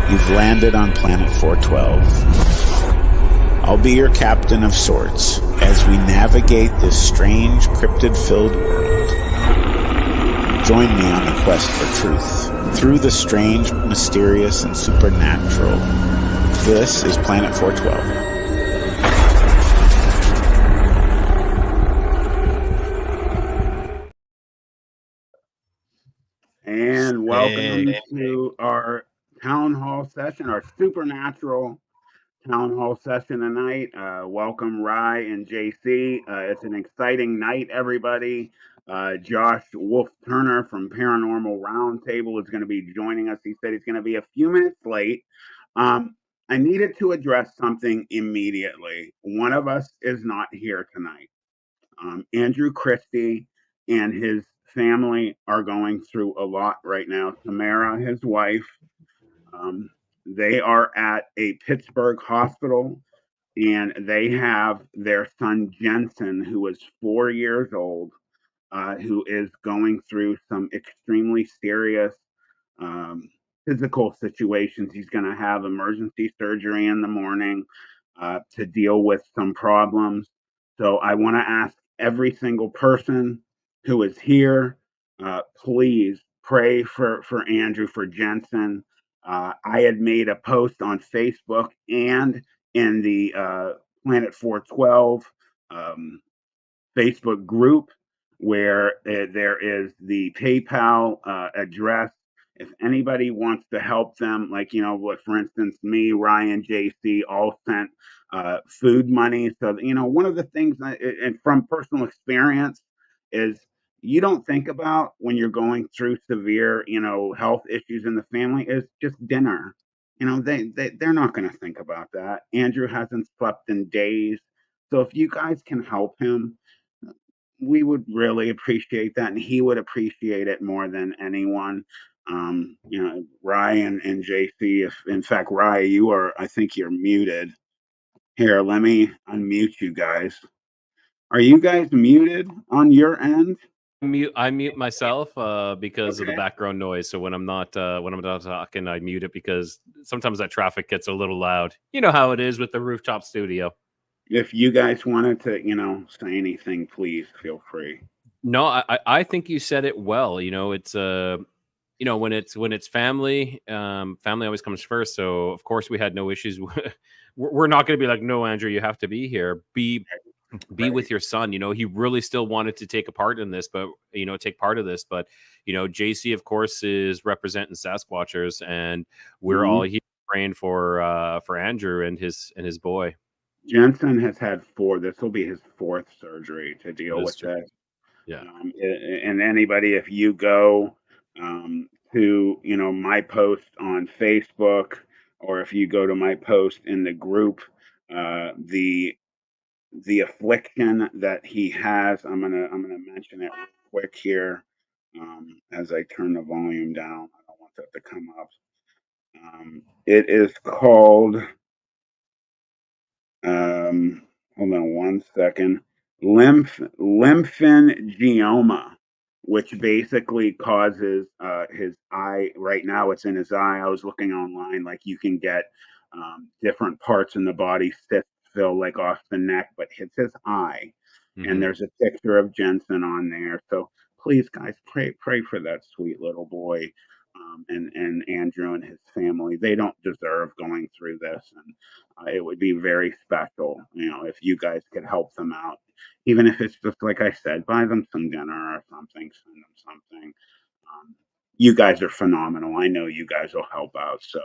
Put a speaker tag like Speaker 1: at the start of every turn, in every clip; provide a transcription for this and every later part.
Speaker 1: You've landed on planet 412. I'll be your captain of sorts as we navigate this strange, cryptid-filled world. Join me on the quest for truth, through the strange, mysterious, and supernatural. This is Planet 412. And welcome to our town hall session, our supernatural town hall session tonight. Welcome, Rye and JC. It's an exciting night, everybody. Josh Wolf Turner from Paranormal Roundtable is going to be joining us. He said he's going to be a few minutes late. I needed to address something immediately. One of us is not here tonight. Andrew Christie and his family are going through a lot right now. Tamara, his wife, they are at a Pittsburgh hospital, and they have their son Jensen, who is 4 years old, who is going through some extremely serious physical situations. He's going to have emergency surgery in the morning to deal with some problems. So I want to ask every single person who is here, please pray for Andrew, for Jensen. I had made a post on Facebook and in the Planet 412 Facebook group where there is the PayPal address. If anybody wants to help them, like, for instance, me, Ryan, JC, all sent food money. So, one of the things, and from personal experience, is you don't think about when you're going through severe, health issues in the family, is just dinner. They're not going to think about that. Andrew hasn't slept in days. So if you guys can help him, we would really appreciate that, and he would appreciate it more than anyone. Ryan and JC, if in fact, Ryan, I think you're muted. Here, let me unmute you guys. Are you guys muted on your end?
Speaker 2: I mute myself because of the background noise. So when I'm not talking, I mute it because sometimes that traffic gets a little loud. You know how it is with the rooftop studio.
Speaker 1: If you guys wanted to, say anything, please feel free.
Speaker 2: No, I think you said it well. It's when it's family, family always comes first. So of course we had no issues. We're not going to be like, no, Andrew, you have to be here. Be with your son. He really still wanted to take part of this, but JC, of course, is representing Sasquatchers, and we're all here praying for Andrew and his boy.
Speaker 1: Jensen has had 4. This will be his 4th surgery to deal with this.
Speaker 2: Yeah.
Speaker 1: And anybody, if you go to my post on Facebook, or if you go to my post in the group, the affliction that he has, I'm gonna mention it real quick here as I turn the volume down. I don't want that to come up. It is called hold on one second. Lymphangioma, which basically causes his eye. Right now, it's in his eye. I was looking online, like you can get different parts in the body cysts fill like off the neck, but hits his eye. And there's a picture of Jensen on there. So please, guys, pray for that sweet little boy. And Andrew and his family. They don't deserve going through this, and it would be very special, if you guys could help them out, even if it's just like I said, buy them some dinner or something, send them something. You guys are phenomenal. I know you guys will help out. So,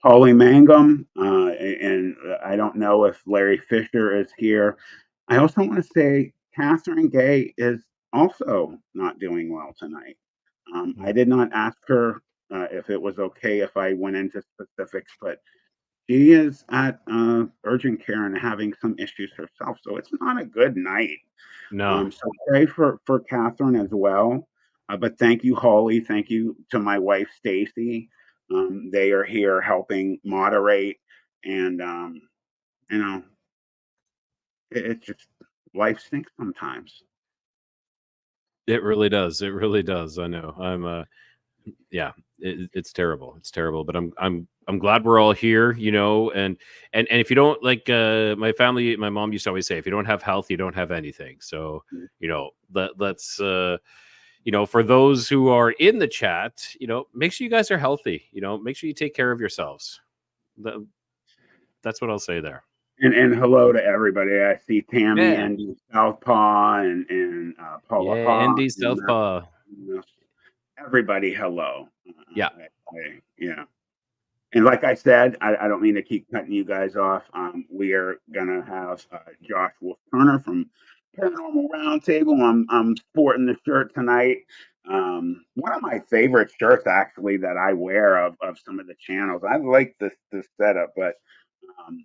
Speaker 1: Holly Mangum, and I don't know if Larry Fisher is here. I also want to say Catherine Gay is also not doing well tonight. I did not ask her if it was okay if I went into specifics, but she is at urgent care and having some issues herself. So it's not a good night.
Speaker 2: No.
Speaker 1: So pray for Catherine as well. But thank you, Holly. Thank you to my wife, Stacy. They are here helping moderate. And, it's just, life stinks sometimes.
Speaker 2: It really does. It really does. I know. Yeah, it's terrible. It's terrible. But I'm glad we're all here, and if you don't like my family, my mom used to always say, if you don't have health, you don't have anything. So let's for those who are in the chat, make sure you guys are healthy. Make sure you take care of yourselves. That's what I'll say there.
Speaker 1: And hello to everybody. I see Tammy
Speaker 2: Yeah,
Speaker 1: and Southpaw and Paula
Speaker 2: yeah,
Speaker 1: Hawk
Speaker 2: Andy
Speaker 1: and
Speaker 2: Southpaw.
Speaker 1: everybody. Hello.
Speaker 2: Yeah.
Speaker 1: Yeah. And like I said, I don't mean to keep cutting you guys off. We are gonna have Josh Wolf Turner from Paranormal Roundtable. I'm sporting the shirt tonight. One of my favorite shirts, actually, that I wear of some of the channels. I like this setup, but um,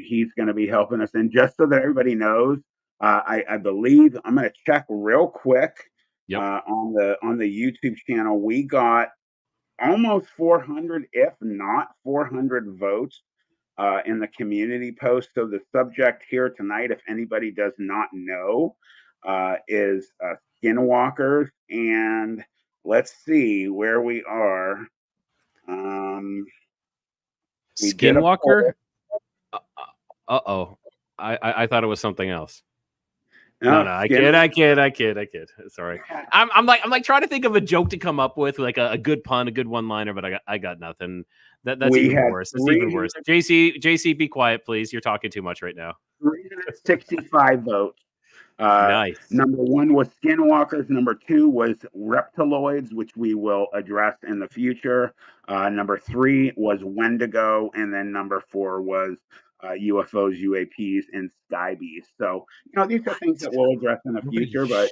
Speaker 1: he's going to be helping us. And just so that everybody knows, I believe I'm going to check real quick
Speaker 2: Yep.
Speaker 1: on the YouTube channel. We got almost 400, if not 400 votes in the community post. So the subject here tonight, if anybody does not know, is skinwalkers. And let's see where we are. We did a
Speaker 2: Skinwalker.
Speaker 1: poll.
Speaker 2: Uh-oh. I thought it was something else.
Speaker 1: No,
Speaker 2: No, I
Speaker 1: skin.
Speaker 2: kid, I kid, I kid, I kid. Sorry. I'm like trying to think of a joke to come up with, like a good pun, a good one liner, but I got nothing. That's
Speaker 1: We
Speaker 2: even
Speaker 1: had
Speaker 2: worse. That's even worse. JC, be quiet, please. You're talking too much right now.
Speaker 1: 365 votes.
Speaker 2: Nice.
Speaker 1: Number one was skinwalkers. Number two was reptiloids, which we will address in the future. Number three was Wendigo. And then number four was UFOs, UAPs, and sky beasts. So, these are things that we'll address in the
Speaker 3: Nobody.
Speaker 1: future. But,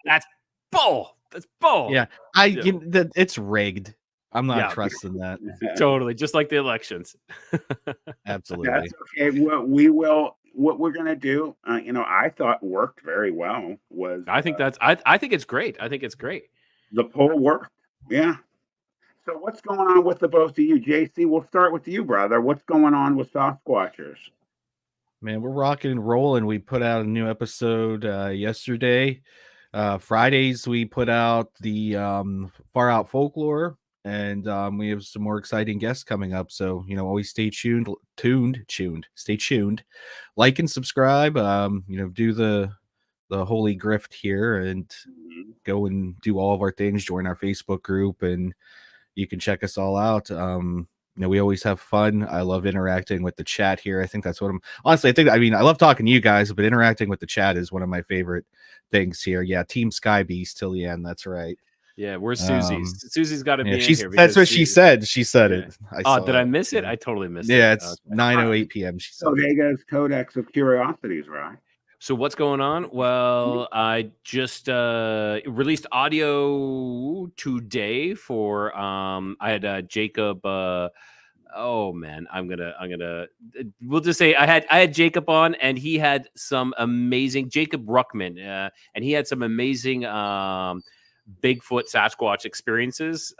Speaker 2: That's bull. That's bull.
Speaker 3: Yeah, it's rigged. I'm not
Speaker 2: Yeah.
Speaker 3: trusting that.
Speaker 2: Totally, just like the elections.
Speaker 3: Absolutely.
Speaker 1: That's okay. What we're gonna do, I thought worked very well was
Speaker 2: I think I think it's great. I think it's great.
Speaker 1: the poll worked. Yeah. So what's going on with the both of you, JC? We'll start with you, brother. What's going on with Sasquatchers?
Speaker 3: Man, we're rocking and rolling. We put out a new episode yesterday. Fridays we put out the Far Out Folklore, and we have some more exciting guests coming up. So always stay stay tuned. Like and subscribe. Do the holy grift here and go and do all of our things. Join our Facebook group, and you can check us all out. We always have fun. I love interacting with the chat here. I think that's what I'm honestly. I love talking to you guys, but interacting with the chat is one of my favorite things here. Yeah, Team Sky Beast till the end. That's right.
Speaker 2: Yeah, where's Susie? Susie's got to be in here.
Speaker 3: That's what she said. She said it.
Speaker 2: Did I miss it? I totally missed it.
Speaker 3: Yeah, it's 9:08 p.m. She said
Speaker 1: Vega's Codex of Curiosities, right?
Speaker 2: So what's going on? Well, I just released audio today for I had Jacob oh man, I'm gonna we'll just say I had Jacob on, and he had some amazing Jacob Ruckman, and he had some amazing Bigfoot Sasquatch experiences.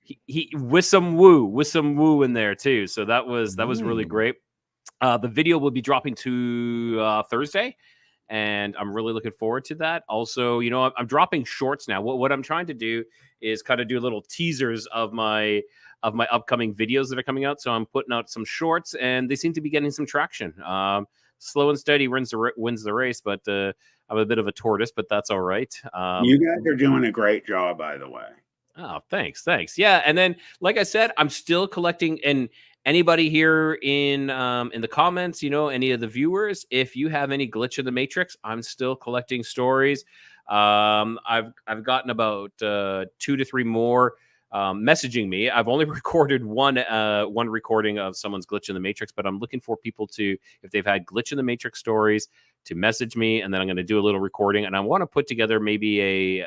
Speaker 2: He with some woo in there too. So that was really great. The video will be dropping to Thursday, and I'm really looking forward to that. Also, I'm dropping shorts now. What I'm trying to do is kind of do little teasers of my upcoming videos that are coming out. So I'm putting out some shorts, and they seem to be getting some traction. Slow and steady wins the race, but I'm a bit of a tortoise, but that's all right.
Speaker 1: You guys are doing a great job, by the way.
Speaker 2: Oh, thanks. Yeah, and then, like I said, I'm still collecting. And anybody here in the comments, any of the viewers, if you have any glitch in the matrix, I'm still collecting stories. I've gotten about 2 to 3 more messaging me. I've only recorded one recording of someone's glitch in the matrix, but I'm looking for people to, if they've had glitch in the matrix stories, to message me, and then I'm going to do a little recording, and I want to put together maybe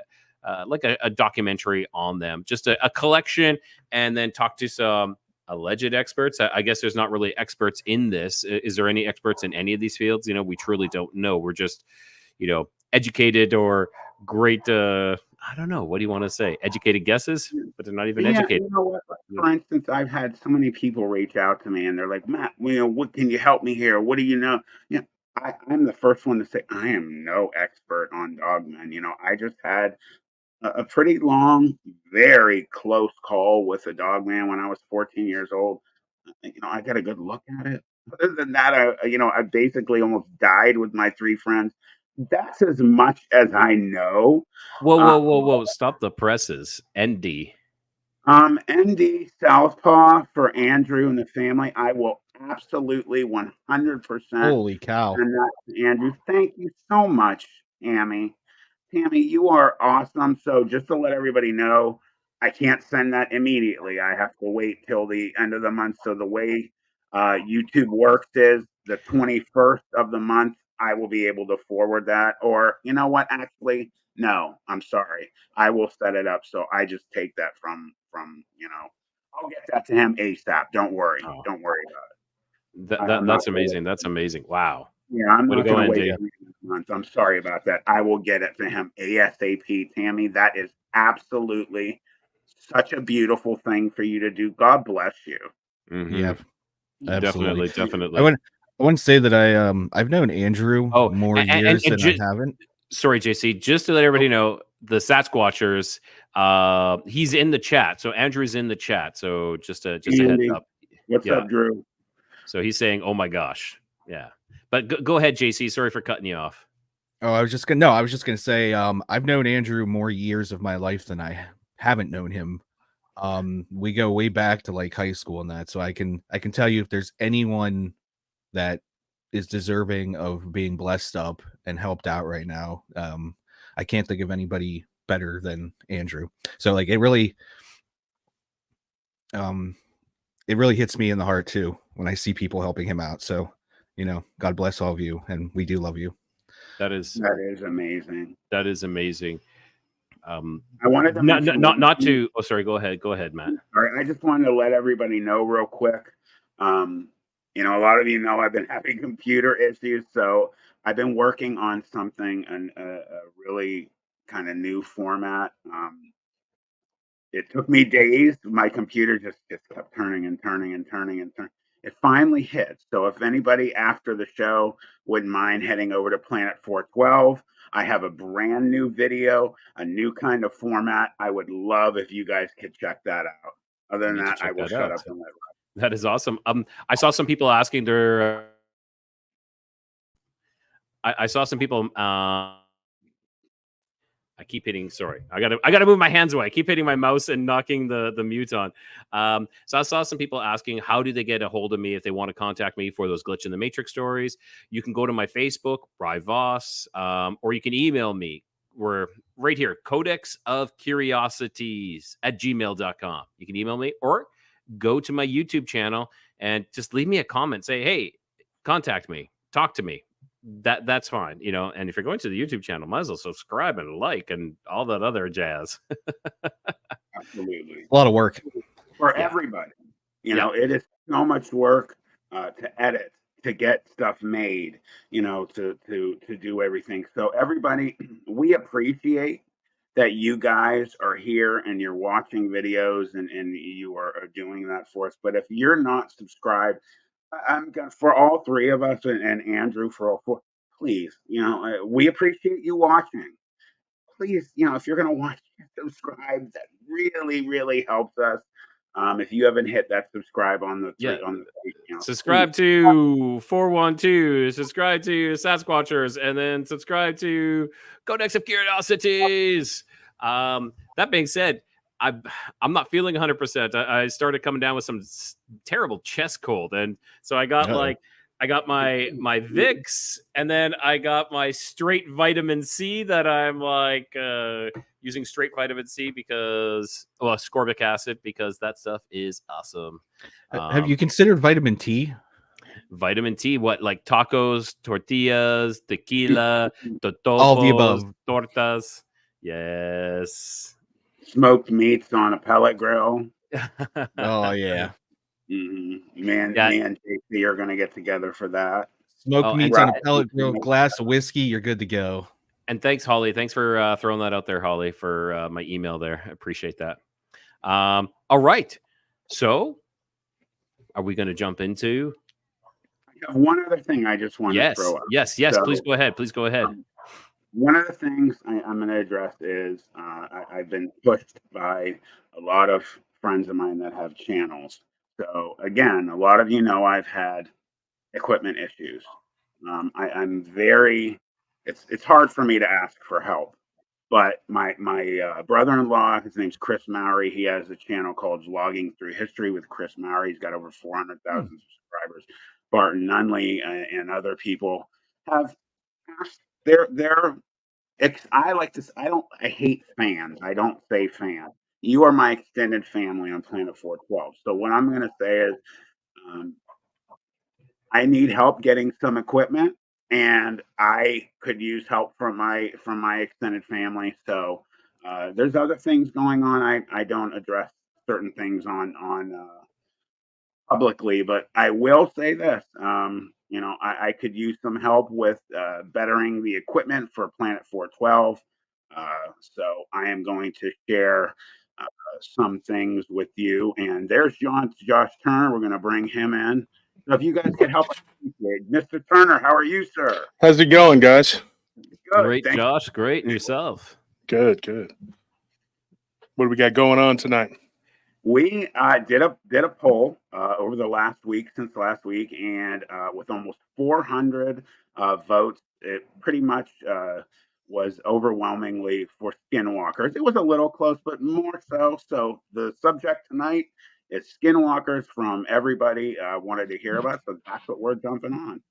Speaker 2: like a documentary on them, just a collection, and then talk to some alleged experts. I guess there's not really experts in this. Is there any experts in any of these fields? We truly don't know. We're just, educated or great. I don't know. What do you want to say? Educated guesses, but they're not even educated.
Speaker 1: You know what? For instance, I've had so many people reach out to me, and they're like, Matt, what can you help me here? What do you know? I'm the first one to say I am no expert on dogmen. I just had a pretty long, very close call with a dog man when I was 14 years old. I got a good look at it. Other than that, I basically almost died with my 3 friends. That's as much as I know.
Speaker 2: Whoa,
Speaker 1: Uh,
Speaker 2: whoa, whoa, whoa! Stop the presses. ND.
Speaker 1: ND Southpaw for Andrew and the family. I will absolutely 100%
Speaker 3: Holy cow.
Speaker 1: send that to Andrew. Thank you so much, Tammy. Tammy, you are awesome. So just to let everybody know, I can't send that immediately. I have to wait till the end of the month. So the way YouTube works is the 21st of the month, I will be able to forward that. Or you know what? Actually, no, I'm sorry. I will set it up. So I just take that from. I'll get that to him ASAP. Don't worry.
Speaker 2: Oh,
Speaker 1: Don't worry about it. I'm not
Speaker 2: that's
Speaker 1: gonna
Speaker 2: amazing. That's amazing. Wow.
Speaker 1: yeah, I'm
Speaker 2: Way to
Speaker 1: not
Speaker 2: go,
Speaker 1: going to wait
Speaker 2: ND.
Speaker 1: 3 months. I'm sorry about that. I will get it to him ASAP, Tammy. That is absolutely such a beautiful thing for you to do. God bless you.
Speaker 2: Mm-hmm.
Speaker 3: Yeah, absolutely.
Speaker 2: Definitely,
Speaker 3: I
Speaker 2: definitely.
Speaker 3: wouldn't I wouldn't say that I've known Andrew
Speaker 2: Oh,
Speaker 3: more
Speaker 2: and,
Speaker 3: years than I haven't.
Speaker 2: sorry, JC, just to let
Speaker 3: Oh,
Speaker 2: everybody know, the Sasquatchers, he's in the chat. So Andrew's in the chat. So just a heads
Speaker 1: Andy,
Speaker 2: up.
Speaker 1: what's
Speaker 2: Yeah.
Speaker 1: up, Drew?
Speaker 2: So he's saying, "Oh my gosh." Yeah. But go ahead, JC. Sorry for cutting you off.
Speaker 3: I was just gonna say, I've known Andrew more years of my life than I haven't known him. We go way back to like high school and that, so I can tell you if there's anyone that is deserving of being blessed up and helped out right now. I can't think of anybody better than Andrew. So like um it really hits me in the heart too when I see people helping him out. So, God bless all of you, and we do love you.
Speaker 2: That is
Speaker 1: That is amazing.
Speaker 2: amazing.
Speaker 1: I wanted to mention one
Speaker 2: Not
Speaker 1: thing.
Speaker 2: to. Oh, sorry. Go ahead, Matt.
Speaker 1: All right, I just wanted to let everybody know real quick. Um, a lot of you know I've been having computer issues, so I've been working on something and a really kind of new format. It took me days. My computer just kept turning and turning and turning and turning. It finally hit. So if anybody after the show wouldn't mind heading over to Planet 412, I have a brand new video, a new kind of format. I would love if you guys could check that out. Other
Speaker 2: I
Speaker 1: than
Speaker 2: need to
Speaker 1: that, I
Speaker 2: check
Speaker 1: will
Speaker 2: that
Speaker 1: shut
Speaker 2: out.
Speaker 1: up and let.
Speaker 2: That is awesome. I saw some people asking their. I saw some people. I keep hitting. Sorry, I gotta move my hands away. I keep hitting my mouse and knocking the mute on. So I saw some people asking, how do they get a hold of me if they want to contact me for those glitch in the matrix stories? You can go to my Facebook, Bry Voss, or you can email me. We're right here, codex of curiosities at gmail.com. You can email me or go to my YouTube channel and just leave me a comment. Say, hey, contact me, talk to me. That's fine, and if you're going to the YouTube channel, might as well subscribe and like and all that other jazz.
Speaker 1: Absolutely.
Speaker 3: A lot of work.
Speaker 1: For
Speaker 2: Yeah.
Speaker 1: everybody.
Speaker 2: Yeah.
Speaker 1: It is so much work to edit, to get stuff made, to do everything. So everybody, we appreciate that you guys are here and you're watching videos and you are doing that for us. But if you're not subscribed, I'm gonna, for all 3 of us and Andrew for all 4, please, we appreciate you watching. Please, if you're gonna watch, subscribe. That really, really helps us. If you haven't hit that subscribe on the
Speaker 2: Yeah.
Speaker 1: page, please.
Speaker 2: Subscribe to 412, subscribe to Sasquatchers, and then subscribe to Codex of Curiosities. That being said, I'm not feeling 100%. I started coming down with some terrible chest cold, and so I got
Speaker 3: Uh-oh.
Speaker 2: my Vicks, and then I got my straight vitamin C that I'm using straight vitamin C because ascorbic acid, because that stuff is awesome.
Speaker 3: Have you considered vitamin T?
Speaker 2: Vitamin T, what, like tacos, tortillas, tequila,
Speaker 3: All of the
Speaker 2: totopos,
Speaker 3: above.
Speaker 2: tortas? Yes.
Speaker 1: Smoked meats on a pellet grill.
Speaker 3: Oh yeah.
Speaker 1: Man,
Speaker 2: Yeah.
Speaker 1: JC are gonna get together for that.
Speaker 3: Smoked
Speaker 2: Oh,
Speaker 3: meats
Speaker 1: Right.
Speaker 3: on a pellet grill, glass of whiskey, you're good to go.
Speaker 2: and thanks, Holly. Thanks for throwing that out there, Holly, for my email there. I appreciate that. All right. So, are we going to jump into?
Speaker 1: I have one other thing I just want to
Speaker 2: Yes.
Speaker 1: throw out.
Speaker 2: Yes.
Speaker 1: So,
Speaker 2: Please go ahead. Please go ahead.
Speaker 1: one of the things I'm going to address is I've been pushed by a lot of friends of mine that have channels. So again, a lot of you know I've had equipment issues. I'm very. It's hard for me to ask for help. But my brother-in-law, his name's Chris Mowry. He has a channel called Logging Through History with Chris Mowry. He's got over 400,000 subscribers. Barton Nunley and other people have asked. They're I like to. I hate fans. I don't say fan. You are my extended family on Planet 412. So what I'm going to say is, um, I need help getting some equipment, and I could use help from my extended family. So there's other things going on. I don't address certain things on publicly, but I will say this. I could use some help with bettering the equipment for Planet 412. So I am going to share some things with you. And there's Josh Turner. We're going to bring him in. So if you guys could help, Mr. Turner, how are you, sir?
Speaker 4: How's it going, guys?
Speaker 1: Good.
Speaker 2: Great,
Speaker 1: Thanks.
Speaker 2: Josh. Great. And yourself?
Speaker 4: Good, good. What do we got going on tonight?
Speaker 1: We did a poll over the last week, since last week, and with almost 400 votes, it pretty much was overwhelmingly for skinwalkers. It was a little close, but more so. So the subject tonight is skinwalkers from everybody wanted to hear about. So that's what we're jumping on.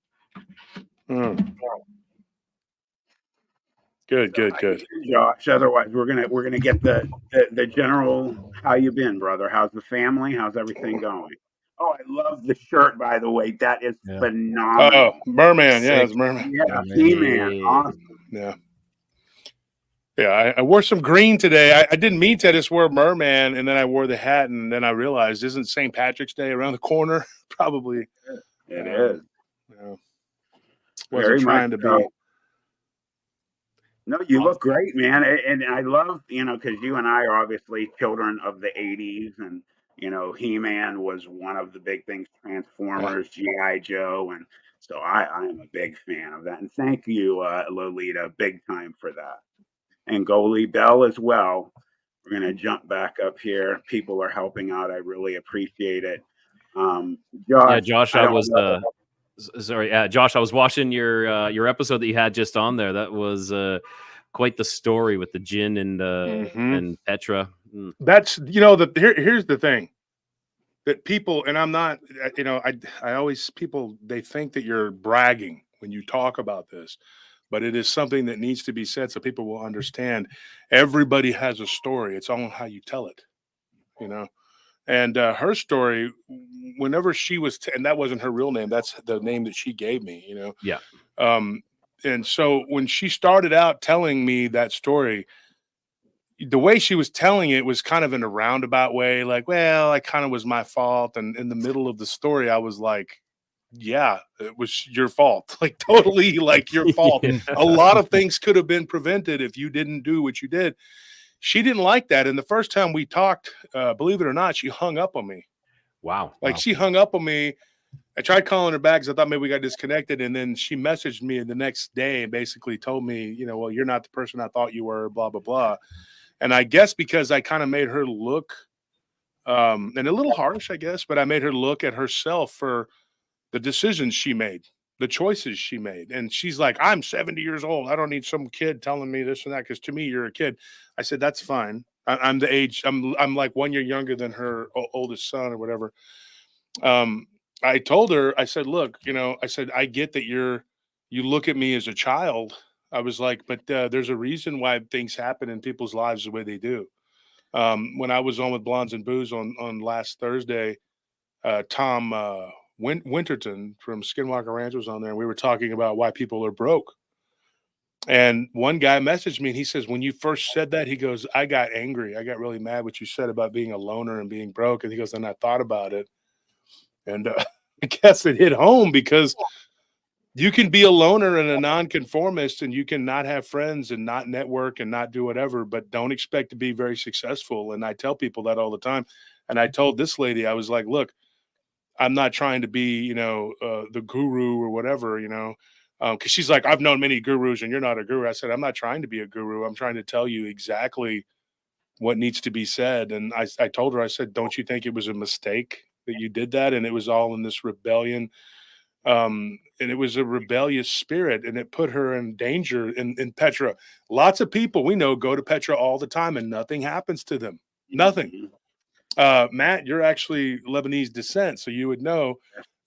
Speaker 4: Good, good, good.
Speaker 1: Josh, otherwise we're gonna get the general. How you been, brother? How's the family? How's everything going? Oh, I love the shirt, by the way. That is phenomenal.
Speaker 4: Oh, Merman.
Speaker 2: Sick.
Speaker 4: Yeah, it's Merman.
Speaker 1: Yeah, He-Man. Awesome.
Speaker 4: Yeah. Yeah, I wore some green today. I didn't mean to. I just wore Merman, and then I wore the hat, and then I realized, isn't St. Patrick's Day around the corner? Probably.
Speaker 1: It is.
Speaker 4: Yeah.
Speaker 1: Very
Speaker 4: Wasn't trying to
Speaker 1: much so.
Speaker 4: be.
Speaker 1: No, you look great, man. And I love, because you and I are obviously children of the 80s. And, He-Man was one of the big things, Transformers, G.I. Joe. And so I am a big fan of that. And thank you, Lolita, big time for that. And Goalie Bell as well. We're going to jump back up here. People are helping out. I really appreciate it. Josh,
Speaker 2: Yeah, Josh, I was sorry. Josh, I was watching your episode that you had just on there. That was quite the story with the gin and Petra.
Speaker 4: That's here's the thing that people, and I'm not, I always, people, they think that you're bragging when you talk about this, but it is something that needs to be said so people will understand. Everybody has a story. It's all how you tell it, And her story, whenever she was, and that wasn't her real name. That's the name that she gave me,
Speaker 2: Yeah.
Speaker 4: And so when she started out telling me that story, the way she was telling it was kind of in a roundabout way, like, well, it kind of was my fault. And in the middle of the story, I was like, yeah, it was your fault. Like totally like your fault.
Speaker 2: Yeah.
Speaker 4: A lot of things could have been prevented if you didn't do what you did. She didn't like that. And the first time we talked, believe it or not, she hung up on me.
Speaker 2: Wow.
Speaker 4: She hung up on me. I tried calling her back because I thought maybe we got disconnected. And then she messaged me the next day and basically told me, well, you're not the person I thought you were, blah, blah, blah. And I guess because I kind of made her look, and a little harsh, I guess, but I made her look at herself for the decisions she made, the choices she made. And she's like, I'm 70 years old. I don't need some kid telling me this and that, because to me, you're a kid. I said, that's fine. I'm the age. I'm like 1 year younger than her oldest son or whatever. I told her, I said, look, I said, I get that you look at me as a child. I was like, but there's a reason why things happen in people's lives the way they do. When I was on with Blondes and Booze on last Thursday, Tom Winterton from Skinwalker Ranch was on there, and we were talking about why people are broke. And one guy messaged me and he says, when you first said that, he goes, I got angry. I got really mad what you said about being a loner and being broke. And he goes, and I thought about it. And I guess it hit home, because you can be a loner and a nonconformist, and you can not have friends and not network and not do whatever, but don't expect to be very successful. And I tell people that all the time. And I told this lady, I was like, look, I'm not trying to be, the guru or whatever, Because she's like, I've known many gurus and you're not a guru. I said, I'm not trying to be a guru. I'm trying to tell you exactly what needs to be said. And I told her, I said, don't you think it was a mistake that you did that? And it was all in this rebellion. And it was a rebellious spirit, and it put her in danger in Petra. Lots of people we know go to Petra all the time and nothing happens to them. Nothing. Matt, you're actually Lebanese descent, so you would know,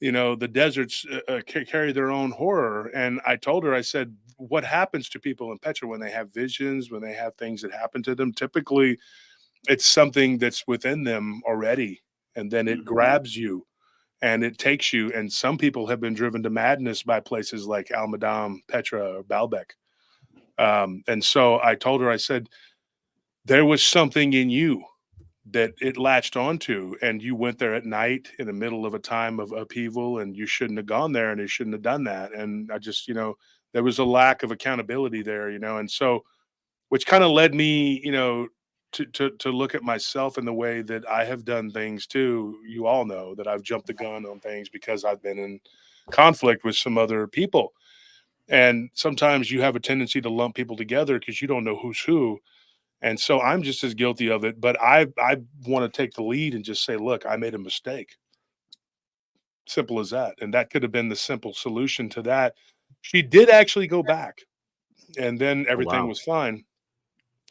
Speaker 4: the deserts carry their own horror. And I told her, I said, what happens to people in Petra when they have visions, when they have things that happen to them? Typically, it's something that's within them already, and then it grabs you and it takes you. And some people have been driven to madness by places like Al-Madam, Petra, or Baalbek. And so I told her, I said, there was something in you that it latched onto, and you went there at night in the middle of a time of upheaval, and you shouldn't have gone there, and you shouldn't have done that. And I just, there was a lack of accountability there, and so, which kind of led me, to look at myself in the way that I have done things too. You all know that I've jumped the gun on things because I've been in conflict with some other people. And sometimes you have a tendency to lump people together because you don't know who's who. And so I'm just as guilty of it, but I want to take the lead and just say, look, I made a mistake. Simple as that. And that could have been the simple solution to that. She did actually go back, and then everything was fine.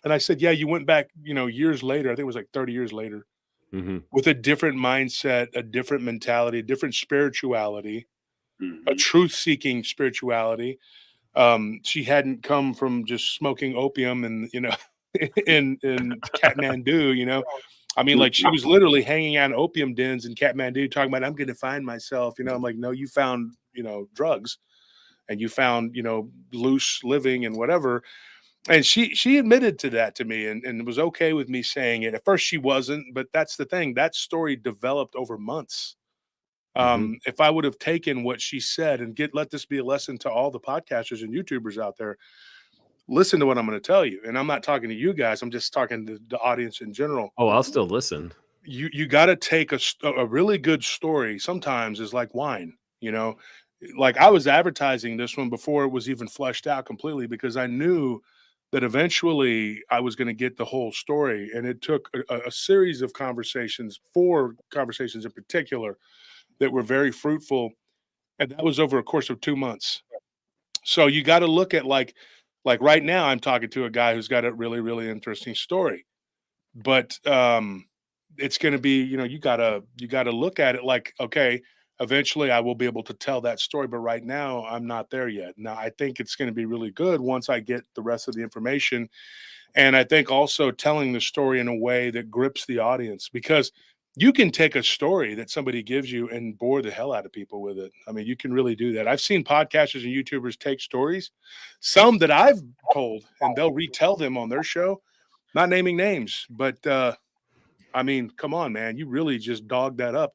Speaker 4: And I said, yeah, you went back, years later. I think it was like 30 years later, with a different mindset, a different mentality, a different spirituality, a truth-seeking spirituality. She hadn't come from just smoking opium and, in Kathmandu, I mean, like, she was literally hanging out in opium dens in Kathmandu talking about, I'm going to find myself, I'm like, no, you found, drugs, and you found, loose living and whatever. And she admitted to that to me, and was okay with me saying it. At first she wasn't, but that's the thing. That story developed over months. If I would have taken what she said and let this be a lesson to all the podcasters and YouTubers out there, listen to what I'm going to tell you. And I'm not talking to you guys. I'm just talking to the audience in general.
Speaker 2: Oh, I'll still listen.
Speaker 4: You got to take a really good story. Sometimes is like wine, like I was advertising this one before it was even fleshed out completely, because I knew that eventually I was going to get the whole story. And it took a series of conversations, 4 conversations in particular, that were very fruitful. And that was over a course of 2 months. So you got to look at like right now, I'm talking to a guy who's got a really, really interesting story, but it's going to be, you gotta look at it like, okay, eventually I will be able to tell that story, but right now I'm not there yet. Now I think it's going to be really good once I get the rest of the information. And I think also telling the story in a way that grips the audience, because you can take a story that somebody gives you and bore the hell out of people with it. I mean, you can really do that. I've seen podcasters and YouTubers take stories, some that I've told, and they'll retell them on their show, not naming names, but I mean, come on, man, you really just dogged that up.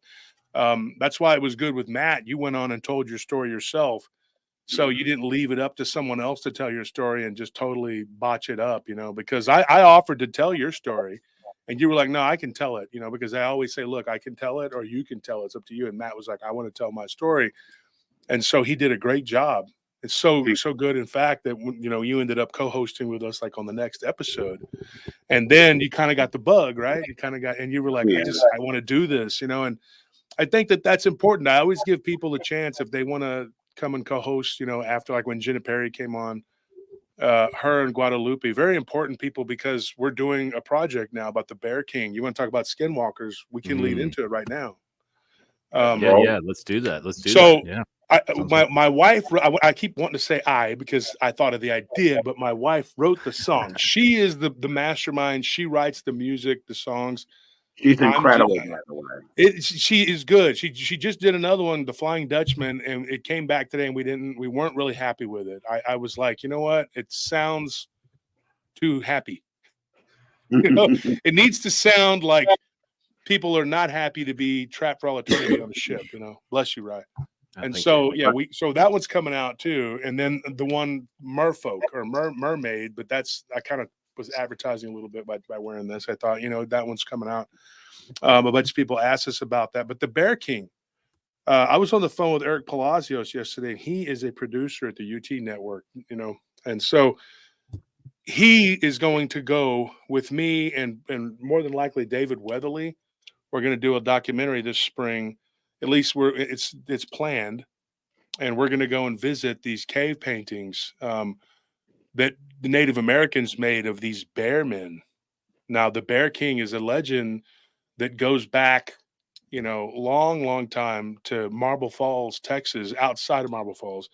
Speaker 4: That's why it was good with Matt. You went on and told your story yourself. So you didn't leave it up to someone else to tell your story and just totally botch it up, because I offered to tell your story and you were like, no, I can tell it, because I always say, look, I can tell it or you can tell it. It's up to you. And Matt was like, I want to tell my story. And so he did a great job. It's so good, in fact, that, you ended up co-hosting with us like on the next episode. And then you kind of got the bug, right? You kind of got, and you were like, I want to do this, and I think that that's important. I always give people a chance if they want to come and co-host, after, like when Jenna Perry came on, her and Guadalupe, very important people, because we're doing a project now about the Bear King. You want to talk about skinwalkers? We can lead into it right now.
Speaker 2: Yeah, let's do that. Let's do that. Yeah.
Speaker 4: My wife, I keep wanting to say because I thought of the idea, but my wife wrote the song. She is the mastermind. She writes the music, the songs.
Speaker 1: She's incredible, by the way.
Speaker 4: She is good. She just did another one, The Flying Dutchman, and it came back today, and we weren't really happy with it. I was like, you know what? It sounds too happy. It needs to sound like people are not happy to be trapped for all eternity on a ship. Bless you, Rye. And so, so that one's coming out too. And then the one Merfolk or Mermaid, but I kind of was advertising a little bit by wearing this. I thought, that one's coming out. A bunch of people asked us about that, but the Bear King, I was on the phone with Eric Palacios yesterday, and he is a producer at the UT Network, and so he is going to go with me and more than likely David Weatherly. We're going to do a documentary this spring. At least it's planned, and we're going to go and visit these cave paintings that the Native Americans made of these bear men. Now, the Bear King is a legend that goes back, long time to Marble Falls, Texas. Outside of Marble Falls,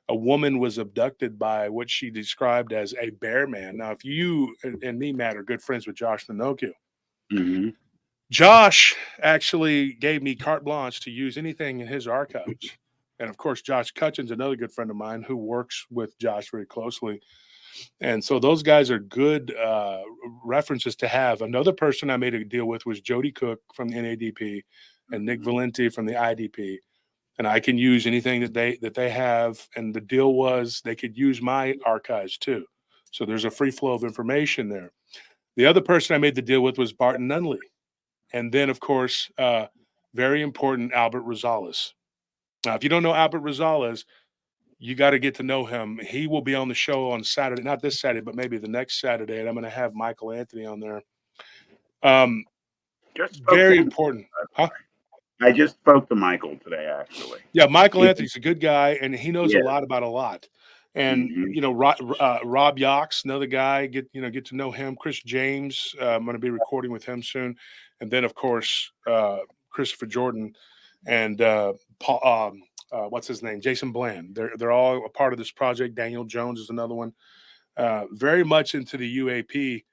Speaker 4: a woman was abducted by what she described as a bear man. Now, if you and me, Matt, are good friends with Josh Nanoku, Josh actually gave me carte blanche to use anything in his archives. And of course, Josh Cutchin's another good friend of mine who works with Josh very closely. And so those guys are good references to have. Another person I made a deal with was Jody Cook from the NADP and Nick Valenti from the IDP. And I can use anything that they have. And the deal was they could use my archives too. So there's a free flow of information there. The other person I made the deal with was Barton Nunley. And then, of course, very important, Albert Rosales. Now, if you don't know Albert Rosales, you got to get to know him. He will be on the show on Saturday, not this Saturday, but maybe the next Saturday. And I'm going to have Michael Anthony on there. Very important. Huh?
Speaker 1: I just spoke to Michael today, actually.
Speaker 4: Yeah, Michael Anthony's a good guy, and he knows a lot about a lot. And Rob Yox, another guy, get to know him. Chris James, I'm going to be recording with him soon, and then of course Christopher Jordan and Paul. What's his name? Jason Bland. They're all a part of this project. Daniel Jones is another one. Very much into the UAP.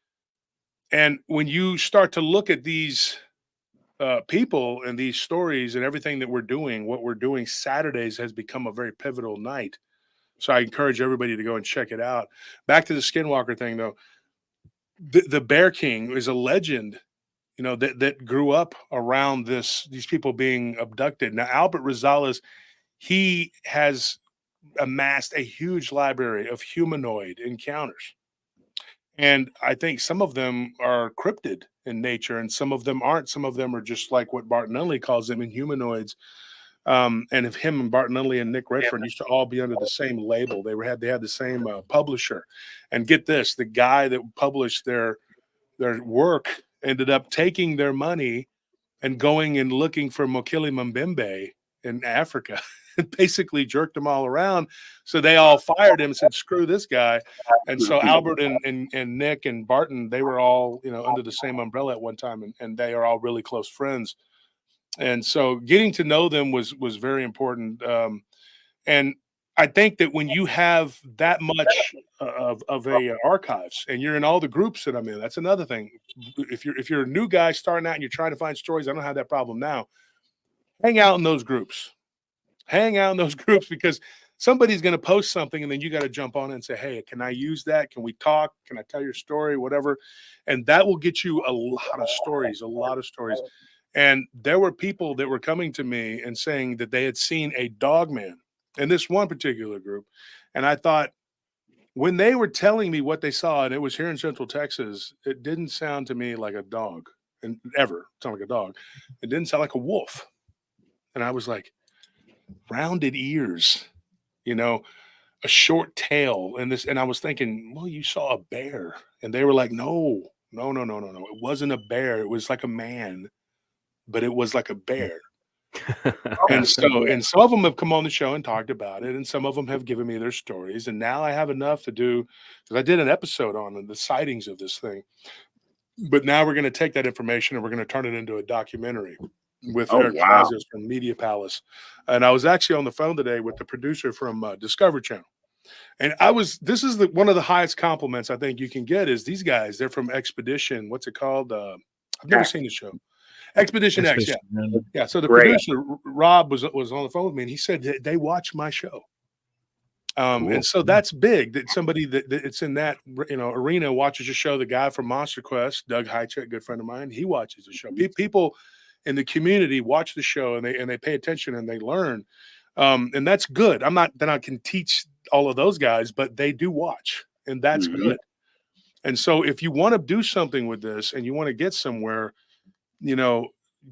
Speaker 4: And when you start to look at these people and these stories and everything that we're doing, what we're doing, Saturdays has become a very pivotal night. So I encourage everybody to go and check it out. Back to the Skinwalker thing, though. The Bear King is a legend, that grew up around these people being abducted. Now, Albert Rosales, he has amassed a huge library of humanoid encounters. And I think some of them are cryptid in nature, and some of them aren't. Some of them are just like what Barton Nunley calls them, inhumanoids. And if him and Barton Nunley and Nick Redfern used to all be under the same label, they had the same publisher. And get this, the guy that published their work ended up taking their money and going and looking for Mokele Mbembe in Africa and basically jerked them all around. So they all fired him and said, screw this guy. And so Albert and Nick and Barton, they were all, under the same umbrella at one time, and they are all really close friends. And so getting to know them was very important. And I think that when you have that much of a archives and you're in all the groups that I'm in, that's another thing. If you're a new guy starting out and you're trying to find stories, I don't have that problem now. Hang out in those groups. Because somebody's going to post something and then you got to jump on and say, hey, can I use that? Can we talk? Can I tell your story? Whatever. And that will get you a lot of stories. And there were people that were coming to me and saying that they had seen a dog man in this one particular group. And I thought, when they were telling me what they saw, and it was here in Central Texas, it didn't sound to me like a dog, and ever sound like a dog. It didn't sound like a wolf. And I was like, rounded ears, a short tail, and I was thinking, well, you saw a bear. And they were like, no. It wasn't a bear. It was like a man, but it was like a bear. And some of them have come on the show and talked about it, and some of them have given me their stories. And now I have enough to do, because I did an episode on the sightings of this thing. But now we're going to take that information and we're going to turn it into a documentary with Eric Palacios from Media Palace. And I was actually on the phone today with the producer from Discovery Channel. And this is one of the highest compliments I think you can get is these guys, they're from Expedition. What's it called? I've never seen the show. Expedition X, yeah. Yeah, so the producer, Rob, was on the phone with me, and he said they watch my show. Cool. And so that's big that somebody that it's in that arena watches your show. The guy from Monster Quest, Doug Hychek, good friend of mine, he watches the show. People in the community watch the show, and they pay attention and they learn. And that's good. I'm not that I can teach all of those guys, but they do watch, and that's good. And so if you want to do something with this and you want to get somewhere,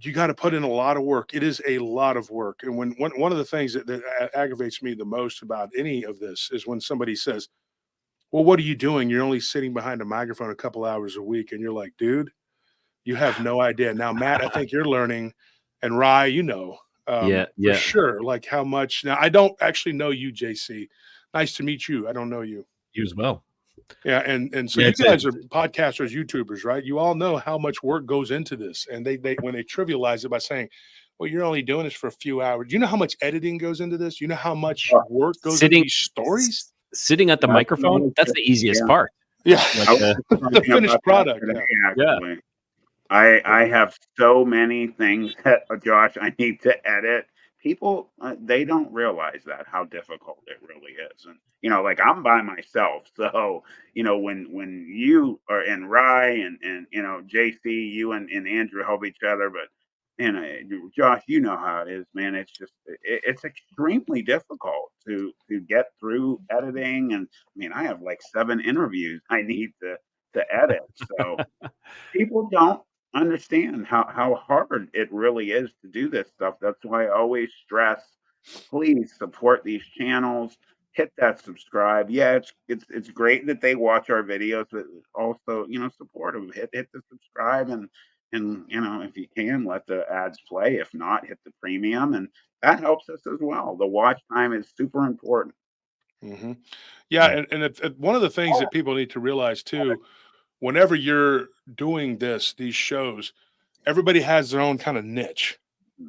Speaker 4: you got to put in a lot of work. It is a lot of work. And when one of the things that aggravates me the most about any of this is when somebody says, well, what are you doing? You're only sitting behind a microphone a couple hours a week. And you're like, dude, you have no idea. Now, Matt, I think you're learning, and Rye,
Speaker 2: Yeah,
Speaker 4: for sure, like how much. Now, I don't actually know you, JC. Nice to meet you. I don't know you.
Speaker 3: You as well.
Speaker 4: Yeah, and so you guys are podcasters, YouTubers, right? You all know how much work goes into this, and they when they trivialize it by saying, "Well, you're only doing this for a few hours." Do you know how much editing goes into this? You know how much work goes into these stories?
Speaker 2: Sitting at the microphone, that's the easiest part.
Speaker 4: Yeah,
Speaker 2: Like,
Speaker 4: the finished product.
Speaker 1: Actually. I have so many things that Josh I need to edit. People they don't realize that how difficult it really is, and like I'm by myself, so when you are in Rye and JC, you and Andrew help each other, but Josh, you know how it is, man. It's just it's extremely difficult to get through editing, and I mean I have like 7 interviews I need to edit, so people don't understand how hard it really is to do this stuff. That's why I always stress, please support these channels. Hit that subscribe. Yeah, it's great that they watch our videos, but also support them. Hit the subscribe and if you can let the ads play. If not, hit the premium, and that helps us as well. The watch time is super important.
Speaker 4: Mm-hmm. Yeah, and it's one of the things that people need to realize too. Whenever you're doing these shows, everybody has their own kind of niche.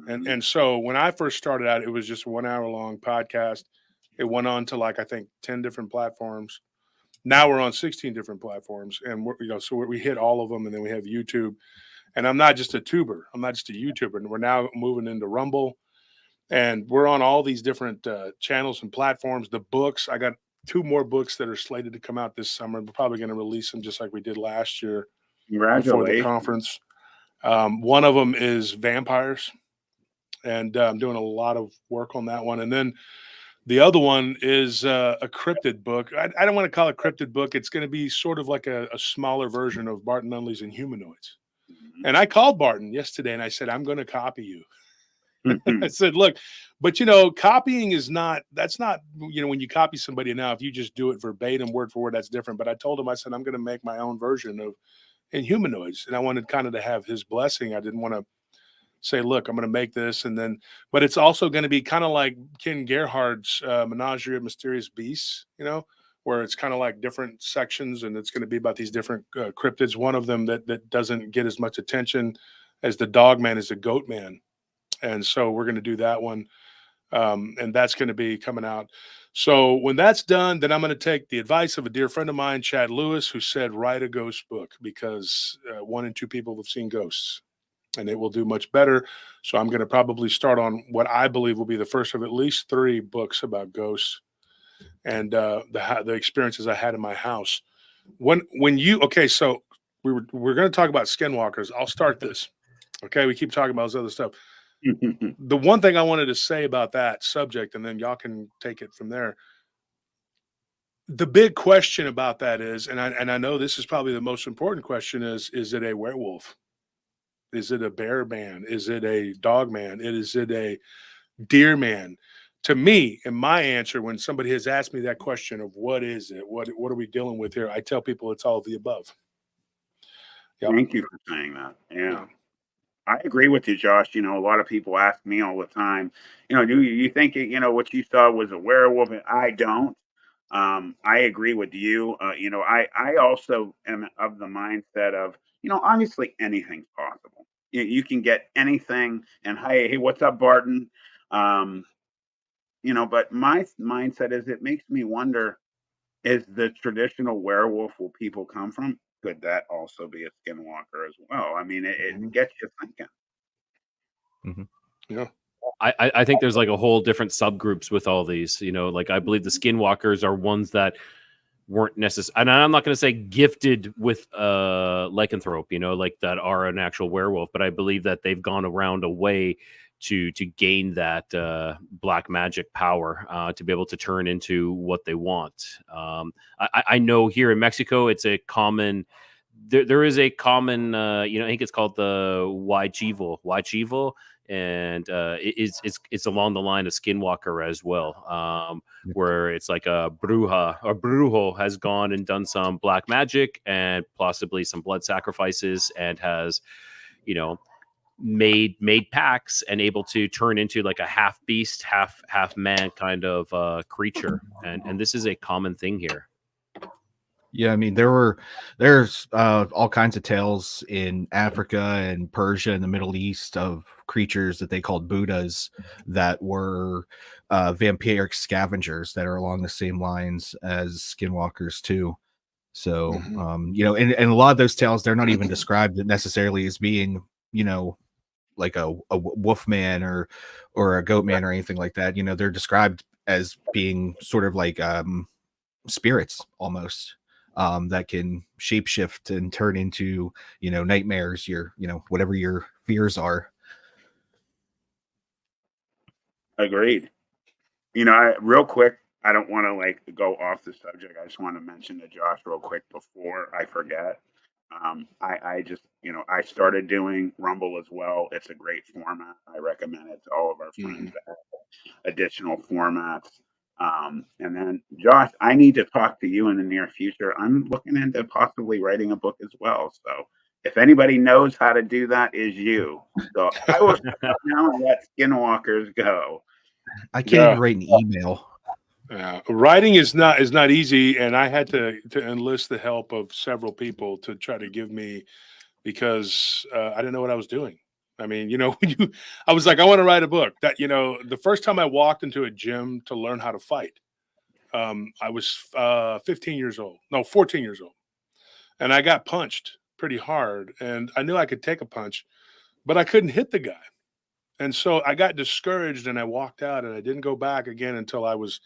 Speaker 4: And so when I first started out, it was just a 1 hour long podcast. It went on to like, I think 10 different platforms. Now we're on 16 different platforms, and so we hit all of them. And then we have YouTube, and I'm not just a tuber. I'm not just a YouTuber. And we're now moving into Rumble, and we're on all these different channels and platforms. The books, I got 2 more books that are slated to come out this summer. We're probably going to release them just like we did last year before the conference. One of them is vampires, and I'm doing a lot of work on that one. And then the other one is a cryptid book. I don't want to call it a cryptid book. It's going to be sort of like a smaller version of Barton Unley's Inhumanoids. And I called Barton yesterday and I said, I'm going to copy you. I said, look, but copying is that's not, when you copy somebody now, if you just do it verbatim, word for word, that's different. But I told him, I said, I'm going to make my own version of Inhumanoids. And I wanted kind of to have his blessing. I didn't want to say, look, I'm going to make this. But it's also going to be kind of like Ken Gerhard's Menagerie of Mysterious Beasts, where it's kind of like different sections. And it's going to be about these different cryptids. One of them that doesn't get as much attention as the Dog Man is the Goat Man. And so we're going to do that one. And that's going to be coming out. So when that's done, then I'm going to take the advice of a dear friend of mine, Chad Lewis, who said, write a ghost book, because 1 in 2 people have seen ghosts and it will do much better. So I'm going to probably start on what I believe will be the first of at least 3 books about ghosts and the experiences I had in my house. So we're going to talk about skinwalkers. I'll start this. Okay. We keep talking about this other stuff. The one thing I wanted to say about that subject, and then y'all can take it from there. The big question about that is, and I know this is probably the most important question, is it a werewolf? Is it a bear man? Is it a dog man? Is it a deer man? To me, in my answer, when somebody has asked me that question of what is it, what are we dealing with here, I tell people it's all of the above.
Speaker 1: Yep. Thank you for saying that. Yeah. I agree with you, Josh. A lot of people ask me all the time, do you think, what you saw was a werewolf? I don't. I agree with you. I also am of the mindset of, obviously anything's possible. You can get anything. And hey, what's up, Barton? But my mindset is, it makes me wonder, is the traditional werewolf where people come from, could that also be a skinwalker as well? I mean, it gets you thinking.
Speaker 3: Mm-hmm.
Speaker 4: Yeah.
Speaker 2: I think there's like a whole different subgroups with all these, like I believe the skinwalkers are ones that weren't necessary. And I'm not going to say gifted with lycanthrope, like that are an actual werewolf, but I believe that they've gone around a way to gain that black magic power to be able to turn into what they want. I know here in Mexico, it's a common there is a common, I think it's called the Wychival, and it's along the line of Skinwalker as well, where it's like a brujo has gone and done some black magic and possibly some blood sacrifices, and has, made pacts and able to turn into like a half beast, half man kind of creature, and this is a common thing here.
Speaker 3: Yeah, I mean there's all kinds of tales in Africa and Persia and the Middle East of creatures that they called Buddhas that were vampiric scavengers that are along the same lines as skinwalkers too. So and a lot of those tales, they're not even described necessarily as being, like a wolf man or a goat man or anything like that. They're described as being sort of like spirits almost, that can shapeshift and turn into, nightmares, your, whatever your fears are.
Speaker 1: Agreed. Real quick, I don't want to go off the subject. I just want to mention to Josh real quick before I forget. I just, I started doing Rumble as well. It's a great format. I recommend it to all of our friends that have additional formats. And then, Josh, I need to talk to you in the near future. I'm looking into possibly writing a book as well. So if anybody knows how to do that, is you. So I will shut up now and let Skinwalkers go.
Speaker 3: I can't even write an email.
Speaker 4: Writing is not easy, and I had to enlist the help of several people to try to give me, because I didn't know what I was doing. I mean, I was like, I want to write a book. That, the first time I walked into a gym to learn how to fight, I was 14 years old, and I got punched pretty hard, and I knew I could take a punch, but I couldn't hit the guy. And so I got discouraged and I walked out, and I didn't go back again until I was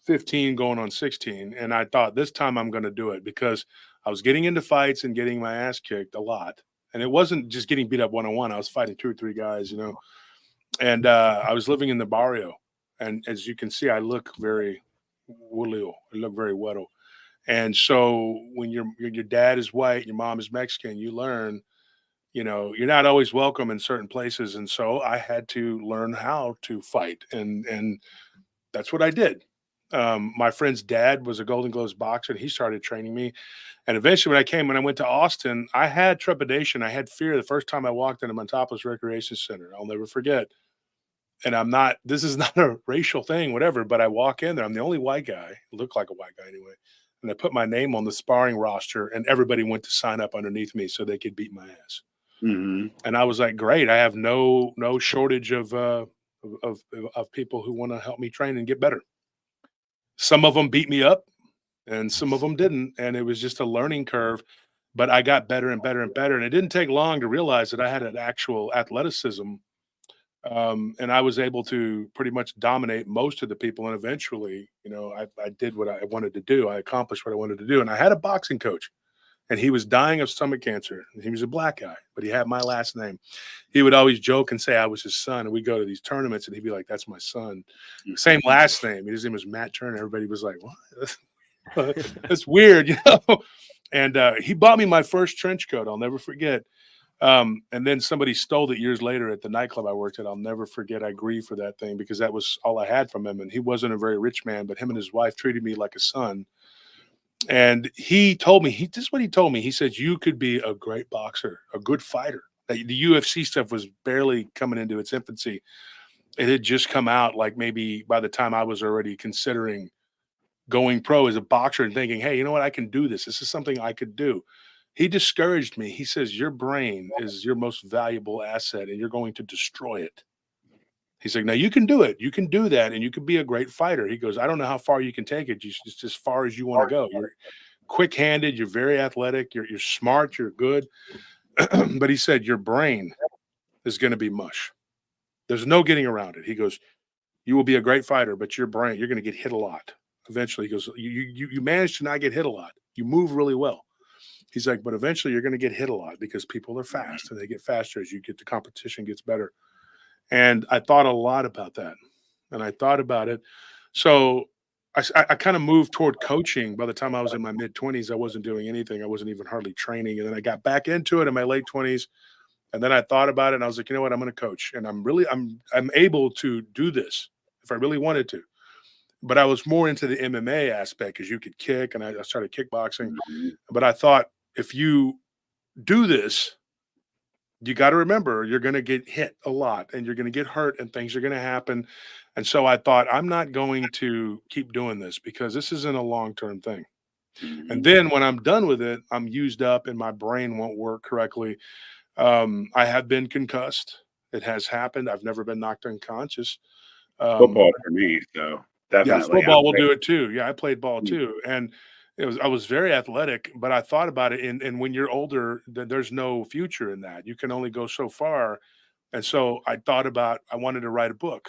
Speaker 4: 15 going on 16. And I thought, this time I'm going to do it, because I was getting into fights and getting my ass kicked a lot. And it wasn't just getting beat up one-on-one. I was fighting 2 or 3 guys, and I was living in the barrio. And as you can see, I look very woolly. I look very weto. And so when your dad is white, your mom is Mexican, you learn, you're not always welcome in certain places. And so I had to learn how to fight. And that's what I did. My friend's dad was a Golden Gloves boxer, and he started training me. And eventually when I went to Austin, I had trepidation. I had fear the first time I walked into Montopolis Recreation Center. I'll never forget. And this is not a racial thing, whatever, but I walk in there. I'm the only white guy, look like a white guy anyway. And I put my name on the sparring roster, and everybody went to sign up underneath me so they could beat my ass.
Speaker 1: Mm-hmm.
Speaker 4: And I was like, great. I have no shortage of people who want to help me train and get better. Some of them beat me up and some of them didn't. And it was just a learning curve, but I got better and better and better. And it didn't take long to realize that I had an actual athleticism. And I was able to pretty much dominate most of the people. And eventually, I did what I wanted to do. I accomplished what I wanted to do. And I had a boxing coach, and he was dying of stomach cancer. He was a black guy, but he had my last name. He would always joke and say I was his son. And we'd go to these tournaments, and he'd be like, that's my son. Same last name. His name was Matt Turner. Everybody was like, what? That's weird, And he bought me my first trench coat. I'll never forget. And then somebody stole it years later at the nightclub I worked at. I'll never forget. I grieve for that thing, because that was all I had from him. And he wasn't a very rich man, but him and his wife treated me like a son. And he told me, this is what he told me. He said, you could be a great boxer, a good fighter. The UFC stuff was barely coming into its infancy. It had just come out, like maybe by the time I was already considering going pro as a boxer and thinking, hey, you know what? I can do this. This is something I could do. He discouraged me. He says, your brain is your most valuable asset, and you're going to destroy it. He's like, now you can do it. You can do that, and you can be a great fighter. He goes, I don't know how far you can take it. Just as far as you want to go. You're quick-handed. You're very athletic. You're smart. You're good. But he said, your brain is going to be mush. There's no getting around it. He goes, you will be a great fighter, but your brain, you're going to get hit a lot. Eventually, he goes, you manage to not get hit a lot. You move really well. He's like, but eventually you're going to get hit a lot, because people are fast, and they get faster as the competition gets better. And I thought a lot about that, and I thought about it. So I kind of moved toward coaching. By the time I was in my mid-20s, I wasn't doing anything. I wasn't even hardly training. And then I got back into it in my late 20s. And then I thought about it and I was like, you know what, I'm going to coach. And I'm able to do this if I really wanted to. But I was more into the MMA aspect because you could kick, and I started kickboxing. But I thought, if you do this, you got to remember you're going to get hit a lot and you're going to get hurt and things are going to happen. And so I thought, I'm not going to keep doing this because this isn't a long-term thing. And then when I'm done with it, I'm used up and my brain won't work correctly. I have been concussed. It has happened. I've never been knocked unconscious.
Speaker 1: Football for me, so
Speaker 4: Yeah,
Speaker 1: definitely.
Speaker 4: football will do it too. Yeah, I played ball too, and I was very athletic, but I thought about it, and when you're older, there's no future in that. You can only go so far, and so I thought about I wanted to write a book,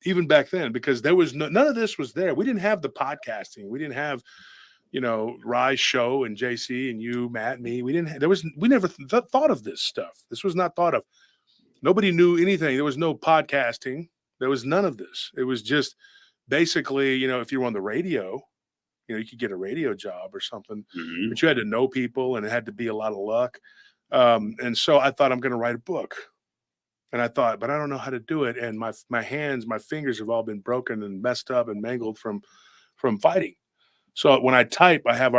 Speaker 4: even back then, because there was none of this was there. We didn't have the podcasting. We didn't have, Rye's show and JC and you, Matt, me. We never thought of this stuff. This was not thought of. Nobody knew anything. There was no podcasting. There was none of this. It was just basically, if you were on the radio, you could get a radio job or something, but you had to know people and it had to be a lot of luck. And so I thought, I'm going to write a book. And I thought, but I don't know how to do it. And my hands, my fingers have all been broken and messed up and mangled from fighting. So when I type, I have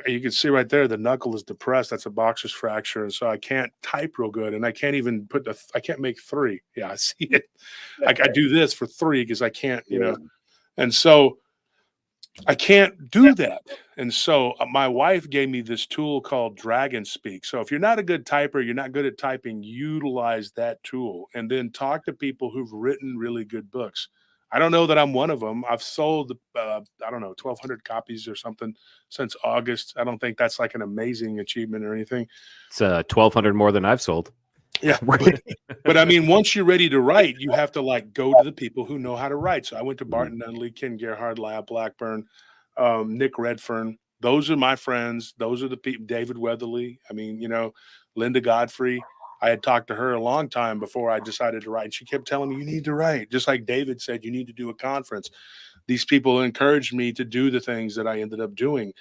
Speaker 4: you can see right there, the knuckle is depressed. That's a boxer's fracture. And so I can't type real good. And I can't even I can't make 3. Yeah, I see it. I do this for 3 because I can't, And so I can't do that. And so my wife gave me this tool called Dragon Speak. So if you're not a good typer, you're not good at typing, utilize that tool and then talk to people who've written really good books. I don't know that I'm one of them. I've sold, 1,200 copies or something since August. I don't think that's like an amazing achievement or anything.
Speaker 2: It's 1,200 more than I've sold.
Speaker 4: Yeah. But I mean, once you're ready to write, you have to go to the people who know how to write. So I went to Barton Dudley, Ken Gerhard, Lyle Blackburn, Nick Redfern. Those are my friends. Those are the people, David Weatherly. I mean, Linda Godfrey. I had talked to her a long time before I decided to write. And she kept telling me, you need to write. Just like David said, you need to do a conference. These people encouraged me to do the things that I ended up doing.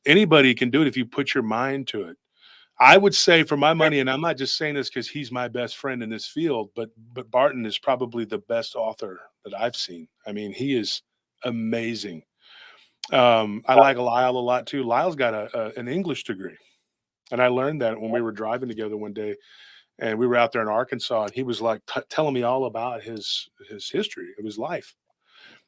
Speaker 4: Anybody can do it if you put your mind to it. I would say for my money, and I'm not just saying this because he's my best friend in this field, but Barton is probably the best author that I've seen. I mean, he is amazing. I like Lyle a lot too. Lyle's got an English degree. And I learned that when we were driving together one day. And we were out there in Arkansas, and he was telling me all about his history of his life.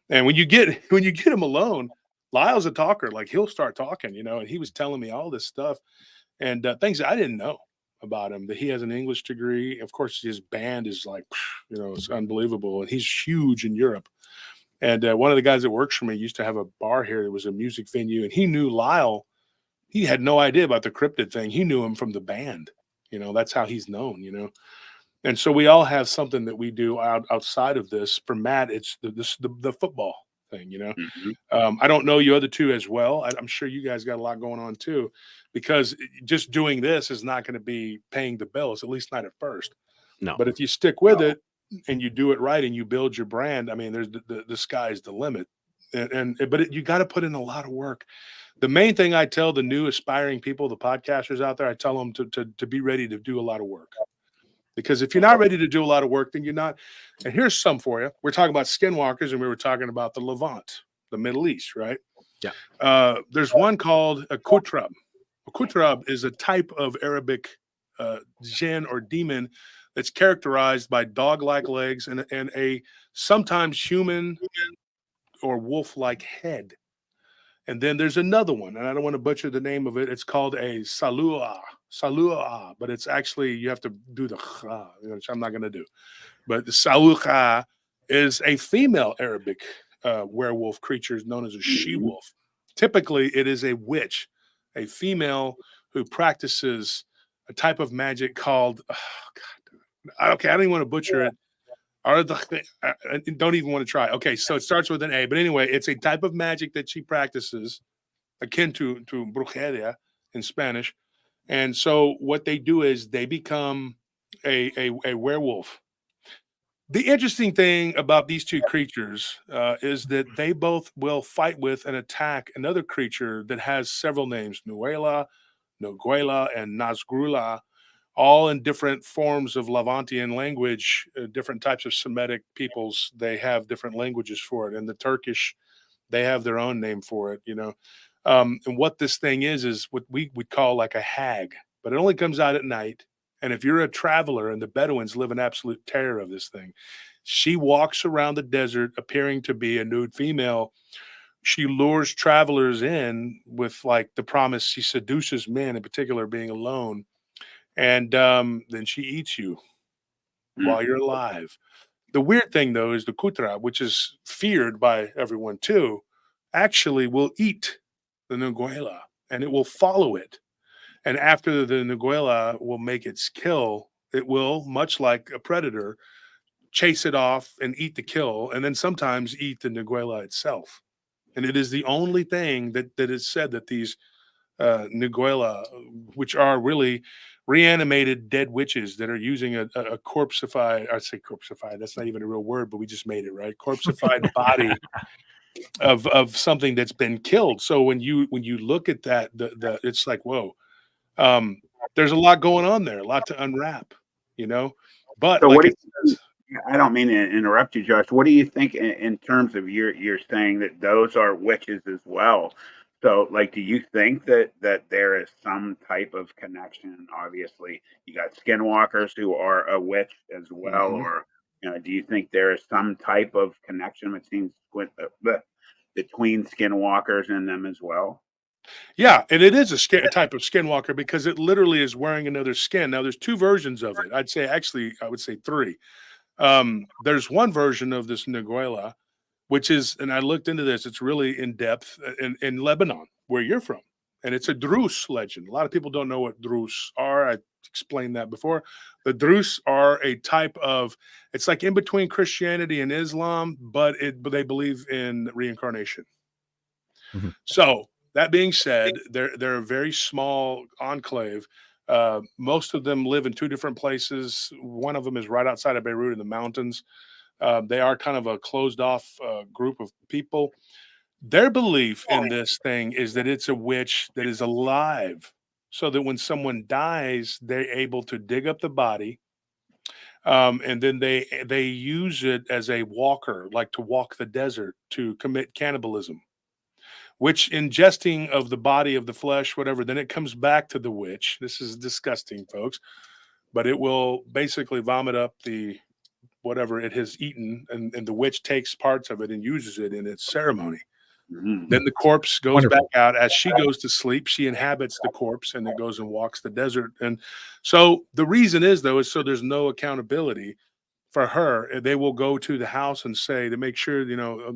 Speaker 4: And when you get him alone, Lyle's a talker. He'll start talking, and he was telling me all this stuff and things that I didn't know about him. That he has an English degree. Of course, his band is it's unbelievable, and he's huge in Europe. And one of the guys that works for me used to have a bar here. It was a music venue, and he knew Lyle. He had no idea about the cryptid thing. He knew him from the band. That's how he's known, And so we all have something that we do outside of this. For Matt, it's the football thing, I don't know you other two as well. I'm sure you guys got a lot going on too, because just doing this is not going to be paying the bills, at least not at first.
Speaker 2: No.
Speaker 4: But if you stick with it and you do it right and you build your brand, I mean, there's the sky's the limit. But you got to put in a lot of work. The main thing I tell the new aspiring people, the podcasters out there, I tell them to be ready to do a lot of work. Because if you're not ready to do a lot of work, then you're not. And here's some for you. We're talking about skinwalkers, and we were talking about the Levant, the Middle East, right?
Speaker 2: Yeah.
Speaker 4: There's one called a kutrab. A kutrab is a type of Arabic jinn or demon that's characterized by dog-like legs and a sometimes human or wolf-like head. And then there's another one, and I don't want to butcher the name of it. It's called a salua, but it's actually, you have to do the kha, which I'm not going to do. But the salua is a female Arabic werewolf creature known as a she-wolf. Typically, it is a witch, a female who practices a type of magic called, okay, I don't even want to butcher it. I don't even want to try. Okay, so it starts with an A. But anyway, it's a type of magic that she practices, akin to brujeria in Spanish. And so what they do is they become a werewolf. The interesting thing about these two creatures is that they both will fight with and attack another creature that has several names: Nuela, Noguela, and Nazgrula, all in different forms of Levantian language, different types of Semitic peoples. They have different languages for it. And the Turkish, they have their own name for it, you know. And what this thing is what we would call like a hag, but it only comes out at night. And if you're a traveler, and the Bedouins live in absolute terror of this thing, she walks around the desert appearing to be a nude female. She lures travelers in with like the promise. She seduces men, in particular, being alone, and then she eats you while you're alive. The weird thing, though, is the kutra, which is feared by everyone too, actually will eat the Nguela, and it will follow it. And after the Nguela will make its kill, it will, much like a predator, chase it off and eat the kill, and then sometimes eat the Nguela itself. And it is the only thing that is said that these Nguela, which are really reanimated dead witches that are using a corpsified, I say corpsified, that's not even a real word, but we just made it, right? Corpsified body of something that's been killed. So when you look at that, the it's like, whoa, um, there's a lot going on there, a lot to unwrap, you know. But
Speaker 1: So,
Speaker 4: like
Speaker 1: what do
Speaker 4: it says,
Speaker 1: I don't mean to interrupt you, Josh. What do you think in terms of you're saying that those are witches as well? So, like, do you think that there is some type of connection? Obviously, you got skinwalkers who are a witch as well,
Speaker 4: mhm.
Speaker 1: or do you think there is some type of connection between skinwalkers and them as well?
Speaker 4: Yeah, and it is a type of skinwalker because it literally is wearing another skin. Now, there's two versions of it. I'd say actually, I would say three. There's one version of this Nguela, which is, and I looked into this, it's really in depth in Lebanon, where you're from. And it's a Druze legend. A lot of people don't know what Druze are. I explained that before. The Druze are a type of, it's like in between Christianity and Islam, but they believe in reincarnation.
Speaker 3: Mhm.
Speaker 4: So that being said, they're a very small enclave. Most of them live in two different places. One of them is right outside of Beirut in the mountains. They are kind of a closed off group of people. Their belief in this thing is that it's a witch that is alive, so that when someone dies, they're able to dig up the body, and then they use it as a walker, like to walk the desert to commit cannibalism. Which ingesting of the body of the flesh, whatever, then it comes back to the witch. This is disgusting, folks, but it will basically vomit up the whatever it has eaten, and the witch takes parts of it and uses it in its ceremony.
Speaker 1: Mm.
Speaker 4: Then the corpse goes back
Speaker 3: Wonderful.
Speaker 4: out. As she goes to sleep, she inhabits the corpse and it goes and walks the desert. And so the reason is, though, is so there's no accountability for her. They will go to the house and say, to make sure,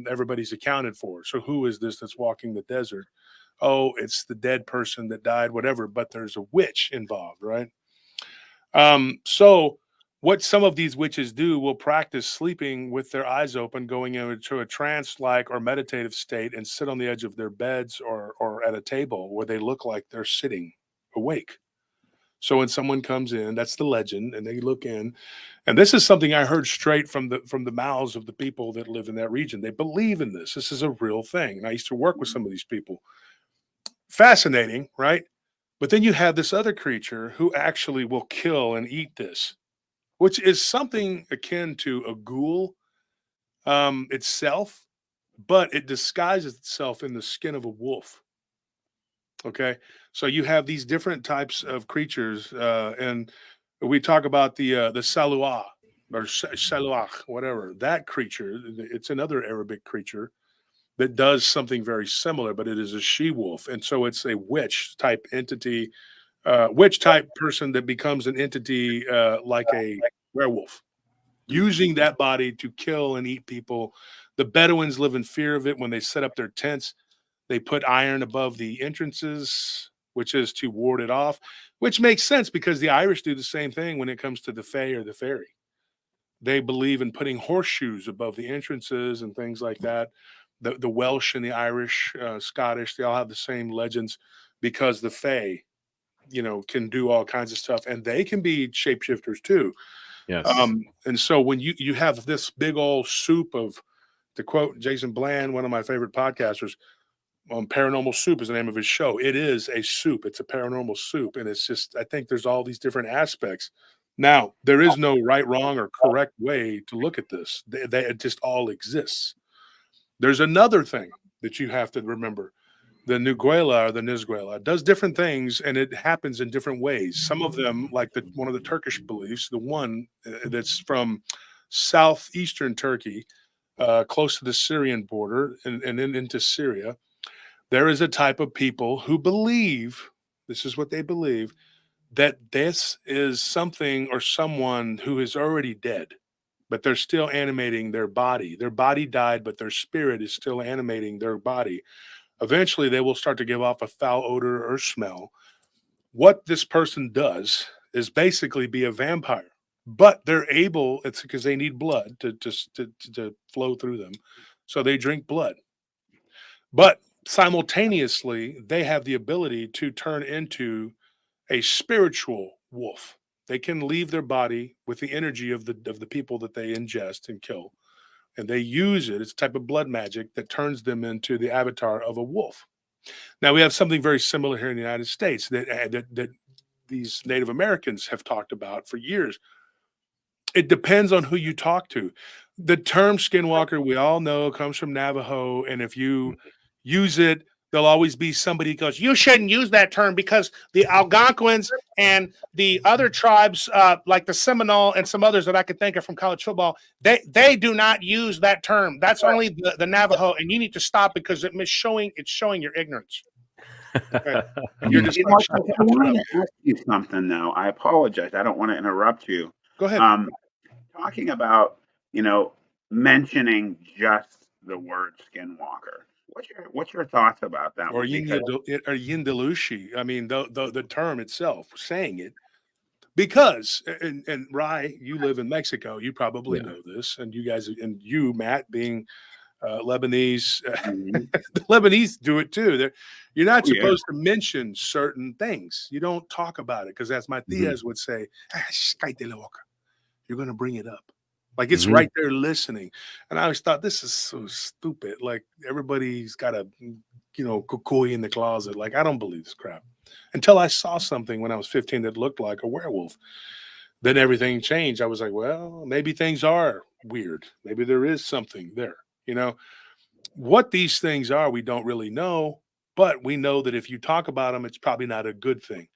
Speaker 4: everybody's accounted for. So who is this that's walking the desert? Oh, it's the dead person that died, whatever, but there's a witch involved, right? So what some of these witches do will practice sleeping with their eyes open, going into a trance-like or meditative state, and sit on the edge of their beds or at a table where they look like they're sitting awake. So when someone comes in, that's the legend, and they look in, and this is something I heard straight from the mouths of the people that live in that region. They believe in this. This is a real thing. And I used to work with some of these people. Fascinating, right? But then you have this other creature who actually will kill and eat this, which is something akin to a ghoul itself, but it disguises itself in the skin of a wolf. Okay, so you have these different types of creatures, and we talk about the saluah or saluach, whatever that creature. It's another Arabic creature that does something very similar, but it is a she wolf, and so it's a witch type entity, witch type person that becomes an entity like a werewolf, using that body to kill and eat people. The Bedouins live in fear of it. When they set up their tents, they put iron above the entrances, which is to ward it off, which makes sense because the Irish do the same thing when it comes to the Fae or the fairy. They believe in putting horseshoes above the entrances and things like that. The Welsh and the Irish, Scottish, they all have the same legends because the Fae, can do all kinds of stuff, and they can be shapeshifters too.
Speaker 2: Yes.
Speaker 4: And so when you have this big old soup of, to quote Jason Bland, one of my favorite podcasters, Paranormal Soup is the name of his show. It is a soup. It's a paranormal soup. And it's just, I think there's all these different aspects. Now, there is no right, wrong, or correct way to look at this. It just all exists. There's another thing that you have to remember. The Nuguela or the Nizguela does different things, and it happens in different ways. Some of them, like one of the Turkish beliefs, the one that's from southeastern Turkey, close to the Syrian border and then into Syria, there is a type of people who believe, this is what they believe, that this is something or someone who is already dead, but they're still animating their body. Their body died, but their spirit is still animating their body. Eventually, they will start to give off a foul odor or smell. What this person does is basically be a vampire, but they're able, it's because they need blood to flow through them. So they drink blood. But simultaneously, they have the ability to turn into a spiritual wolf. They can leave their body with the energy of the people that they ingest and kill, and they use it. It's a type of blood magic that turns them into the avatar of a wolf. Now we have something very similar here in the United States that these Native Americans have talked about for years. It depends on who you talk to. The term skinwalker, we all know, comes from Navajo, and if you use it, there'll always be somebody who goes, "You shouldn't use that term because the Algonquins and the other tribes, like the Seminole and some others that I could think of from college football, they do not use that term. That's only the Navajo, and you need to stop because it's showing your ignorance." Okay. And you're just
Speaker 1: You
Speaker 4: like,
Speaker 1: know,
Speaker 4: shut
Speaker 1: I
Speaker 4: up, shut up.
Speaker 1: wanted to ask you something, though. I apologize. I don't want to interrupt you.
Speaker 4: Go ahead.
Speaker 1: Talking about, mentioning just the word skinwalker. What's your thoughts about that
Speaker 4: Or
Speaker 1: one? Because
Speaker 4: Yindalushi. I mean, the term itself, saying it, because and Rye, you live in Mexico, you probably
Speaker 2: Yeah.
Speaker 4: know this, and you guys and you, Matt, being Lebanese,
Speaker 1: Mhm.
Speaker 4: the Lebanese do it too. You're not
Speaker 1: Oh, yeah.
Speaker 4: supposed to mention certain things. You don't talk about it because, as my tias would say, "Ah, cállate la boca." You're going to bring it up. Like it's right there listening. And I always thought this is so stupid. Like everybody's got a, cuckoo in the closet. Like I don't believe this crap. Until I saw something when I was 15 that looked like a werewolf. Then everything changed. I was like, well, maybe things are weird. Maybe there is something there. You know, what these things are, we don't really know. But we know that if you talk about them, it's probably not a good thing.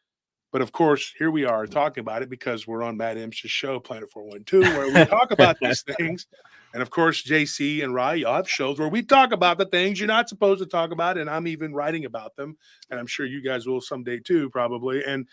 Speaker 4: But of course, here we are talking about it because we're on Matt Imsh's show, Planet 412, where we talk about these things. And of course, JC and Rye, y'all have shows where we talk about the things you're not supposed to talk about. And I'm even writing about them. And I'm sure you guys will someday too, probably. And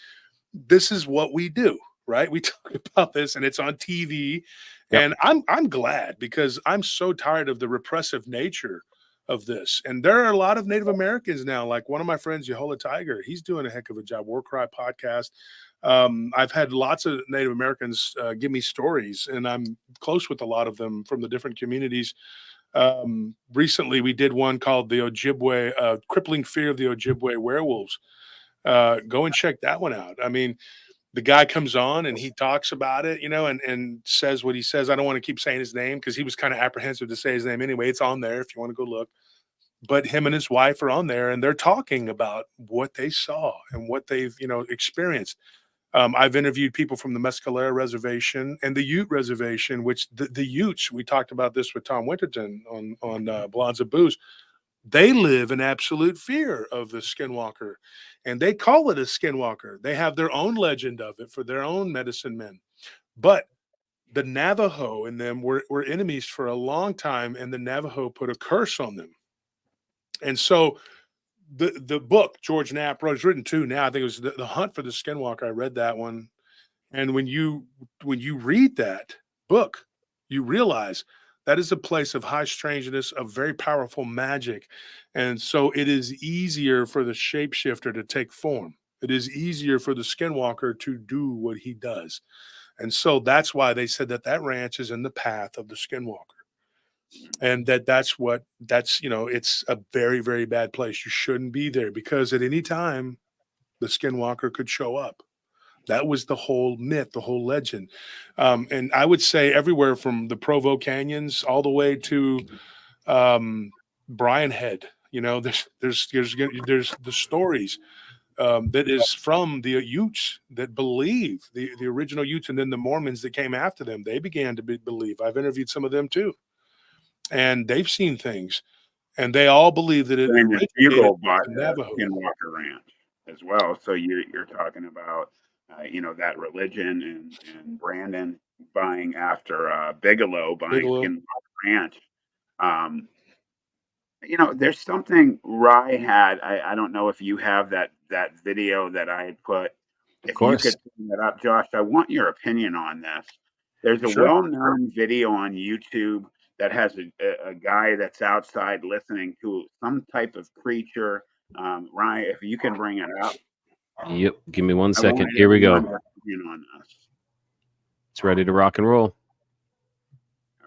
Speaker 4: this is what we do, right? We talk about this and it's on TV.
Speaker 2: Yep.
Speaker 4: And I'm glad because I'm so tired of the repressive nature of this. And there are a lot of Native Americans now, like one of my friends, Yehola Tiger, he's doing a heck of a job. War Cry podcast. I've had lots of Native Americans give me stories, and I'm close with a lot of them from the different communities. Recently, we did one called the Ojibwe, Crippling Fear of the Ojibwe Werewolves. Go and check that one out. I mean, the guy comes on and he talks about it, and says what he says. I don't want to keep saying his name because he was kind of apprehensive to say his name anyway. It's on there if you want to go look. But him and his wife are on there and they're talking about what they saw and what they've, experienced. I've interviewed people from the Mescalera Reservation and the Ute Reservation, which the Utes, we talked about this with Tom Winterton on Blondes of Booze. They live in absolute fear of the skinwalker, and they call it a skinwalker. They have their own legend of it for their own medicine men. But the Navajo and them were enemies for a long time, and the Navajo put a curse on them. And so the book George Knapp wrote, it's written too now. I think it was the Hunt for the Skinwalker. I read that one. And when you read that book, you realize that is a place of high strangeness, of very powerful magic. And so it is easier for the shapeshifter to take form. It is easier for the skinwalker to do what he does. And so that's why they said that ranch is in the path of the skinwalker. And that's it's a very, very bad place. You shouldn't be there because at any time the skinwalker could show up. That was the whole myth, the whole legend. And I would say everywhere from the Provo Canyons all the way to Brian Head. You know, there's the stories that is from the Utes that believe the original Utes, and then the Mormons that came after them. They began to believe. I've interviewed some of them too, and they've seen things, and they all believe that it
Speaker 1: Brandon
Speaker 4: originated
Speaker 1: Bugle bought
Speaker 4: with the
Speaker 1: the
Speaker 4: Navajo.
Speaker 1: Skinwalker Ranch as well. So you're talking about that religion and Brandon buying after Bigelow buying
Speaker 4: Bigelow.
Speaker 1: Skinwalker Ranch. Um, there's something Rye had. I don't know if you have that video that I had put.
Speaker 2: Of
Speaker 1: If you
Speaker 2: course.
Speaker 1: could bring that up, Josh, I want your opinion on this. There's a
Speaker 4: Sure.
Speaker 1: well-known video on YouTube that has a guy that's outside listening to some type of creature. Ryan, if you can bring it up.
Speaker 2: Yep. Give me 1
Speaker 1: I
Speaker 2: second.
Speaker 1: want
Speaker 2: Here we go.
Speaker 1: everyone's opinion on this.
Speaker 2: It's ready to rock and roll.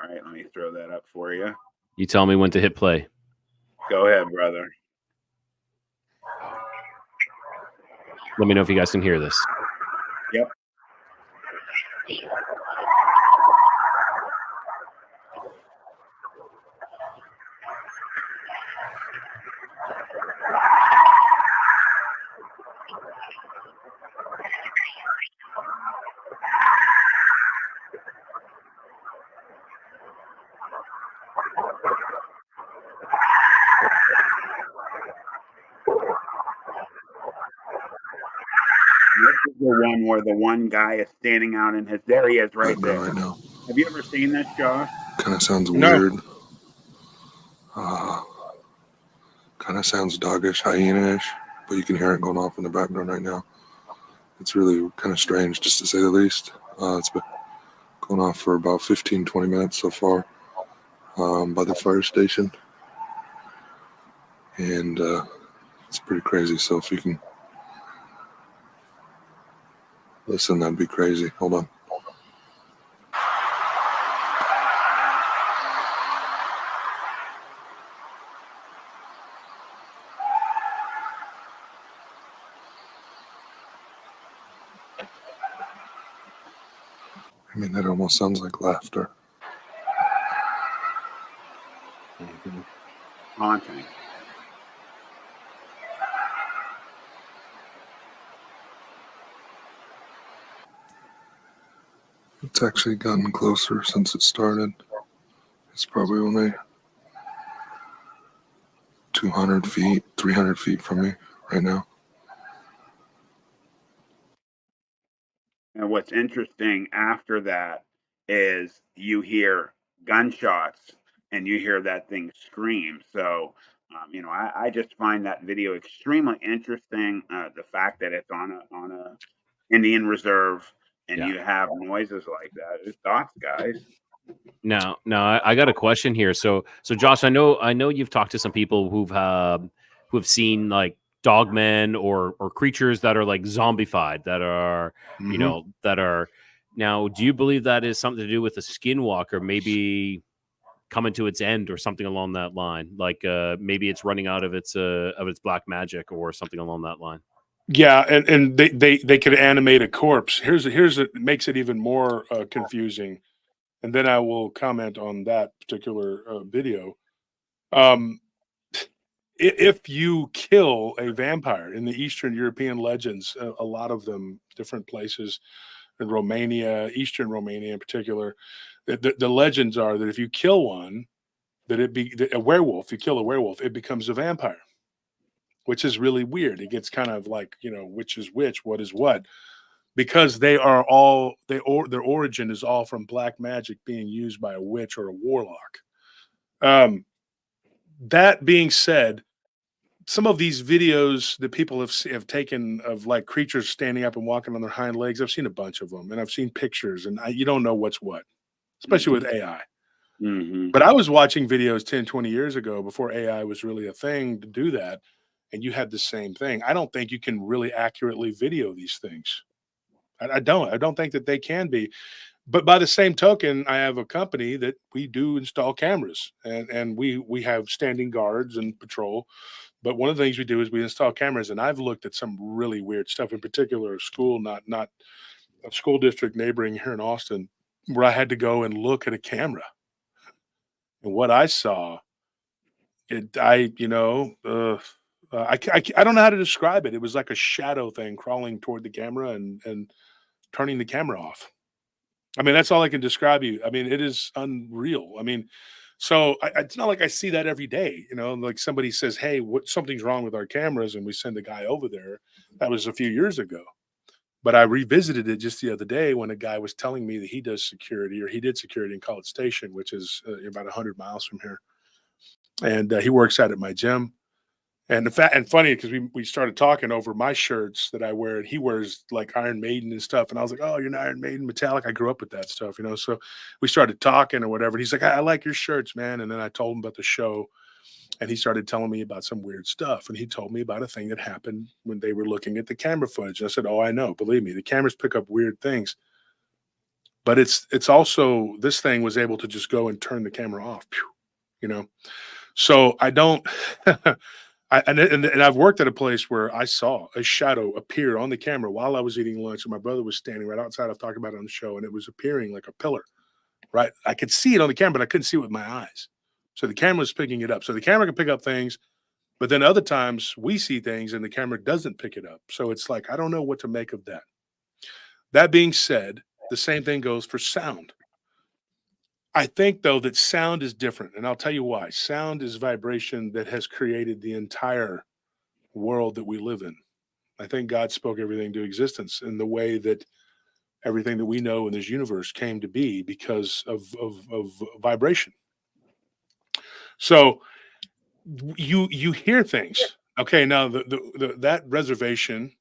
Speaker 1: All right, let me throw that up for you.
Speaker 2: You tell me when to hit play.
Speaker 1: Go ahead, brother.
Speaker 2: Let me know if you guys can hear this.
Speaker 1: Yep. This is the one where the one guy is standing out in his. There he is, right there.
Speaker 5: Right now.
Speaker 1: Have you ever seen this, Josh?
Speaker 5: Kind of sounds
Speaker 4: No.
Speaker 5: weird. Kind of sounds doggish, hyena-ish, but you can hear it going off in the background right now. It's really kind of strange, just to say the least. It's been going off for about 15, 20 minutes so far by the fire station. And it's pretty crazy. So if you can listen, that'd be crazy. Hold on. I mean, that almost sounds like laughter.
Speaker 1: Haunting.
Speaker 5: It's actually gotten closer since it started. It's probably only 200 feet, 300 feet from me right now.
Speaker 1: And what's interesting after that is you hear gunshots and you hear that thing scream. So, I just find that video extremely interesting. The fact that it's on a Indian reserve and
Speaker 2: Yeah.
Speaker 1: you have noises like that. Your thoughts, guys?
Speaker 2: Now, I got a question here. So Josh, I know you've talked to some people who've seen like dogmen or creatures that are like zombified, that are that are. Now, do you believe that is something to do with a skinwalker maybe coming to its end or something along that line? Like maybe it's running out of its black magic or something along that line.
Speaker 4: Yeah, and they could animate a corpse. Here's it makes it even more confusing, and then I will comment on that particular video. If you kill a vampire in the Eastern European legends, a lot of them, different places in Romania, Eastern Romania in particular, the legends are that if you kill one, that a werewolf. You kill a werewolf, it becomes a vampire, which is really weird. It gets kind of like, which is which, what is what, because they are all their origin is all from black magic being used by a witch or a warlock. That being said, some of these videos that people have taken of like creatures standing up and walking on their hind legs, I've seen a bunch of them, and I've seen pictures, and you don't know what's what, especially with AI.
Speaker 1: Mm-hmm.
Speaker 4: But I was watching videos 10, 20 years ago before AI was really a thing to do that, and you had the same thing. I don't think you can really accurately video these things. I don't think that they can be. But by the same token, I have a company that we do install cameras, and we have standing guards and patrol. But one of the things we do is we install cameras, and I've looked at some really weird stuff. In particular, a school, not a school district neighboring here in Austin, where I had to go and look at a camera, and what I saw, I I don't know how to describe it. It was like a shadow thing crawling toward the camera and turning the camera off. I mean, that's all I can describe you. I mean, it is unreal. I mean, so it's not like I see that every day, like somebody says, "Hey, something's wrong with our cameras," and we send a guy over there. That was a few years ago. But I revisited it just the other day when a guy was telling me that he does security, or he did security in College Station, which is about 100 miles from here. And he works out at my gym. And funny, because we started talking over my shirts that I wear, and he wears like Iron Maiden and stuff. And I was like, "Oh, you're an Iron Maiden Metallic." I grew up with that stuff, So we started talking or whatever. And he's like, I like your shirts, man." And then I told him about the show, and he started telling me about some weird stuff. And he told me about a thing that happened when they were looking at the camera footage. And I said, "Oh, I know. Believe me, the cameras pick up weird things. But it's also, this thing was able to just go and turn the camera off, So I don't." And I've worked at a place where I saw a shadow appear on the camera while I was eating lunch, and my brother was standing right outside. I've talked about it on the show, and it was appearing like a pillar, right? I could see it on the camera, but I couldn't see it with my eyes. So the camera was picking it up. So the camera can pick up things, but then other times we see things and the camera doesn't pick it up. So it's like, I don't know what to make of that. That being said, the same thing goes for sound. I think, though, that sound is different, and I'll tell you why. Sound is vibration that has created the entire world that we live in. I think God spoke everything to existence in the way that everything that we know in this universe came to be because of vibration. So you hear things. Okay, now that reservation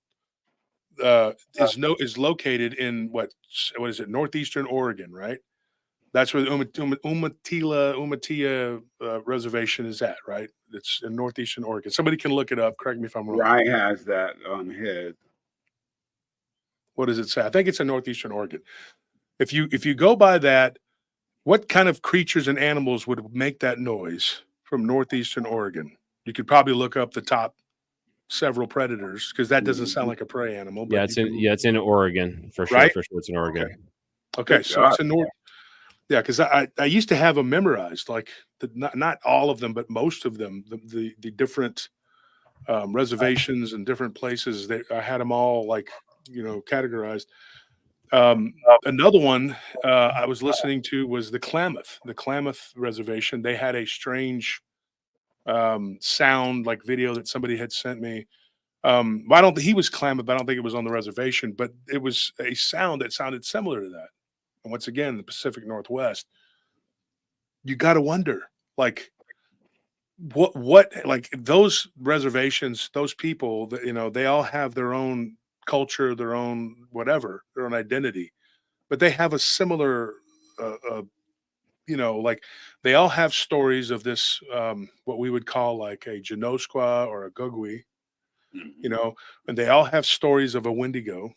Speaker 4: is located in what is it, northeastern Oregon, right? That's where the Umatilla Reservation is at, right? It's in northeastern Oregon. Somebody can look it up. Correct me if I'm wrong.
Speaker 1: Rye has that on his.
Speaker 4: What does it say? I think it's in northeastern Oregon. If you go by that, what kind of creatures and animals would make that noise from northeastern Oregon? You could probably look up the top several predators, because that doesn't sound like a prey animal. But
Speaker 2: it's in Oregon for sure.
Speaker 4: Right?
Speaker 2: For sure, it's in Oregon.
Speaker 4: Okay, so it's in north. Yeah, because I used to have them memorized, like not all of them, but most of them, the different reservations and different places. I had them all categorized. Another one I was listening to was the Klamath Reservation. They had a strange sound, like video that somebody had sent me. I don't think he was Klamath, but I don't think it was on the reservation, but it was a sound that sounded similar to that. And once again, the Pacific Northwest, you got to wonder, like, what, like those reservations, those people that, they all have their own culture, their own whatever, their own identity, but they have a similar, like they all have stories of this, what we would call like a Genosqua or a Gugwi, and they all have stories of a Wendigo.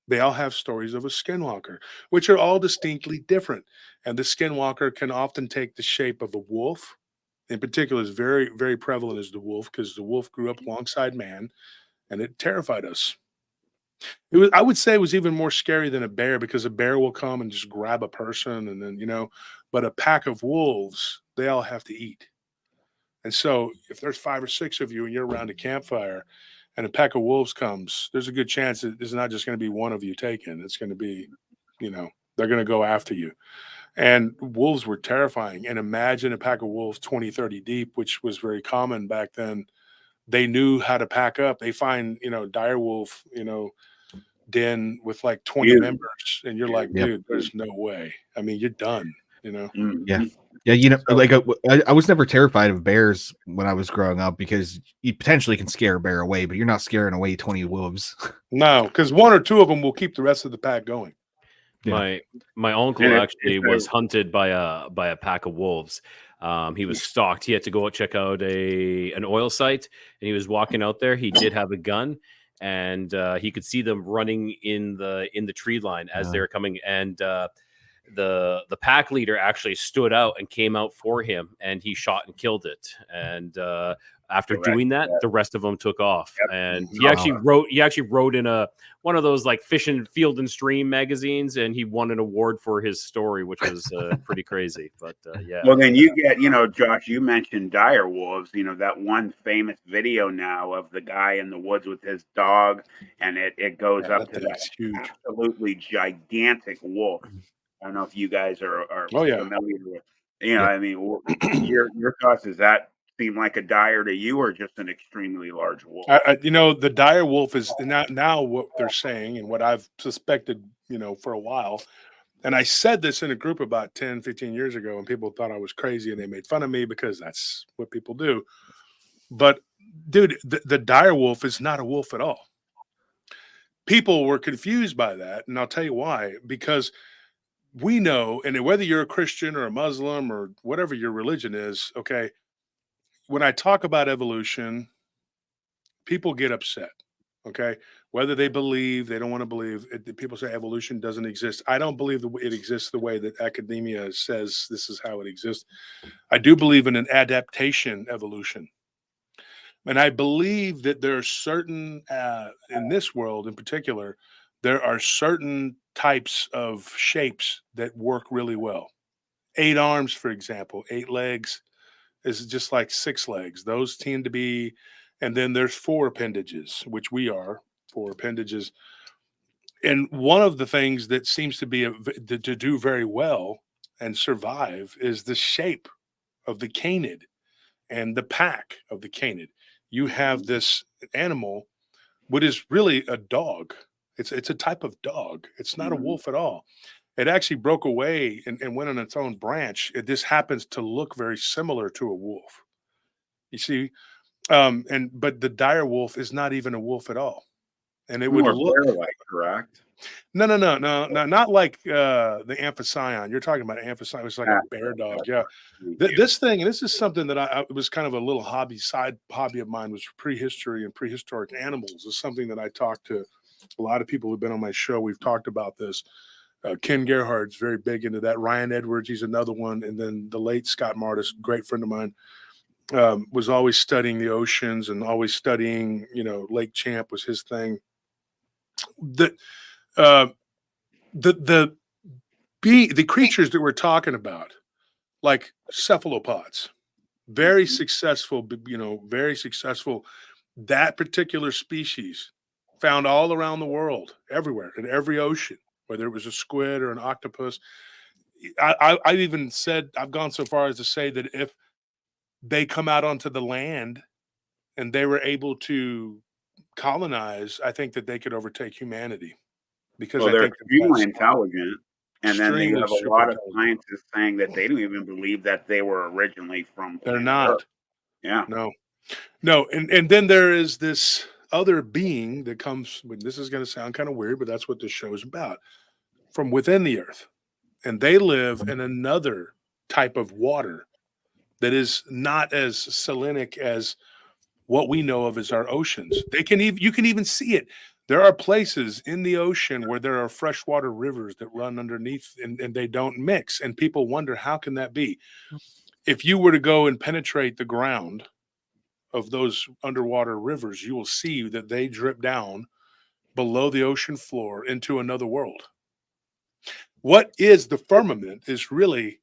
Speaker 4: They all have stories of a skinwalker, which are all distinctly different. And the skinwalker can often take the shape of a wolf. In particular, is very, very prevalent as the wolf, because the wolf grew up alongside man, and it terrified us. I would say it was even more scary than a bear, because a bear will come and just grab a person, and then, but a pack of wolves, they all have to eat. And so if there's 5 or 6 of you and you're around a campfire, and a pack of wolves comes, there's a good chance that it's not just going to be one of you taken. It's going to be, they're going to go after you. And wolves were terrifying. And imagine a pack of wolves 20, 30 deep, which was very common back then. They knew how to pack up. They find, dire wolf, den with like 20 members. And you're like, dude, there's no way. I mean, you're done,
Speaker 3: Yeah. Yeah, I was never terrified of bears when I was growing up, because you potentially can scare a bear away, but you're not scaring away 20 wolves.
Speaker 4: No, because 1 or 2 of them will keep the rest of the pack going.
Speaker 2: Yeah. My uncle actually was hunted by a pack of wolves. He was stalked. He had to go check out an oil site, and he was walking out there. He did have a gun, and he could see them running in the tree line as they were coming. And the pack leader actually stood out and came out for him, and he shot and killed it. And after doing that, the rest of them took off. And he actually wrote in one of those like Fishing Field and Stream magazines, and he won an award for his story, which was pretty crazy. But yeah.
Speaker 1: Well, then you get, Josh, you mentioned dire wolves, that one famous video now of the guy in the woods with his dog, and it goes up to that
Speaker 4: huge,
Speaker 1: absolutely gigantic wolf. I don't know if you guys are familiar with, I mean, your thoughts, does that seem like a dire to you, or just an extremely large wolf?
Speaker 4: The dire wolf is now what they're saying, and what I've suspected, for a while. And I said this in a group about 10, 15 years ago, and people thought I was crazy, and they made fun of me because that's what people do. But dude, the dire wolf is not a wolf at all. People were confused by that, and I'll tell you why. Because we know, and whether you're a Christian or a Muslim or whatever your religion is, okay, when I talk about evolution, people get upset, okay? Whether they believe, they don't want to believe. People say evolution doesn't exist. I don't believe it exists the way that academia says this is how it exists. I do believe in an adaptation evolution. And I believe that there are certain, in this world in particular, there are certain types of shapes that work really well. 8 arms, for example, 8 legs is just like 6 legs. Those tend to be, and then there's 4 appendages, which we are 4 appendages. And one of the things that seems to be to do very well and survive is the shape of the canid and the pack of the canid. You have this animal, what is really a dog. It's a type of dog. It's not a wolf at all. It actually broke away and went on its own branch. This happens to look very similar to a wolf. You see, but the dire wolf is not even a wolf at all, and it would look
Speaker 1: bear-like, correct?
Speaker 4: No, not like the Amphision. You're talking about Amphision. It's like a bear dog. Yeah, this thing, and this is something that it was kind of a little side hobby of mine, was prehistory and prehistoric animals. Is something that I talked to a lot of people who've been on my show. We've talked about this. Ken Gerhard's very big into that. Ryan Edwards, he's another one. And then the late Scott Martis, great friend of mine, was always studying the oceans and always studying, Lake Champ was his thing. The creatures that we're talking about, like cephalopods, very successful, very successful. That particular species found all around the world, everywhere, in every ocean, whether it was a squid or an octopus. I've even said, I've gone so far as to say that if they come out onto the land and they were able to colonize, I think that they could overtake humanity. Because
Speaker 1: they're extremely intelligent. And then you have a lot of scientists saying that they don't even believe that they were originally from
Speaker 4: They're not.
Speaker 1: Earth. Yeah.
Speaker 4: No. And then there is this other being that comes, this is going to sound kind of weird, but that's what this show is about, from within the earth. And they live in another type of water that is not as salinic as what we know of as our oceans. You can even see it. There are places in the ocean where there are freshwater rivers that run underneath and they don't mix. And people wonder, how can that be? If you were to go and penetrate the ground of those underwater rivers, you will see that they drip down below the ocean floor into another world. What is the firmament is really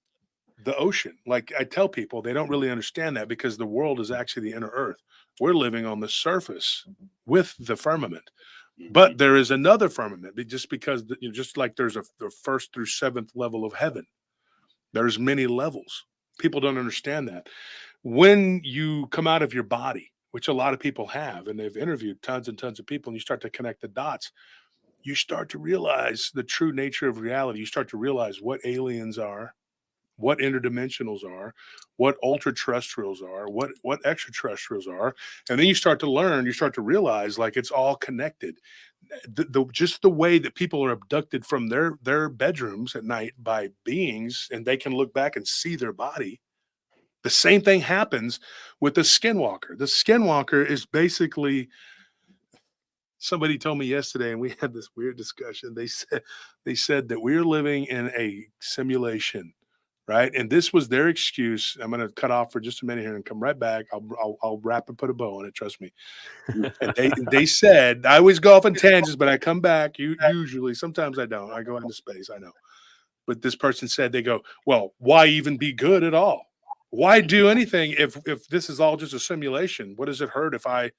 Speaker 4: the ocean. Like I tell people, they don't really understand that, because the world is actually the inner earth. We're living on the surface with the firmament. But there is another firmament, just because, just like there's the 1st through 7th level of heaven, there's many levels. People don't understand that. When you come out of your body, which a lot of people have, and they've interviewed tons and tons of people, and you start to connect the dots, you start to realize the true nature of reality. You start to realize what aliens are, what interdimensionals are, what ultra-terrestrials are, what extraterrestrials are. And then you start to learn, you start to realize, like, it's all connected. Just the way that people are abducted from their bedrooms at night by beings, and they can look back and see their body. The same thing happens with the skinwalker. The skinwalker is basically Somebody told me yesterday, and we had this weird discussion. They said that we're living in a simulation, right? And this was their excuse. I'm going to cut off for just a minute here and come right back. I'll wrap and put a bow on it. Trust me. And they said, I always go off on tangents, but I come back. Usually, sometimes I don't. I go into space. I know. But this person said, they go, well, why even be good at all? Why do anything if this is all just a simulation? What does it hurt if I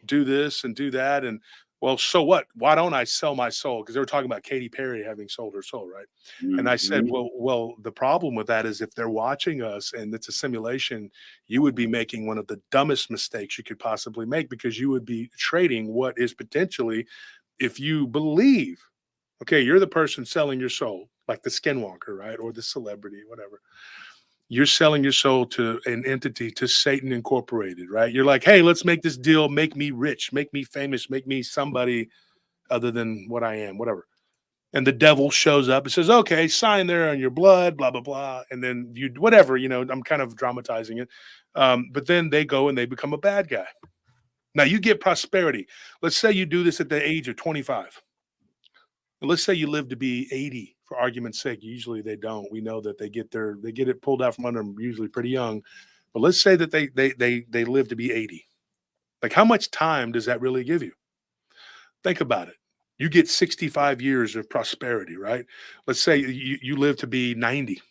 Speaker 4: do this and do that? And well, so what? Why don't I sell my soul? Because they were talking about Katy Perry having sold her soul, right? And I said, well, the problem with that is if they're watching us and it's a simulation, you would be making one of the dumbest mistakes you could possibly make, because you would be trading what is potentially, if you believe, okay, you're the person selling your soul, like the skinwalker, right? Or the celebrity, whatever. You're selling your soul to an entity, to Satan Incorporated, right? You're like, hey, let's make this deal. Make me rich, make me famous, make me somebody other than what I am, whatever. And the devil shows up and says, okay, sign there on your blood, blah, blah, blah. And then you, whatever, I'm kind of dramatizing it. But then they go and they become a bad guy. Now you get prosperity. Let's say you do this at the age of 25. And let's say you live to be 80, for argument's sake. Usually they don't. We know that they get it pulled out from under them usually pretty young. But let's say that they live to be 80. Like, how much time does that really give you? Think about it. You get 65 years of prosperity, right? Let's say you live to be 90.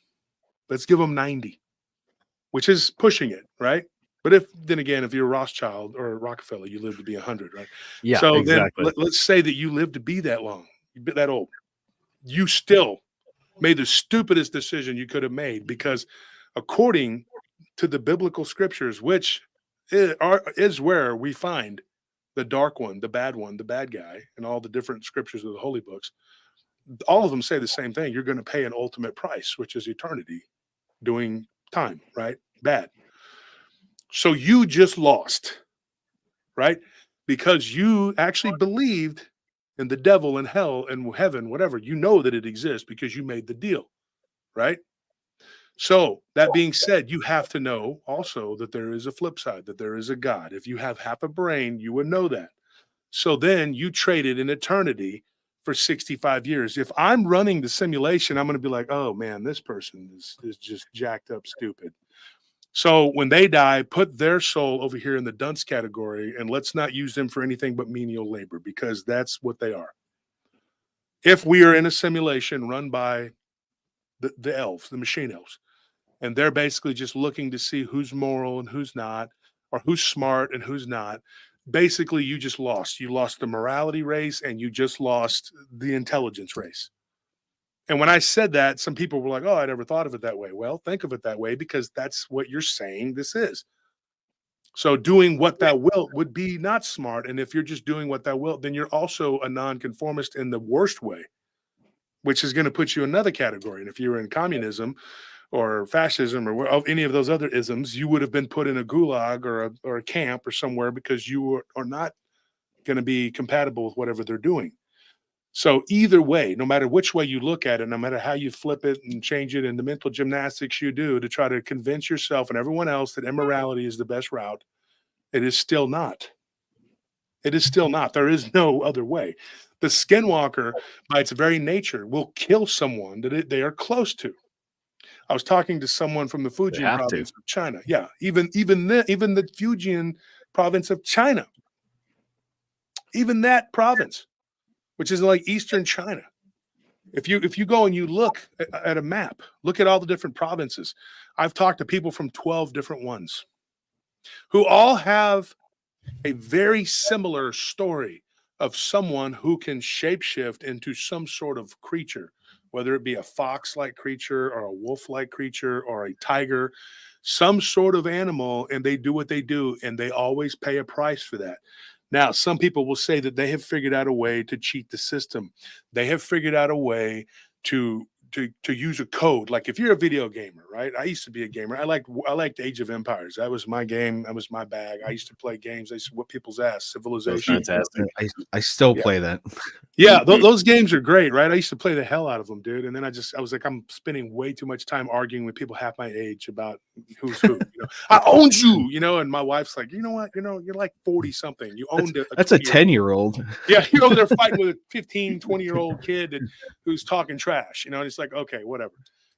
Speaker 4: Let's give them 90, which is pushing it, right? But if you're Rothschild or Rockefeller, you live to be 100, right?
Speaker 2: Yeah,
Speaker 4: so
Speaker 2: exactly.
Speaker 4: Then let's say that you live to be that long, that old. You still made the stupidest decision you could have made, because according to the biblical scriptures, which is where we find the dark one, the bad guy, and all the different scriptures of the holy books, all of them say the same thing. You're going to pay an ultimate price, which is eternity doing time, right? Bad. So you just lost, right? Because you actually believed in the devil and hell and heaven, whatever. You know that it exists because you made the deal, right? So that being said, you have to know also that there is a flip side, that there is a God. If you have half a brain, you would know that. So then you traded in eternity for 65 years. If I'm running the simulation, I'm going to be like, oh man, this person is just jacked up stupid. So when they die, put their soul over here in the dunce category, and let's not use them for anything but menial labor, because that's what they are. If we are in a simulation run by the elves, the machine elves, and they're basically just looking to see who's moral and who's not, or who's smart and who's not, basically you just lost. You lost the morality race, and you just lost the intelligence race. And when I said that, some people were like, oh, I never thought of it that way. Well, think of it that way, because that's what you're saying this is. So doing what thou wilt would be not smart. And if you're just doing what thou wilt, then you're also a nonconformist in the worst way, which is going to put you in another category. And if you were in communism or fascism or any of those other isms, you would have been put in a gulag or a camp or somewhere, because you are not going to be compatible with whatever they're doing. So either way, no matter which way you look at it, no matter how you flip it and change it, and the mental gymnastics you do to try to convince yourself and everyone else that immorality is the best route, it is still not. It is still not. There is no other way. The skinwalker, by its very nature, will kill someone that they are close to. I was talking to someone from the Fujian province of China. Yeah, even the Fujian province of China, even that province, which is like Eastern China. If you go and you look at a map, look at all the different provinces. I've talked to people from 12 different ones who all have a very similar story of someone who can shapeshift into some sort of creature, whether it be a fox-like creature or a wolf-like creature or a tiger, some sort of animal, and they do what they do, and they always pay a price for that. Now, some people will say that they have figured out a way to cheat the system. They have figured out a way to to use a code. Like if you're a video gamer, right? I used to be a gamer. I liked Age of Empires. That was my game. That was my bag. I used to play games. I used to whip people's ass.
Speaker 2: That was
Speaker 4: Civilization.
Speaker 2: fantastic.
Speaker 3: I still
Speaker 4: Yeah.
Speaker 3: play that.
Speaker 4: Yeah, those games are great, right? I used to play the hell out of them, dude. And then I was like, I'm spending way too much time arguing with people half my age about who's who. I owned you, and my wife's like, you know what? You're like 40 something. You owned
Speaker 3: That's a
Speaker 4: 10-year-old.
Speaker 3: 10-year-old.
Speaker 4: Yeah, you're over there fighting with a 15, 20-year-old kid who's talking trash, and it's like, okay, whatever.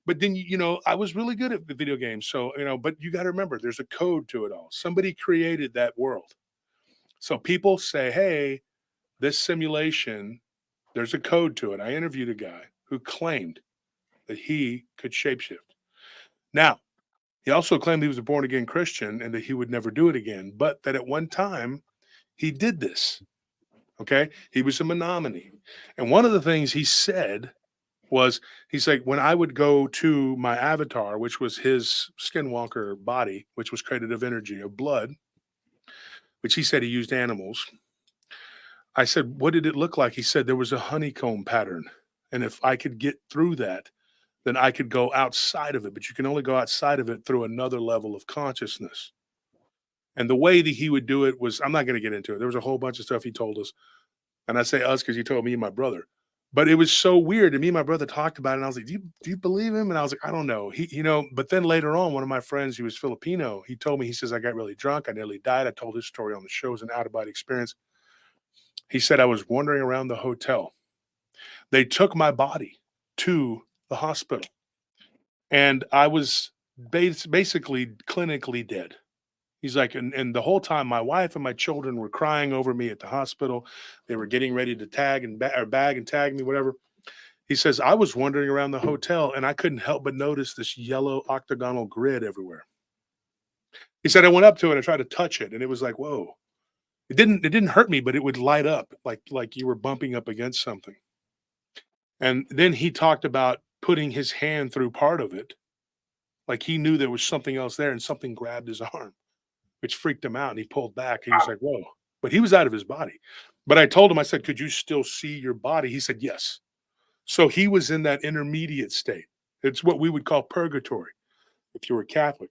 Speaker 4: But then, I was really good at the video games. So, but you got to remember, there's a code to it all. Somebody created that world. So people say, hey, this simulation, there's a code to it. I interviewed a guy who claimed that he could shapeshift. Now, he also claimed he was a born-again Christian and that he would never do it again, but that at one time he did this. Okay? He was a Menominee. And one of the things he said was, he's like, when I would go to my avatar, which was his skinwalker body, which was created of energy, of blood, which he said he used animals. I said, what did it look like? He said there was a honeycomb pattern. And if I could get through that, then I could go outside of it. But you can only go outside of it through another level of consciousness. And the way that he would do it was, I'm not going to get into it. There was a whole bunch of stuff he told us. And I say us because he told me and my brother. But it was so weird. And me and my brother talked about it. And I was like, do you believe him? And I was like, I don't know. But then later on, one of my friends, he was Filipino. He told me, he says, I got really drunk. I nearly died. I told his story on the show. It was an out-of-body experience. He said, I was wandering around the hotel. They took my body to the hospital. And I was basically clinically dead. He's like, and the whole time my wife and my children were crying over me at the hospital. They were getting ready to tag and bag and tag me, whatever. He says, I was wandering around the hotel and I couldn't help but notice this yellow octagonal grid everywhere. He said, I went up to it and I tried to touch it. And it was like, whoa. It didn't hurt me, but it would light up like you were bumping up against something. And then he talked about putting his hand through part of it. Like he knew there was something else there and something grabbed his arm, which freaked him out. And he pulled back. He was like, whoa. But he was out of his body. But I told him, I said, could you still see your body? He said, yes. So he was in that intermediate state. It's what we would call purgatory if you were Catholic.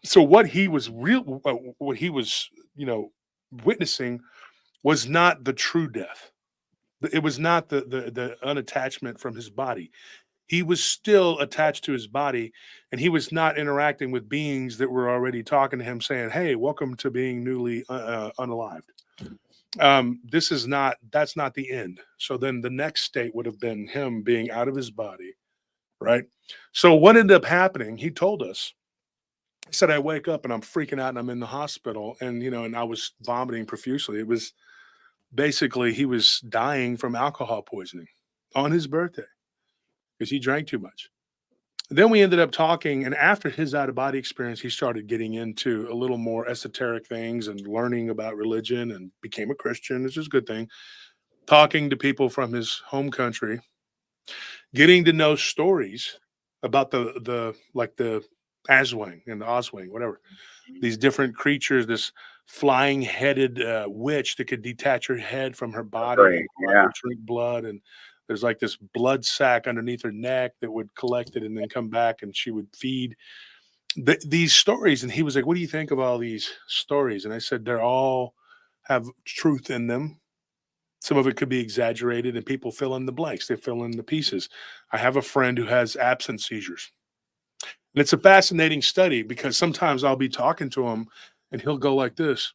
Speaker 4: So what he was witnessing was not the true death. It was not the unattachment from his body. He was still attached to his body, and he was not interacting with beings that were already talking to him, saying, "Hey, welcome to being newly unalived." That's not the end. So then the next state would have been him being out of his body, right? So what ended up happening? He told us. He said, "I wake up and I'm freaking out, and I'm in the hospital, and and I was vomiting profusely. It was basically he was dying from alcohol poisoning on his birthday." Because he drank too much. Then we ended up talking, and after his out-of-body experience, he started getting into a little more esoteric things and learning about religion and became a Christian, which is a good thing. Talking to people from his home country, getting to know stories about the Aswang and the Oswang, whatever. These different creatures, this flying-headed witch that could detach her head from her body and drink blood, and there's like this blood sac underneath her neck that would collect it and then come back and she would feed these stories. And he was like, what do you think of all these stories? And I said, they're all have truth in them. Some of it could be exaggerated and people fill in the blanks. They fill in the pieces. I have a friend who has absence seizures. And it's a fascinating study because sometimes I'll be talking to him and he'll go like this.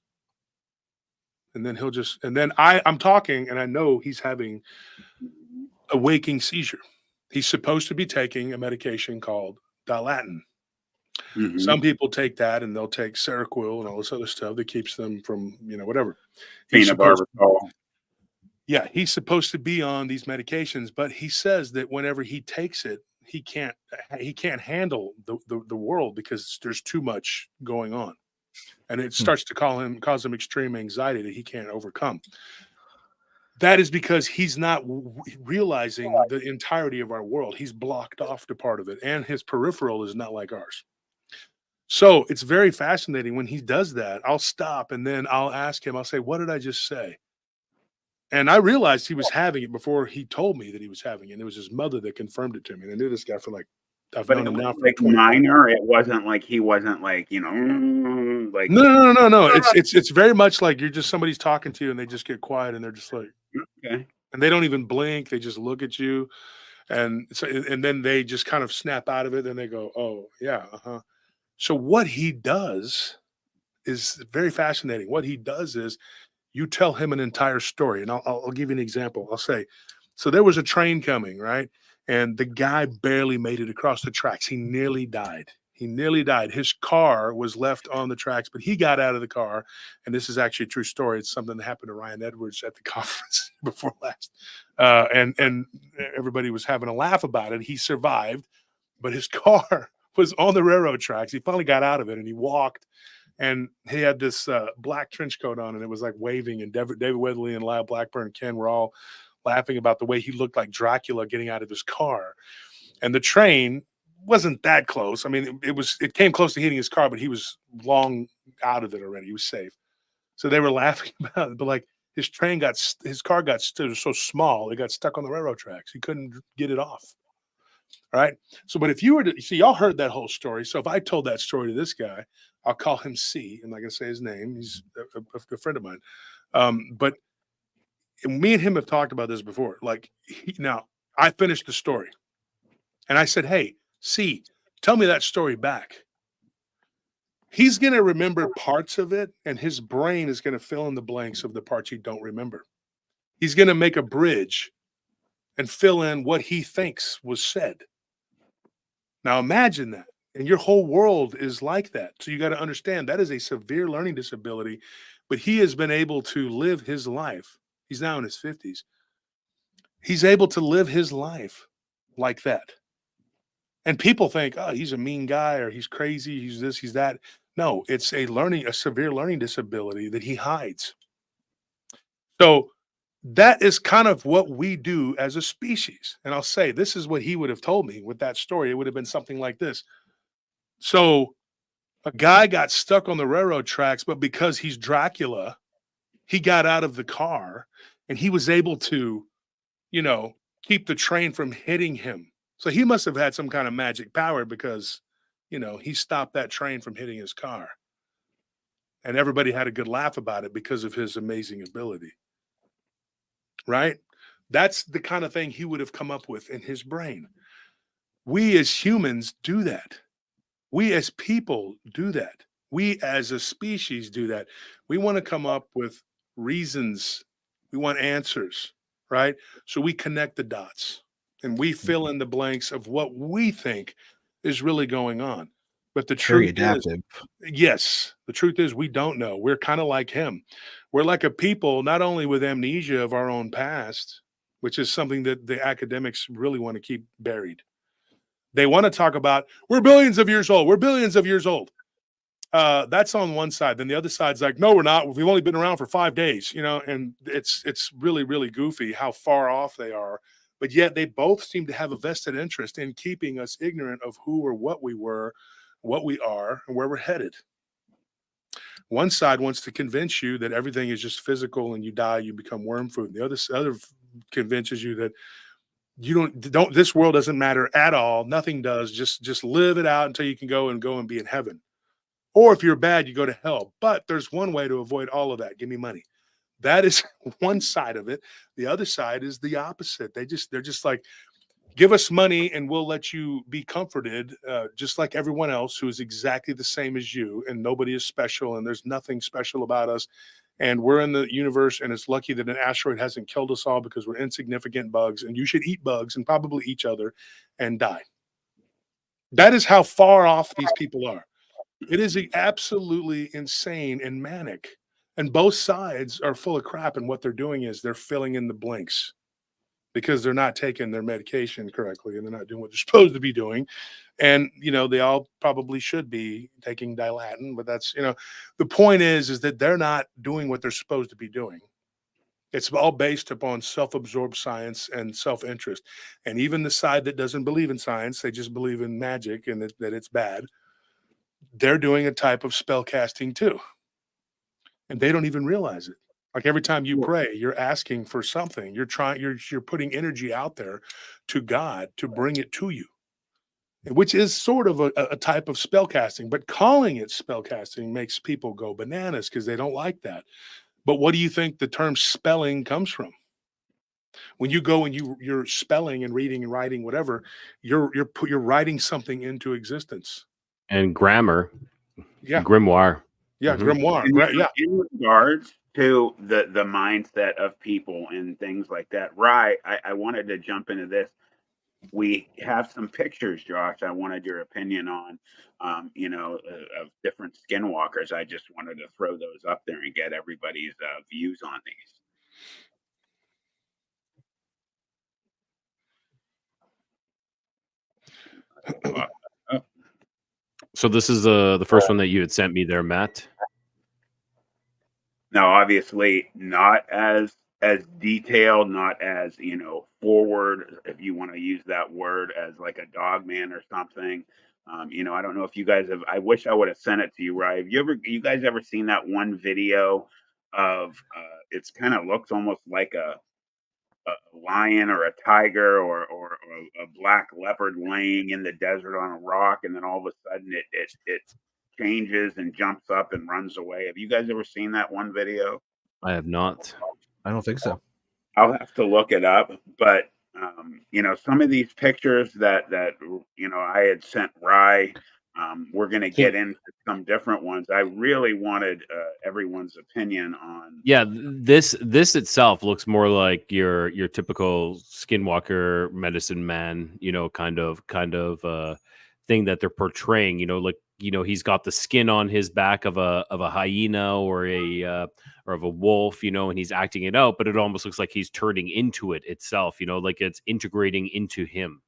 Speaker 4: And then I'm talking and I know he's having a waking seizure. He's supposed to be taking a medication called Dilatin. Mm-hmm. Some people take that and they'll take Seroquel and all this other stuff that keeps them from, whatever.
Speaker 1: Phenobarbital.
Speaker 4: Yeah, he's supposed to be on these medications, but he says that whenever he takes it, he can't handle the world because there's too much going on. And it starts to cause him extreme anxiety that he can't overcome. That is because he's not realizing the entirety of our world. He's blocked off to part of it, and his peripheral is not like ours. So it's very fascinating when he does that. I'll stop, and then I'll ask him, I'll say, what did I just say? And I realized he was having it before he told me that he was having it. It was his mother that confirmed it to me. And I knew this guy for like, I've
Speaker 1: But
Speaker 4: known
Speaker 1: it
Speaker 4: him
Speaker 1: was
Speaker 4: now for
Speaker 1: like
Speaker 4: 25 years.
Speaker 1: minor. It wasn't like he wasn't like, like.
Speaker 4: No. It's very much like you're just somebody's talking to you and they just get quiet and they're just like,
Speaker 1: Okay.
Speaker 4: and they don't even blink. They just look at you. And so, and then they just kind of snap out of it. Then they go, oh yeah. Uh-huh. So what he does is very fascinating. What he does is you tell him an entire story. And I'll give you an example. I'll say, so there was a train coming, right? And the guy barely made it across the tracks. He nearly died. He nearly died. His car was left on the tracks, but he got out of the car. And this is actually a true story. It's something that happened to Ryan Edwards at the conference before last. And everybody was having a laugh about it. He survived, but his car was on the railroad tracks. He finally got out of it and he walked. And he had this black trench coat on, and it was like waving. And David Weatherly and Lyle Blackburn and Ken were all laughing about the way he looked like Dracula getting out of his car. And the train wasn't that close. I mean, it came close to hitting his car, but he was long out of it already. He was safe. So they were laughing about it. But like his car got so small, it got stuck on the railroad tracks. He couldn't get it off. All right. So, but if you were to see, y'all heard that whole story. So if I told that story to this guy, I'll call him C. I'm not going to say his name. He's a friend of mine. But me and him have talked about this before. Like now I finished the story and I said, hey, C, tell me that story back. He's going to remember parts of it and his brain is going to fill in the blanks of the parts you don't remember. He's going to make a bridge and fill in what he thinks was said. Now imagine that. And your whole world is like that. So you got to understand that is a severe learning disability, but he has been able to live his life. He's now in his 50s. He's able to live his life like that. And people think, oh, he's a mean guy or he's crazy, he's this, he's that. No, it's a severe learning disability that he hides. So that is kind of what we do as a species. And I'll say, this is what he would have told me with that story. It would have been something like this. So a guy got stuck on the railroad tracks, but because he's Dracula, he got out of the car and he was able to, keep the train from hitting him. So he must have had some kind of magic power because, he stopped that train from hitting his car. And everybody had a good laugh about it because of his amazing ability. Right? That's the kind of thing he would have come up with in his brain. We as humans do that. We as people do that. We as a species do that. We want to come up with reasons. We want answers, right? So we connect the dots and we fill in the blanks of what we think is really going on. But the
Speaker 3: Very
Speaker 4: truth
Speaker 3: adaptive.
Speaker 4: yes, the truth is we don't know. We're kind of like him. We're like a people, not only with amnesia of our own past, which is something that the academics really want to keep buried. They want to talk about, we're billions of years old. We're billions of years old. That's on one side. Then the other side's like, no, we're not. We've only been around for 5 days, and it's really, really goofy how far off they are. But yet they both seem to have a vested interest in keeping us ignorant of who or what we were, what we are, and where we're headed. One side wants to convince you that everything is just physical and you die, you become worm food. And the other convinces you that you don't this world doesn't matter at all. Nothing does. Just live it out until you can go and be in heaven. Or if you're bad, you go to hell. But there's one way to avoid all of that. Give me money. That is one side of it. The other side is the opposite. They're just like, give us money and we'll let you be comforted, just like everyone else who is exactly the same as you. And nobody is special and there's nothing special about us. And we're in the universe and it's lucky that an asteroid hasn't killed us all because we're insignificant bugs. And you should eat bugs and probably each other and die. That is how far off these people are. It is absolutely insane and manic. And both sides are full of crap. And what they're doing is they're filling in the blanks because they're not taking their medication correctly and they're not doing what they're supposed to be doing. And, they all probably should be taking Dilatin, but that's, the point is that they're not doing what they're supposed to be doing. It's all based upon self-absorbed science and self-interest. And even the side that doesn't believe in science, they just believe in magic and that it's bad. They're doing a type of spell casting too. And they don't even realize it. Like every time you pray, you're asking for something. You're putting energy out there to God to bring it to you, which is sort of a type of spell casting. But calling it spell casting makes people go bananas because they don't like that. But what do you think the term spelling comes from? When you go and you're spelling and reading and writing whatever, you're writing something into existence.
Speaker 2: And grammar,
Speaker 4: Yeah,
Speaker 2: grimoire.
Speaker 4: yeah,
Speaker 2: Mhm.
Speaker 4: grimoire.
Speaker 1: And
Speaker 4: Yeah,
Speaker 1: in regards to the mindset of people and things like that, right? I wanted to jump into this. We have some pictures, Josh. I wanted your opinion on, of different skinwalkers. I just wanted to throw those up there and get everybody's views on these.
Speaker 2: So this is the first one that you had sent me there, Matt.
Speaker 1: Now, obviously, not as detailed, not as forward, if you want to use that word, as like a dog man or something. I don't know if you guys have. I wish I would have sent it to you, right? Have you guys ever seen that one video of? It's kind of looks almost like a lion or a tiger or a black leopard laying in the desert on a rock, and then all of a sudden it changes and jumps up and runs away. Have you guys ever seen that one video?
Speaker 2: I have not.
Speaker 3: I don't think so.
Speaker 1: I'll have to look it up, but some of these pictures that I had sent Rye, we're going to get into some different ones. I really wanted everyone's opinion on.
Speaker 2: Yeah, this itself looks more like your typical skinwalker medicine man, kind of thing that they're portraying. Like he's got the skin on his back of a hyena or of a wolf, and he's acting it out, but it almost looks like he's turning into it itself. Like it's integrating into him.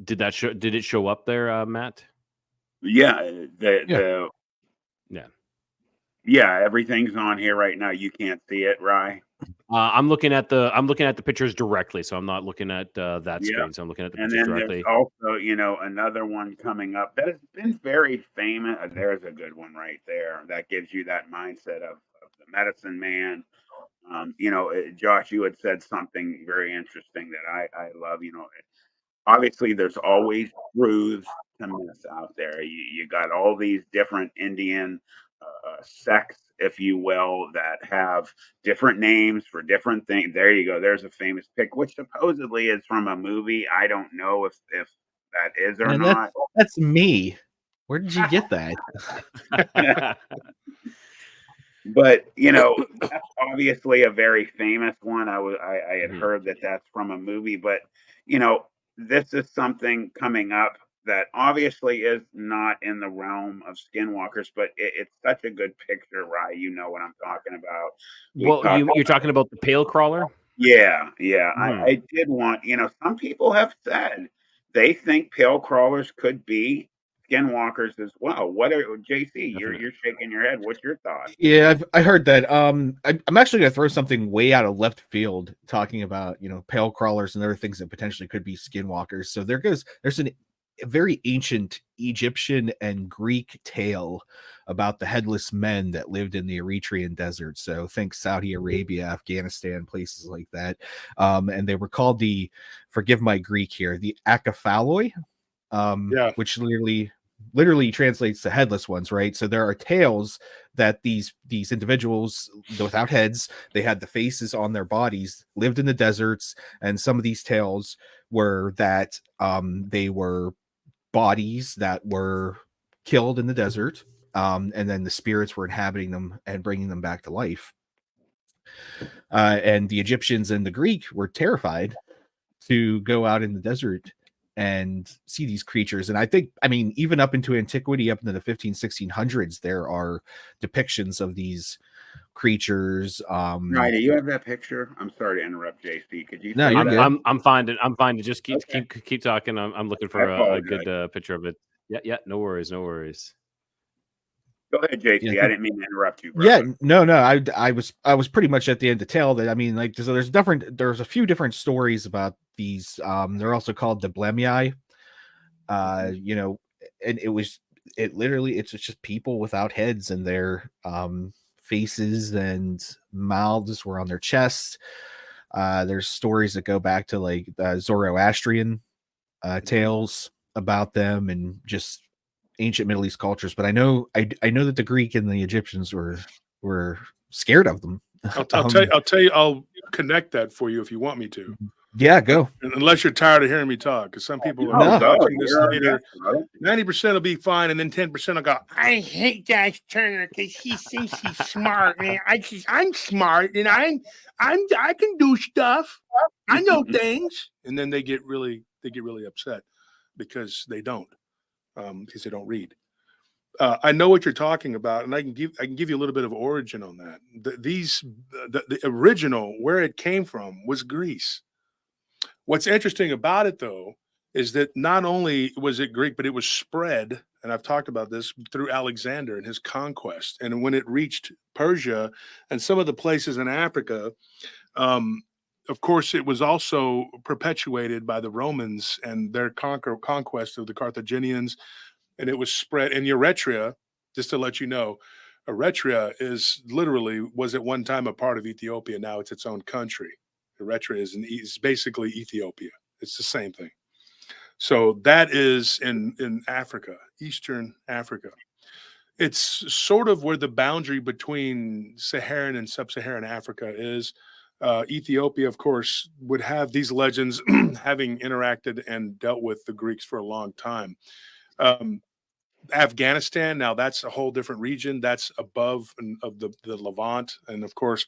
Speaker 2: Did it show up there, Matt?
Speaker 1: Yeah,
Speaker 2: Yeah.
Speaker 1: Yeah, everything's on here right now. You can't see it, Rye.
Speaker 2: I'm looking at the pictures directly, so I'm not looking at that screen. So I'm looking at the pictures directly.
Speaker 1: There's also, another one coming up that has been very famous. There's a good one right there that gives you that mindset of the medicine man. Josh, you had said something very interesting that I love. Obviously there's always truths to miss out there. You got all these different Indian sects, if you will, that have different names for different things. There you go. There's a famous pic, which supposedly is from a movie. I don't know if that is or not.
Speaker 3: That's me. Where did you get that?
Speaker 1: But that's obviously a very famous one. I had heard that that's from a movie, but this is something coming up that obviously is not in the realm of skinwalkers, but it's such a good picture, right? You know what I'm talking about.
Speaker 2: You're talking about the pale crawler?
Speaker 1: Yeah. I did want, some people have said they think pale crawlers could be skinwalkers as well. What are JC? You're shaking your head. What's your thought?
Speaker 3: Yeah, I heard that. I'm actually gonna throw something way out of left field, talking about pale crawlers and other things that potentially could be skinwalkers. So there's a very ancient Egyptian and Greek tale about the headless men that lived in the Eritrean desert. So think Saudi Arabia, Afghanistan, places like that. And they were called forgive my Greek here, the Akephaloi, which literally translates to headless ones, right? So there are tales that these individuals without heads, they had the faces on their bodies, lived in the deserts, and some of these tales were that they were bodies that were killed in the desert, and then the spirits were inhabiting them and bringing them back to life. And the Egyptians and the Greek were terrified to go out in the desert and see these creatures. And I mean, even up into antiquity, up into the 1600s, there are depictions of these creatures.
Speaker 1: Right, do you have that picture? I'm sorry to interrupt, JC. Could you?
Speaker 3: No, you're good.
Speaker 2: I'm fine to just keep talking. I'm looking for a good picture of it. Yeah. No worries.
Speaker 1: Go ahead, JC. I didn't mean to interrupt you, bro.
Speaker 3: Yeah, no. I was pretty much at the end to tell that. I mean, like, so there's a few different stories about these. They're also called the Blemii. And it literally, it's just people without heads, and their faces and mouths were on their chests. There's stories that go back to like Zoroastrian tales about them, and just ancient Middle East cultures. But I know that the Greek and the Egyptians were scared of them.
Speaker 4: I'll tell you. I'll connect that for you if you want me to.
Speaker 3: Yeah, go.
Speaker 4: Unless you're tired of hearing me talk, because some people are
Speaker 3: No.
Speaker 4: watching this
Speaker 1: You're our
Speaker 4: later.
Speaker 1: guest, brother.
Speaker 4: 90% will be fine, and then 10% will go, I hate Dash Turner because he thinks he's smart, man. I'm smart, and I can do stuff. I know things. And then they get really upset because they don't, because they don't read. I know what you're talking about, and I can give you a little bit of origin on that. The original, where it came from, was Greece. What's interesting about it, though, is that not only was it Greek, but it was spread, and I've talked about this, through Alexander and his conquest. And when it reached Persia and some of the places in Africa, of course, it was also perpetuated by the Romans and their conquest of the Carthaginians, and it was spread in Eritrea. Just to let you know, Eritrea was at one time a part of Ethiopia. Now it's its own country. Eritrea is basically Ethiopia. It's the same thing. So that is in Africa, Eastern Africa. It's sort of where the boundary between Saharan and sub-Saharan Africa is. Ethiopia, of course, would have these legends having interacted and dealt with the Greeks for a long time. Afghanistan, now that's a whole different region. That's above of the Levant. And of course,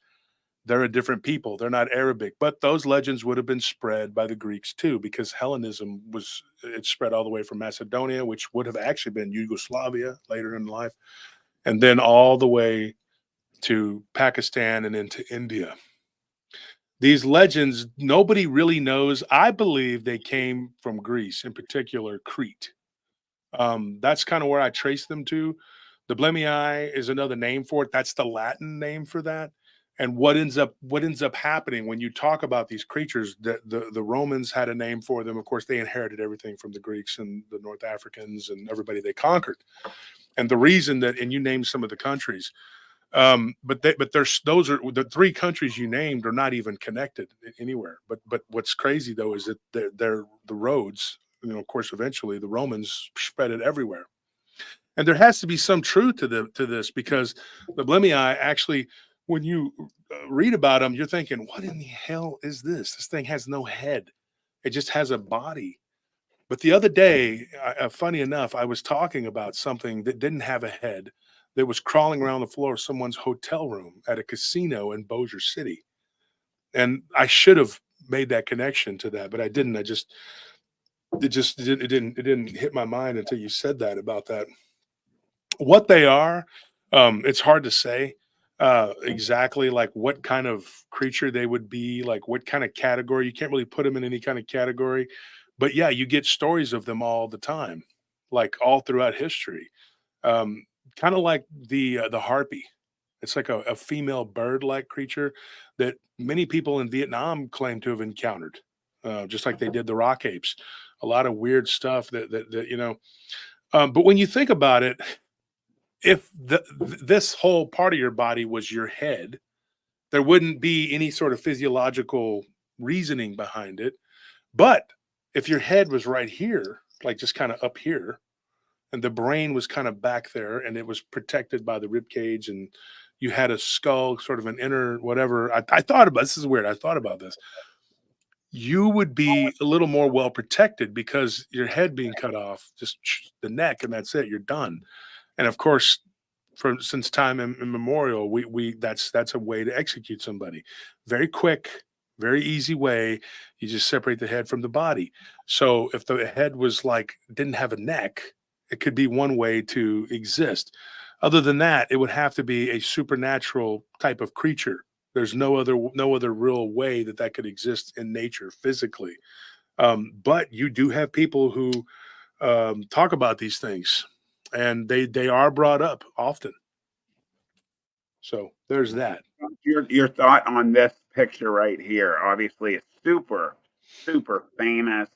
Speaker 4: they're a different people. They're not Arabic, but those legends would have been spread by the Greeks too, because Hellenism it spread all the way from Macedonia, which would have actually been Yugoslavia later in life, and then all the way to Pakistan and into India. These legends, nobody really knows. I believe they came from Greece, in particular Crete. That's kind of where I trace them to. The Blemii is another name for it. That's the Latin name for that. And what ends up happening when you talk about these creatures, the Romans had a name for them. Of course, they inherited everything from the Greeks and the North Africans and everybody they conquered. And the reason that, and you named some of the countries, but those are the three countries you named are not even connected anywhere. But what's crazy though is that they're the roads. Of course, eventually the Romans spread it everywhere. And there has to be some truth to this, because the Blemii actually, when you read about them, you're thinking, what in the hell is this? This thing has no head. It just has a body. But the other day, funny enough, I was talking about something that didn't have a head, that was crawling around the floor of someone's hotel room at a casino in Bossier City. And I should have made that connection to that, but I didn't. It didn't hit my mind until you said that about that. What they are, it's hard to say exactly like what kind of creature they would be, like what kind of category. You can't really put them in any kind of category, but yeah, you get stories of them all the time, like all throughout history. Kind of like the harpy. It's like a female bird-like creature that many people in Vietnam claim to have encountered, just like they did the rock apes. A lot of weird stuff that. But when you think about it, if this whole part of your body was your head, there wouldn't be any sort of physiological reasoning behind it. But if your head was right here, like just kind of up here, and the brain was kind of back there, and it was protected by the rib cage, and you had a skull, sort of an inner whatever. I thought about this. Is weird. I thought about this. You would be a little more well protected because your head being cut off, just the neck, and that's it. You're done. And of course, since time immemorial, we that's a way to execute somebody. Very quick, very easy way. You just separate the head from the body. So if the head was didn't have a neck, it could be one way to exist. Other than that, it would have to be a supernatural type of creature. There's no other real way that could exist in nature physically. But you do have people who talk about these things, and they are brought up often. So there's that.
Speaker 1: Your thought on this picture right here. Obviously, a super famous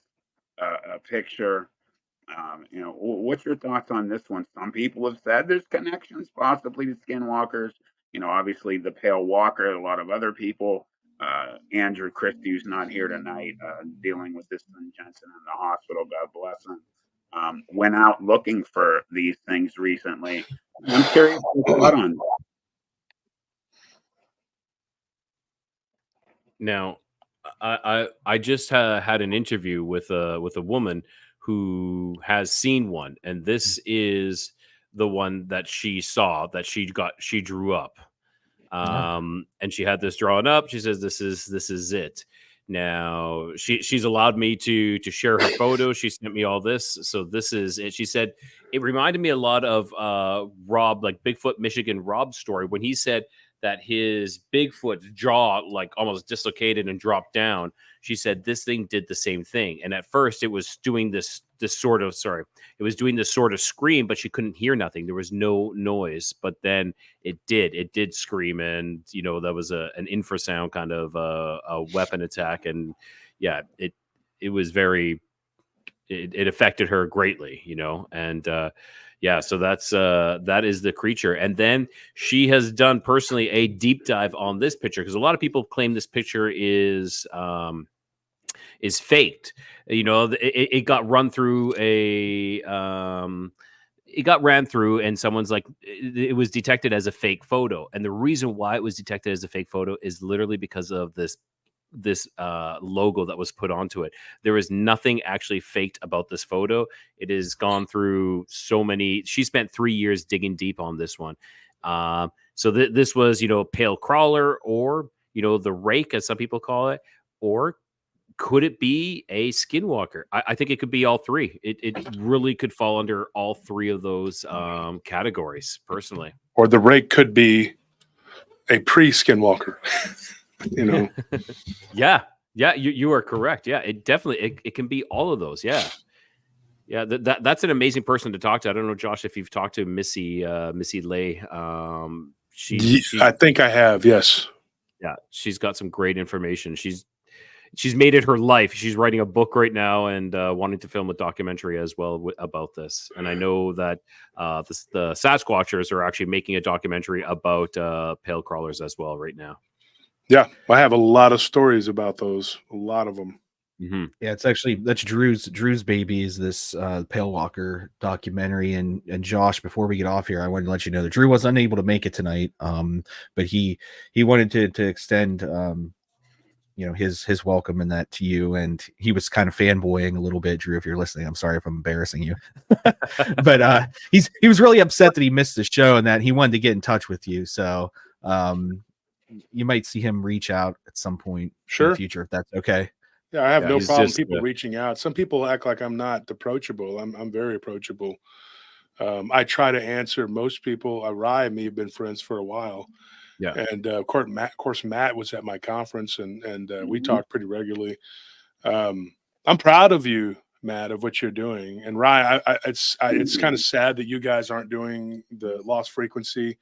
Speaker 1: picture. What's your thoughts on this one? Some people have said there's connections possibly to skinwalkers. Obviously the pale walker, a lot of other people. Andrew Christie, who's not here tonight, dealing with this son Jensen in the hospital, God bless him, went out looking for these things recently. I'm curious your thought on that.
Speaker 2: Now, I just had an interview with a woman who has seen one, and this is the one that she saw, that she drew up. And she had this drawn up. She says this is it. Now she's allowed me to share her photo. She sent me all this, so this is it. She said it reminded me a lot of Rob, like Bigfoot Michigan Rob's story, when he said that his Bigfoot's jaw like almost dislocated and dropped down. She said this thing did the same thing, and at first it was doing this sort of scream, but she couldn't hear nothing. There was no noise, but then it did scream, and that was an infrasound kind of a weapon attack, and yeah, it was very, it affected her greatly, and yeah, so that is the creature. And then she has done personally a deep dive on this picture, because a lot of people claim this picture is faked. It got run through it got ran through, and someone's like, it was detected as a fake photo. And the reason why it was detected as a fake photo is literally because of this logo that was put onto it. There is nothing actually faked about this photo. It has gone through so many. She spent 3 years digging deep on this one. So this was, pale crawler, or the rake, as some people call it, or could it be a skinwalker? I think it could be all three. It really could fall under all three of those categories, personally.
Speaker 4: Or the rake could be a pre-skinwalker.
Speaker 2: Yeah, you are correct. Yeah, it definitely it can be all of those. Yeah, that's an amazing person to talk to. I don't know, Josh, if you've talked to Missy Lay.
Speaker 4: I think I have. Yes.
Speaker 2: Yeah, she's got some great information. She's made it her life. She's writing a book right now, and wanting to film a documentary as well about this. And I know that the Sasquatchers are actually making a documentary about pale crawlers as well right now.
Speaker 4: Yeah, I have a lot of stories about those. A lot of them.
Speaker 2: Mm-hmm.
Speaker 3: Yeah, that's Drew's baby is this Pale Walker documentary. And Josh, before we get off here, I wanted to let you know that Drew was unable to make it tonight. But he wanted to extend his welcome and that to you, and he was kind of fanboying a little bit. Drew, if you're listening, I'm sorry if I'm embarrassing you. But he was really upset that he missed the show, and that he wanted to get in touch with you. So you might see him reach out at some point in the future, if that's okay.
Speaker 4: Yeah, I have no problem people reaching out. Some people act like I'm not approachable. I'm very approachable. I try to answer most people. Rye and me have been friends for a while.
Speaker 2: Yeah,
Speaker 4: and of course, Matt was at my conference, and we talked pretty regularly. I'm proud of you, Matt, of what you're doing. And Rye, it's kind of sad that you guys aren't doing the lost frequency.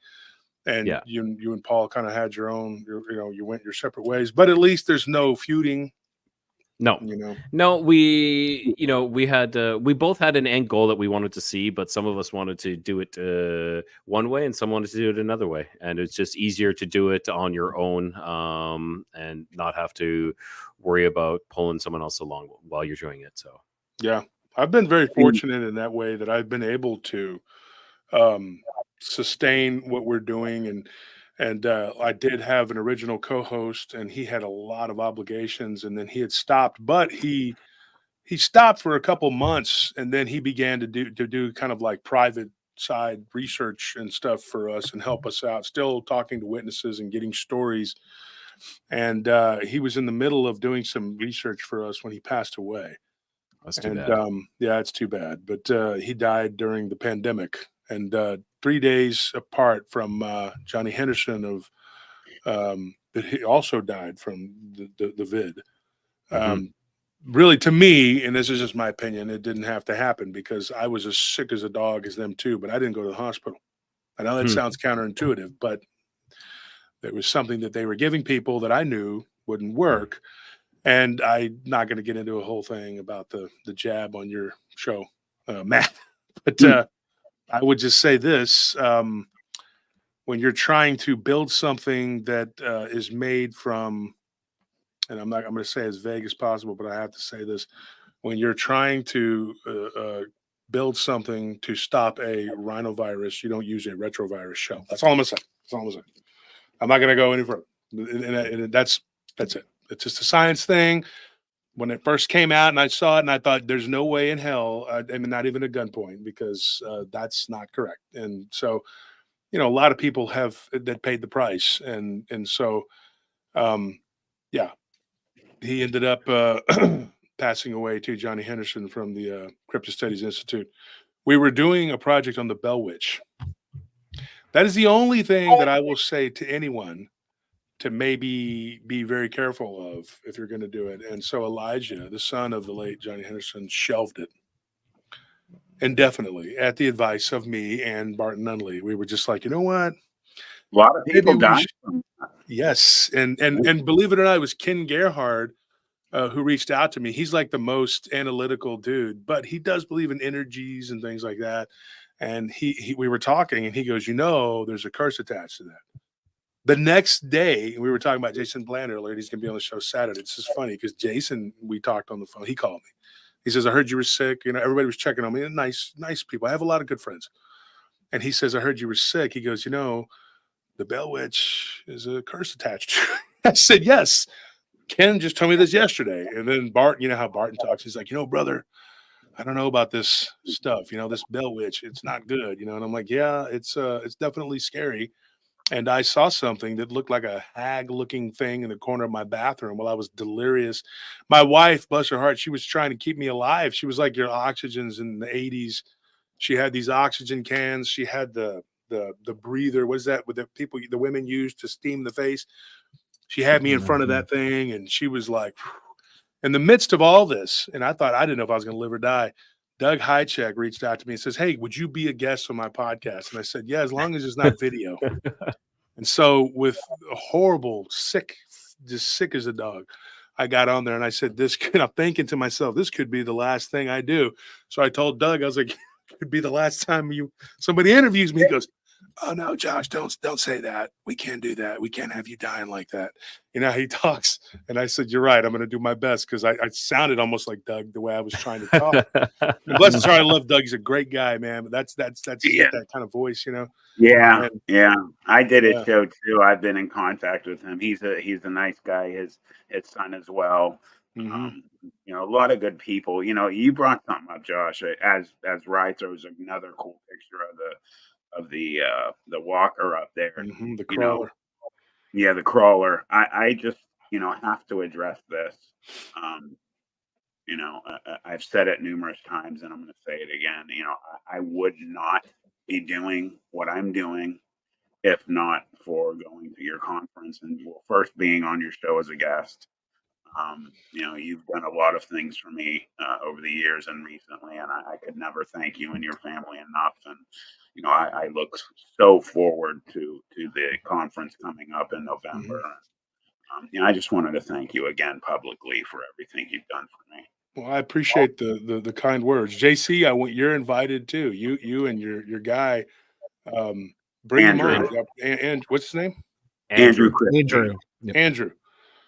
Speaker 4: And you and Paul kind of had your own, you went your separate ways, but at least there's no feuding.
Speaker 2: No, we both had an end goal that we wanted to see, but some of us wanted to do it one way, and some wanted to do it another way. And it's just easier to do it on your own, and not have to worry about pulling someone else along while you're doing it. So,
Speaker 4: yeah, I've been very fortunate in that way, that I've been able to sustain what we're doing, and I did have an original co-host, and he had a lot of obligations, and then he had stopped, but he stopped for a couple months, and then he began to do kind of like private side research and stuff for us and help us out, still talking to witnesses and getting stories. And he was in the middle of doing some research for us when he passed away.
Speaker 2: That's too bad.
Speaker 4: Yeah, it's too bad. But he died during the pandemic, and 3 days apart from Johnny Henderson that he also died from the vid. Really, to me, and this is just my opinion, it didn't have to happen, because I was as sick as a dog as them too, but I didn't go to the hospital. I know that sounds counterintuitive, but there was something that they were giving people that I knew wouldn't work. And I'm not going to get into a whole thing about the jab on your show. Matt. But I would just say this: when you're trying to build something that is made from, and I'm going to say as vague as possible, but I have to say this: when you're trying to build something to stop a rhinovirus, you don't use a retrovirus shell. That's all I'm going to say. That's all I'm going to say. I'm not going to go any further. And that's it. It's just a science thing. When it first came out and I saw it and I thought there's no way in hell, and not even a gunpoint, because that's not correct. And so, a lot of people that paid the price. And so, yeah, he ended up passing away too, Johnny Henderson from the Cryptid Studies Institute. We were doing a project on the Bell Witch. That is the only thing that I will say to anyone to maybe be very careful of if you're going to do it. And so Elijah, the son of the late Johnny Henderson, shelved it indefinitely at the advice of me and Barton Nunley. We were just like, you know what?
Speaker 1: A lot of people died.
Speaker 4: Yes. And believe it or not, it was Ken Gerhard who reached out to me. He's like the most analytical dude, but he does believe in energies and things like that. And we were talking and he goes, there's a curse attached to that. The next day, we were talking about Jason Bland earlier. He's going to be on the show Saturday. It's just funny because Jason, we talked on the phone. He called me. He says, I heard you were sick. Everybody was checking on me. Nice people. I have a lot of good friends. And he says, I heard you were sick. He goes, the Bell Witch is a curse attached to it. I said, yes. Ken just told me this yesterday. And then Barton, you know how Barton talks. He's like, brother, I don't know about this stuff. This Bell Witch, it's not good. And I'm like, yeah, it's definitely scary. And I saw something that looked like a hag-looking thing in the corner of my bathroom while I was delirious. My wife, bless her heart, she was trying to keep me alive. She was like your oxygens in the 80s. She had these oxygen cans. She had the breather. What is that? With the women use to steam the face. She had me in front of that thing, and she was like, in the midst of all this, and I didn't know if I was going to live or die. Doug Hychek reached out to me and says, hey, would you be a guest on my podcast? And I said, yeah, as long as it's not video. And so with a horrible, sick, just sick as a dog, I got on there and I said, I'm thinking to myself, this could be the last thing I do. So I told Doug, I was like, it could be the last time somebody interviews me. He goes, oh no, Josh, don't say that. We can't do that. We can't have you dying like that. He talks. And I said, you're right. I'm going to do my best. Cause I sounded almost like Doug the way I was trying to talk. And bless his heart, I love Doug. He's a great guy, man. But that's that kind of voice,
Speaker 1: Yeah. I did his show too. I've been in contact with him. He's a nice guy. His son as well. Mm-hmm. A lot of good people. You brought something up, Josh, as Rye throws another cool picture of the walker up there.
Speaker 4: Mm-hmm, the crawler.
Speaker 1: The crawler. I just have to address this. I've said it numerous times and I'm going to say it again. I would not be doing what I'm doing if not for going to your conference and first being on your show as a guest. You've done a lot of things for me over the years and recently, and I could never thank you and your family enough. And I look so forward to the conference coming up in November. Mm-hmm. I just wanted to thank you again publicly for everything you've done for me.
Speaker 4: Well, I appreciate the kind words, JC. You're invited too. You and your guy. Bring
Speaker 1: Andrew.
Speaker 4: him on. And what's his name?
Speaker 1: Andrew.
Speaker 3: Yep.
Speaker 4: Andrew.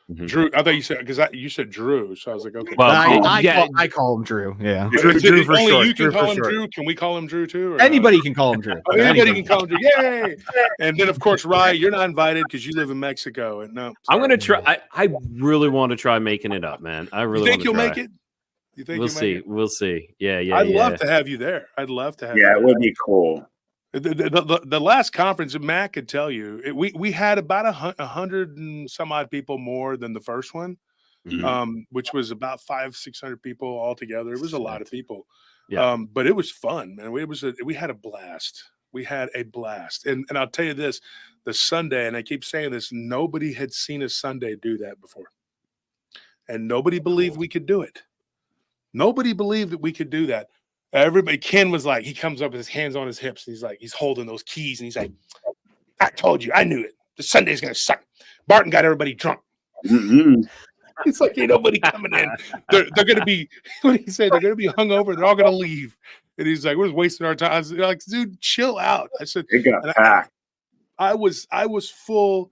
Speaker 4: Mm-hmm. Drew. I thought you said you said Drew, so I was like, okay.
Speaker 3: Well, I call him Drew. Yeah,
Speaker 4: Drew for only short. You can Drew call him Drew. Can we call him Drew too?
Speaker 3: Anybody can call him Drew.
Speaker 4: Anybody can call him Drew. Yay! And then of course, Rye, you're not invited because you live in Mexico. And no,
Speaker 2: I'm gonna try. I really want to try making it up, man. I really
Speaker 4: think you'll make it. You think
Speaker 2: we'll see? We'll see. Yeah.
Speaker 4: I'd love to have you there. I'd love to have.
Speaker 1: Yeah, it would be cool.
Speaker 4: The last conference, Matt could tell you, we had about 100 and some odd people more than the first one, which was about 500-600 people altogether. It was a lot of people, but it was fun, man. We had a blast. We had a blast, and I'll tell you this: the Sunday, and I keep saying this, nobody had seen a Sunday do that before, and nobody believed we could do it. Nobody believed that we could do that. Everybody, Ken was like, he comes up with his hands on his hips. And he's holding those keys. And he's like, I told you, I knew it. The Sunday's going to suck. Barton got everybody drunk.
Speaker 1: Mm-hmm.
Speaker 4: It's like, ain't nobody coming in. They're going to be, what did he say? They're going to be hungover. They're all going to leave. And he's like, we're just wasting our time. I was like, dude, chill out. I said,
Speaker 1: It got
Speaker 4: and
Speaker 1: packed.
Speaker 4: I was full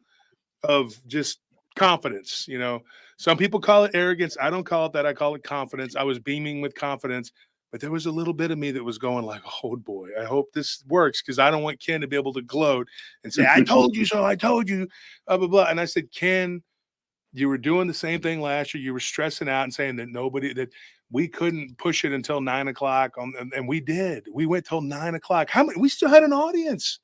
Speaker 4: of just confidence. You know, some people call it arrogance. I don't call it that. I call it confidence. I was beaming with confidence, but there was a little bit of me that was going like, oh boy, I hope this works, because I don't want Ken to be able to gloat and say, I told you so. I told you, blah, blah, blah. And I said, Ken, you were doing the same thing last year. You were stressing out and saying that we couldn't push it until 9 o'clock. And we did. We went till 9 o'clock. How many? We still had an audience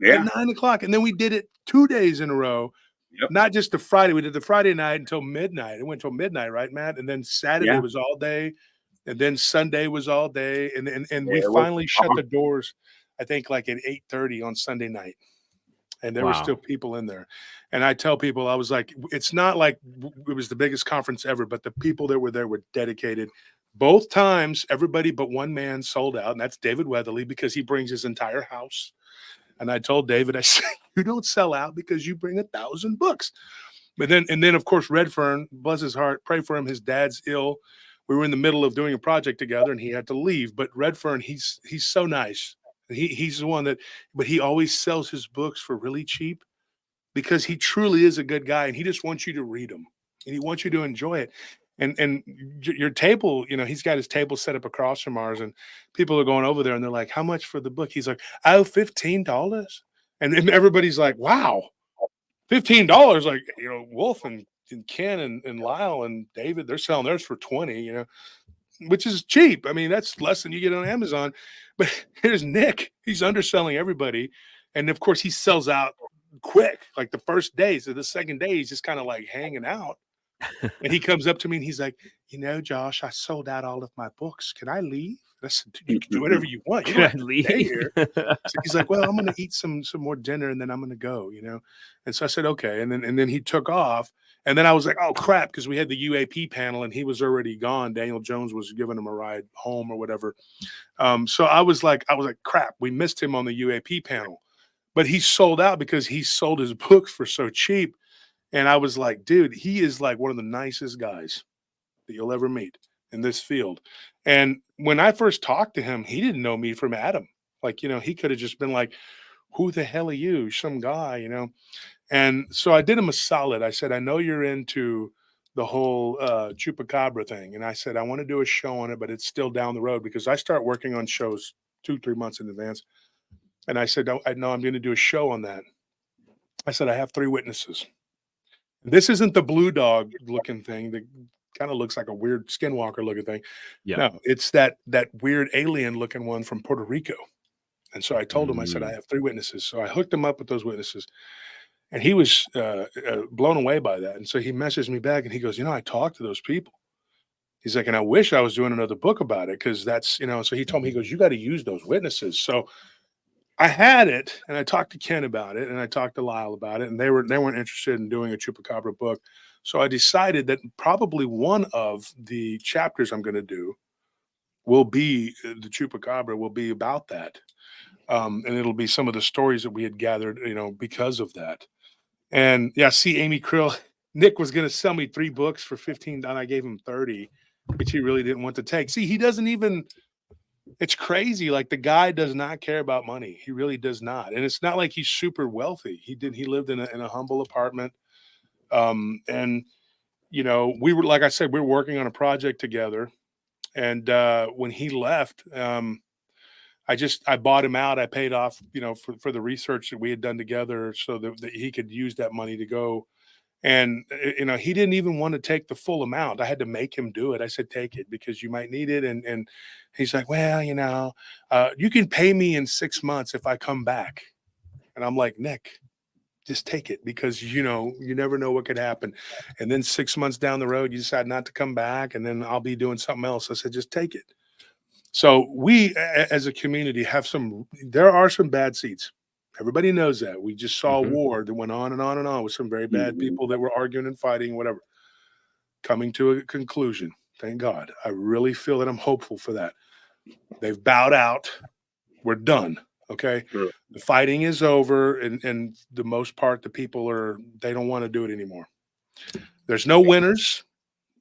Speaker 4: at 9 o'clock. And then we did it 2 days in a row.
Speaker 1: Yep.
Speaker 4: Not just the Friday. We did the Friday night until midnight. It went till midnight, right, Matt? And then Saturday was all day. And then Sunday was all day. And we finally shut the doors, I think, like at 8:30 on Sunday night. And there were still people in there. And I tell people, I was like, it's not like it was the biggest conference ever, but the people that were there were dedicated. Both times, everybody but one man sold out, and that's David Weatherly, because he brings his entire house. And I told David, I said, you don't sell out because you bring 1,000 books. But then, of course, Redfern, bless his heart, pray for him. His dad's ill. We were in the middle of doing a project together, and he had to leave. But Redfern, he's so nice. He's the one but he always sells his books for really cheap, because he truly is a good guy, and he just wants you to read them, and he wants you to enjoy it. And your table, you know, he's got his table set up across from ours, and people are going over there, and they're like, how much for the book? He's like, oh, $15. And everybody's like, wow, $15. Like, you know, Wolf and Ken and Lyle and David, they're selling theirs for 20, you know, which is cheap. I mean, that's less than you get on Amazon. But here's Nick. He's underselling everybody. And of course, he sells out quick, like the first day. So the second day, he's just kind of like hanging out. And he comes up to me and he's like, you know, Josh, I sold out all of my books. Can I leave? I said, you can do whatever you want. You don't have to stay here. So he's like, well, I'm going to eat some more dinner, and then I'm going to go, you know? And so I said, okay. And then he took off. And then I was like, oh crap, because we had the UAP panel and he was already gone. Daniel Jones was giving him a ride home or whatever. So I was like, crap, we missed him on the UAP panel. But he sold out because he sold his books for so cheap. And I was like, dude, he is like one of the nicest guys that you'll ever meet in this field. And when I first talked to him, he didn't know me from Adam. Like, you know, he could have just been like, who the hell are you? Some guy, you know? And so I did him a solid. I said, I know you're into the whole chupacabra thing. And I said, I want to do a show on it, but it's still down the road, because I start working on shows 2-3 months in advance. And I said, I know I'm going to do a show on that. I said, I have 3 witnesses. This isn't the blue dog looking thing that kind of looks like a weird skinwalker looking thing. Yeah. No, it's that weird alien looking one from Puerto Rico. And so I told him, I said, I have 3 witnesses. So I hooked him up with those witnesses. And he was blown away by that. And so he messaged me back and he goes, you know, I talked to those people. He's like, and I wish I was doing another book about it, because that's, you know, so he told me, he goes, you got to use those witnesses. So I had it, and I talked to Ken about it, and I talked to Lyle about it, and they weren't interested in doing a chupacabra book. So I decided that probably one of the chapters I'm going to do will be the chupacabra, will be about that. And it'll be some of the stories that we had gathered, you know, because of that. And yeah, see, Amy Krill, Nick was going to sell me 3 books for $15, and I gave him 30, which he really didn't want to take. See, he doesn't even, it's crazy. Like, the guy does not care about money. He really does not. And it's not like he's super wealthy. He lived in a humble apartment. And, you know, we were, like I said, we were working on a project together. And when he left, I bought him out. I paid off, you know, for the research that we had done together, so that he could use that money to go. And, you know, he didn't even want to take the full amount. I had to make him do it. I said, take it, because you might need it. And he's like, well, you know, you can pay me in 6 months if I come back. And I'm like, Nick, just take it, because, you know, you never know what could happen. And then 6 months down the road, you decide not to come back, and then I'll be doing something else. I said, just take it. So we, as a community, there are some bad seeds. Everybody knows that. We just saw a war that went on and on and on with some very bad people that were arguing and fighting, whatever, coming to a conclusion. Thank God. I really feel that I'm hopeful for that. They've bowed out. We're done. Okay. Sure. The fighting is over. And the most part, the people they don't want to do it anymore. There's no winners.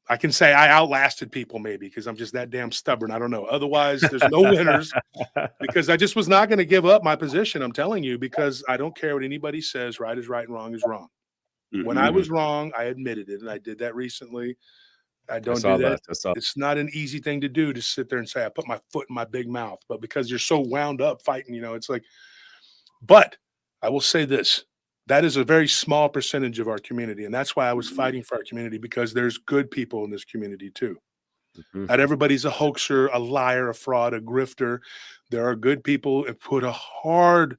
Speaker 4: I can say I outlasted people maybe because I'm just that damn stubborn. I don't know. Otherwise, there's no winners because I just was not going to give up my position. I'm telling you, because I don't care what anybody says. Right is right and wrong is wrong. When I was wrong, I admitted it, and I did that recently. I don't do that. It's not an easy thing to do to sit there and say I put my foot in my big mouth, but because you're so wound up fighting, it's like. But I will say this. That is a very small percentage of our community. And that's why I was fighting for our community, because there's good people in this community too. Not everybody's a hoaxer, a liar, a fraud, a grifter. There are good people who put a hard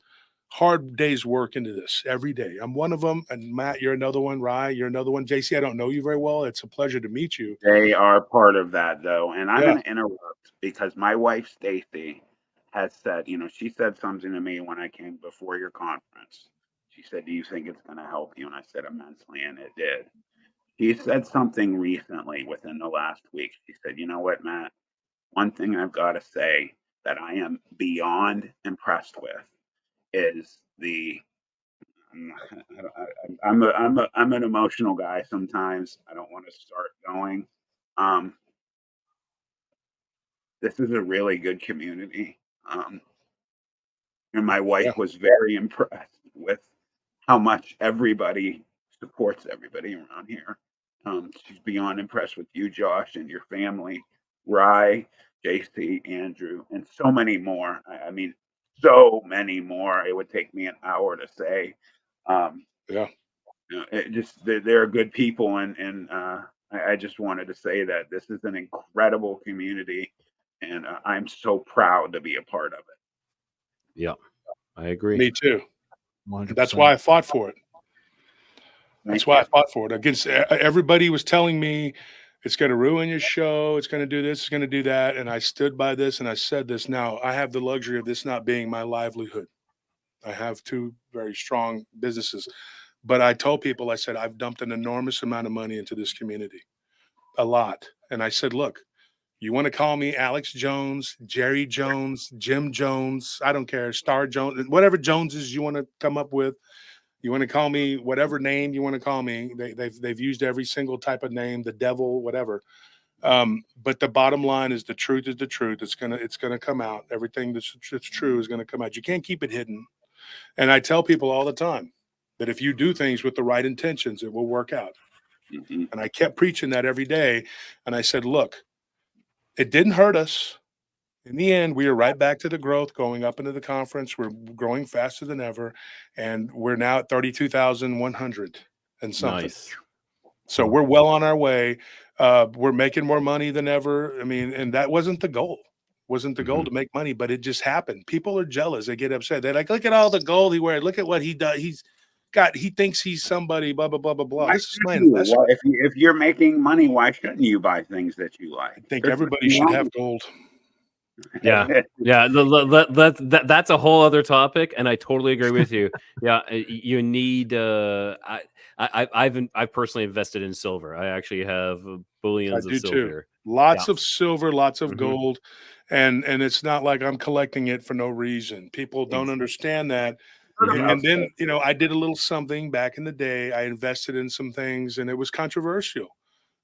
Speaker 4: day's work into this every day. I'm one of them. And Matt, you're another one. Rye, you're another one. JC, I don't know you very well. It's a pleasure to meet you.
Speaker 1: They are part of that, though. And I'm going to interrupt because my wife, Stacy, has said, she said something to me when I came before your conference. She said, do you think it's going to help you? And I said, immensely, and it did. She said something recently within the last week. She said, you know what, Matt? One thing I've got to say that I am beyond impressed with is I'm an emotional guy sometimes. I don't want to start going. This is a really good community. And my wife was very impressed with how much everybody supports everybody around here. She's beyond impressed with you, Josh, and your family, Rye, JC, Andrew, and so many more. I mean, so many more. It would take me an hour to say. They're good people, and I just wanted to say that this is an incredible community, and I'm so proud to be a part of it.
Speaker 2: Yeah, I agree.
Speaker 4: Me too.
Speaker 3: 100%.
Speaker 4: That's why I fought for it. That's why I fought for it. Against everybody was telling me it's going to ruin your show. It's going to do this. It's going to do that. And I stood by this and I said this. Now I have the luxury of this not being my livelihood. I have two very strong businesses, but I told people, I said, I've dumped an enormous amount of money into this community, a lot. And I said, look, you want to call me Alex Jones, Jerry Jones, Jim Jones, I don't care, Star Jones, whatever Joneses you want to come up with. You want to call me whatever name you want to call me. They've used every single type of name, the devil, whatever. But the bottom line is the truth is the truth. It's gonna come out. Everything that's true is gonna come out. You can't keep it hidden. And I tell people all the time that if you do things with the right intentions, it will work out. And I kept preaching that every day. And I said, look, it didn't hurt us. In the end, we are right back to the growth, going up into the conference. We're growing faster than ever, and we're now at 32,100 and something.
Speaker 2: Nice.
Speaker 4: So we're well on our way. We're making more money than ever. I mean, and that wasn't the goal. Wasn't the goal to make money, but it just happened. People are jealous. They get upset. They're like, look at all the gold he wears. Look at what he does. He thinks he's somebody, blah, blah, blah, blah, blah. This is my investment.
Speaker 1: If you're making money, why shouldn't you buy things that you like?
Speaker 4: I think everybody should have gold.
Speaker 2: Yeah. That's a whole other topic, and I totally agree with you. Yeah, you need. I've personally invested in silver. I actually have bullions of silver.
Speaker 4: Too. Lots of silver, lots of gold, and it's not like I'm collecting it for no reason. People don't understand that. And then I did a little something back in the day. I invested in some things, and it was controversial.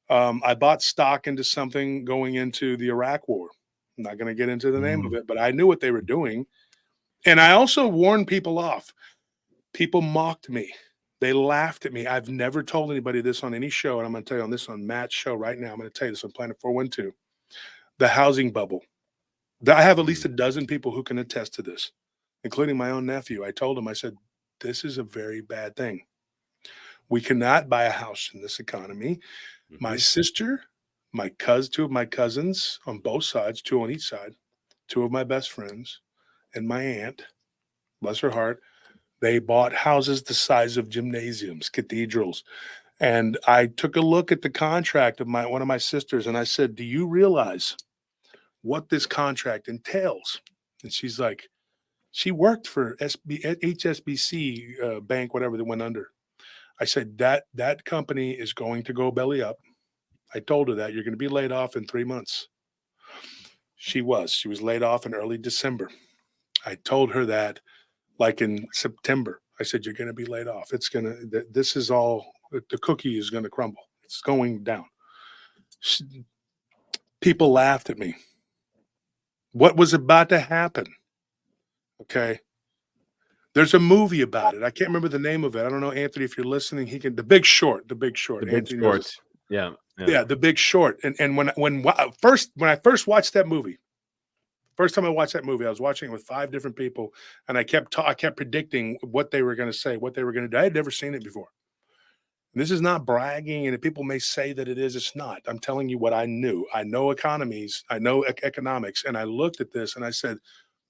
Speaker 4: I bought stock into something going into the Iraq War. I'm not going to get into the name of it, but I knew what they were doing. And I also warned people off. People mocked me. They laughed at me. I've never told anybody this on any show, and I'm going to tell you on this on Matt's show right now. I'm going to tell you this on Planet 412. The housing bubble. I have at least a dozen people who can attest to this, including my own nephew. I told him, I said, this is a very bad thing. We cannot buy a house in this economy. My sister, two of my cousins on both sides, two on each side, two of my best friends, and my aunt, bless her heart, they bought houses the size of gymnasiums, cathedrals. And I took a look at the contract of one of my sisters, and I said, do you realize what this contract entails? And she's like, she worked for HSBC bank, whatever, that went under. I said, that company is going to go belly up. I told her that you're going to be laid off in 3 months. She was laid off in early December. I told her that like in September. I said, you're going to be laid off. The cookie is going to crumble. It's going down. People laughed at me. What was about to happen? Okay. There's a movie about it. I can't remember the name of it. I don't know, Anthony, if you're listening, he can. The Big Short. The Big Short.
Speaker 2: The Big
Speaker 4: Anthony knows
Speaker 2: Short. Yeah.
Speaker 4: Yeah, The Big Short. And when I first watched that movie, first time I watched that movie, I was watching it with 5 different people, and I kept predicting what they were going to say, what they were going to do. I had never seen it before. And this is not bragging, and people may say that it is. It's not. I'm telling you what I knew. I know economies. I know economics, and I looked at this and I said,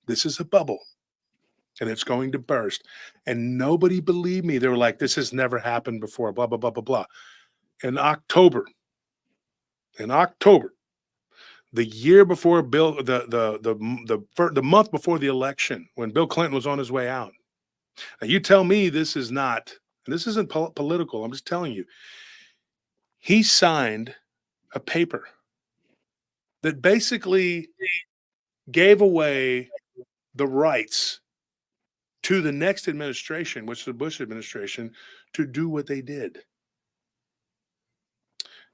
Speaker 4: "This is a bubble, and it's going to burst." And nobody believed me. They were like, "This has never happened before." Blah blah blah blah blah. In October, the year before the month before the election, when Bill Clinton was on his way out. Now you tell me this is not, and this isn't political. I'm just telling you. He signed a paper that basically gave away the rights to the next administration, which is the Bush administration, to do what they did.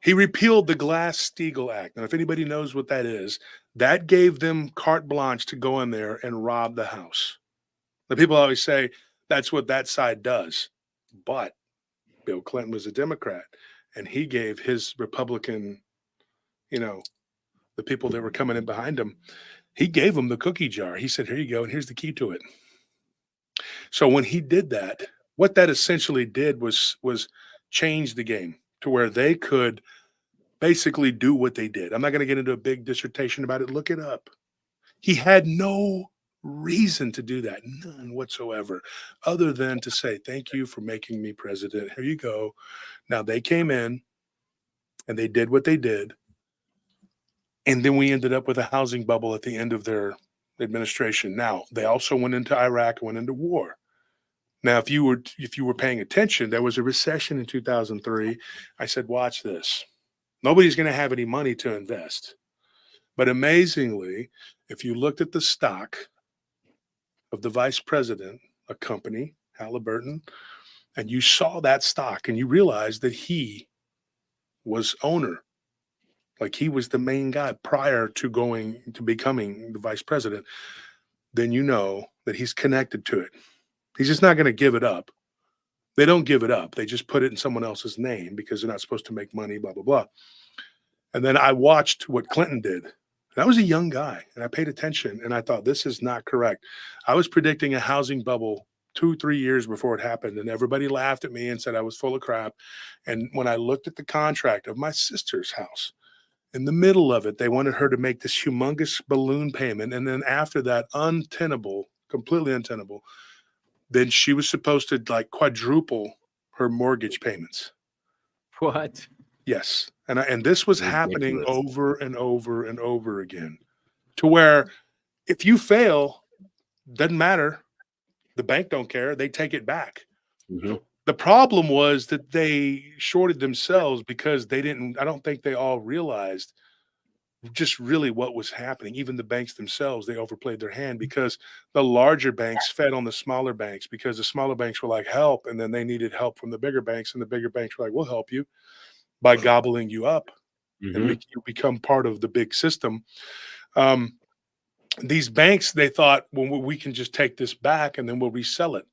Speaker 4: He repealed the Glass-Steagall Act. Now, if anybody knows what that is, that gave them carte blanche to go in there and rob the House. The people always say that's what that side does. But Bill Clinton was a Democrat, and he gave his Republican, the people that were coming in behind him, he gave them the cookie jar. He said, "Here you go, and here's the key to it." So when he did that, what that essentially did was change the game to where they could basically do what they did. I'm not going to get into a big dissertation about it. Look it up. He had no reason to do that, none whatsoever, other than to say, "Thank you for making me president. Here you go." Now they came in and they did what they did. And then we ended up with a housing bubble at the end of their administration. Now, they also went into Iraq and went into war. Now, if you were paying attention, there was a recession in 2003. I said, "Watch this. Nobody's going to have any money to invest." But amazingly, if you looked at the stock of the vice president, a company, Halliburton, and you saw that stock and you realized that he was owner, like he was the main guy prior to becoming the vice president, then you know that he's connected to it. He's just not going to give it up. They don't give it up. They just put it in someone else's name because they're not supposed to make money, blah, blah, blah. And then I watched what Clinton did. And I was a young guy, and I paid attention, and I thought, this is not correct. I was predicting a housing bubble 2-3 years before it happened, and everybody laughed at me and said I was full of crap. And when I looked at the contract of my sister's house, in the middle of it, they wanted her to make this humongous balloon payment. And then after that, untenable, completely untenable, then she was supposed to like quadruple her mortgage payments.
Speaker 2: What?
Speaker 4: Yes. And this was happening
Speaker 2: Ridiculous.
Speaker 4: over and over and over again, to where if you fail, doesn't matter. The bank don't care. They take it back.
Speaker 2: Mhm.
Speaker 4: The problem was that they shorted themselves because I don't think they all realized just really what was happening. Even the banks themselves, they overplayed their hand because the larger banks fed on the smaller banks because the smaller banks were like, "Help." And then they needed help from the bigger banks, and the bigger banks were like, "We'll help you by gobbling you up and
Speaker 2: Mhm.
Speaker 4: make you become part of the big system." These banks, they thought, well, we can just take this back and then we'll resell it.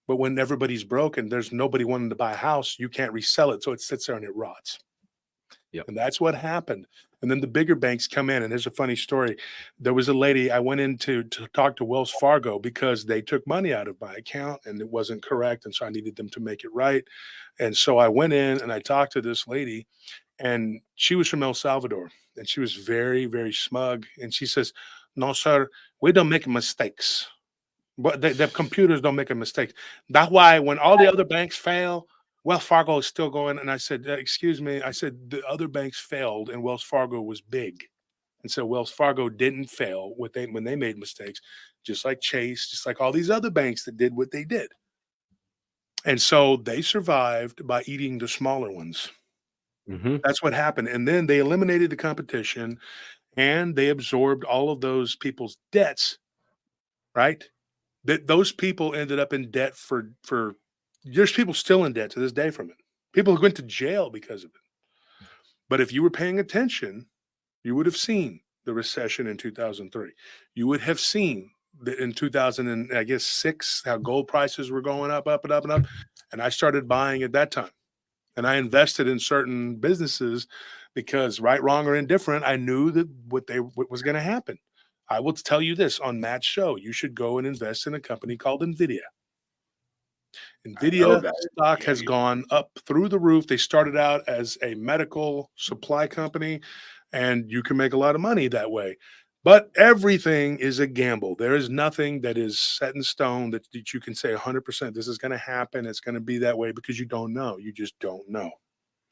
Speaker 4: But when everybody's broken, there's nobody wanting to buy a house, you can't resell it. So it sits there and it rots.
Speaker 2: Yep.
Speaker 4: And that's what happened. And then the bigger banks come in. And there's a funny story. There was a lady, I went in to talk to Wells Fargo because they took money out of my account and it wasn't correct. And so I needed them to make it right. And so I went in and I talked to this lady, and she was from El Salvador. And she was very, very smug. And she says, "No, sir, we don't make mistakes. But the computers don't make a mistake. That's why when all the other banks fail, Wells Fargo is still going." And I said, "Excuse me." I said, "The other banks failed and Wells Fargo was big. And so Wells Fargo didn't fail when they made mistakes, just like Chase, just like all these other banks that did what they did." And so they survived by eating the smaller ones.
Speaker 2: Mhm.
Speaker 4: That's what happened. And then they eliminated the competition and they absorbed all of those people's debts, right? That those people ended up in debt for there's people still in debt to this day from it. People who went to jail because of it. But if you were paying attention, you would have seen the recession in 2003. You would have seen that in 2006, how gold prices were going up, up and up and up. And I started buying at that time. And I invested in certain businesses because, right, wrong, or indifferent, I knew that what was going to happen. I will tell you this on Matt's show: you should go and invest in a company called NVIDIA. NVIDIA stock has gone up through the roof. They started out as a medical supply company, and you can make a lot of money that way. But everything is a gamble. There is nothing that is set in stone that you can say 100% this is going to happen. It's going to be that way, because you don't know. You just don't know.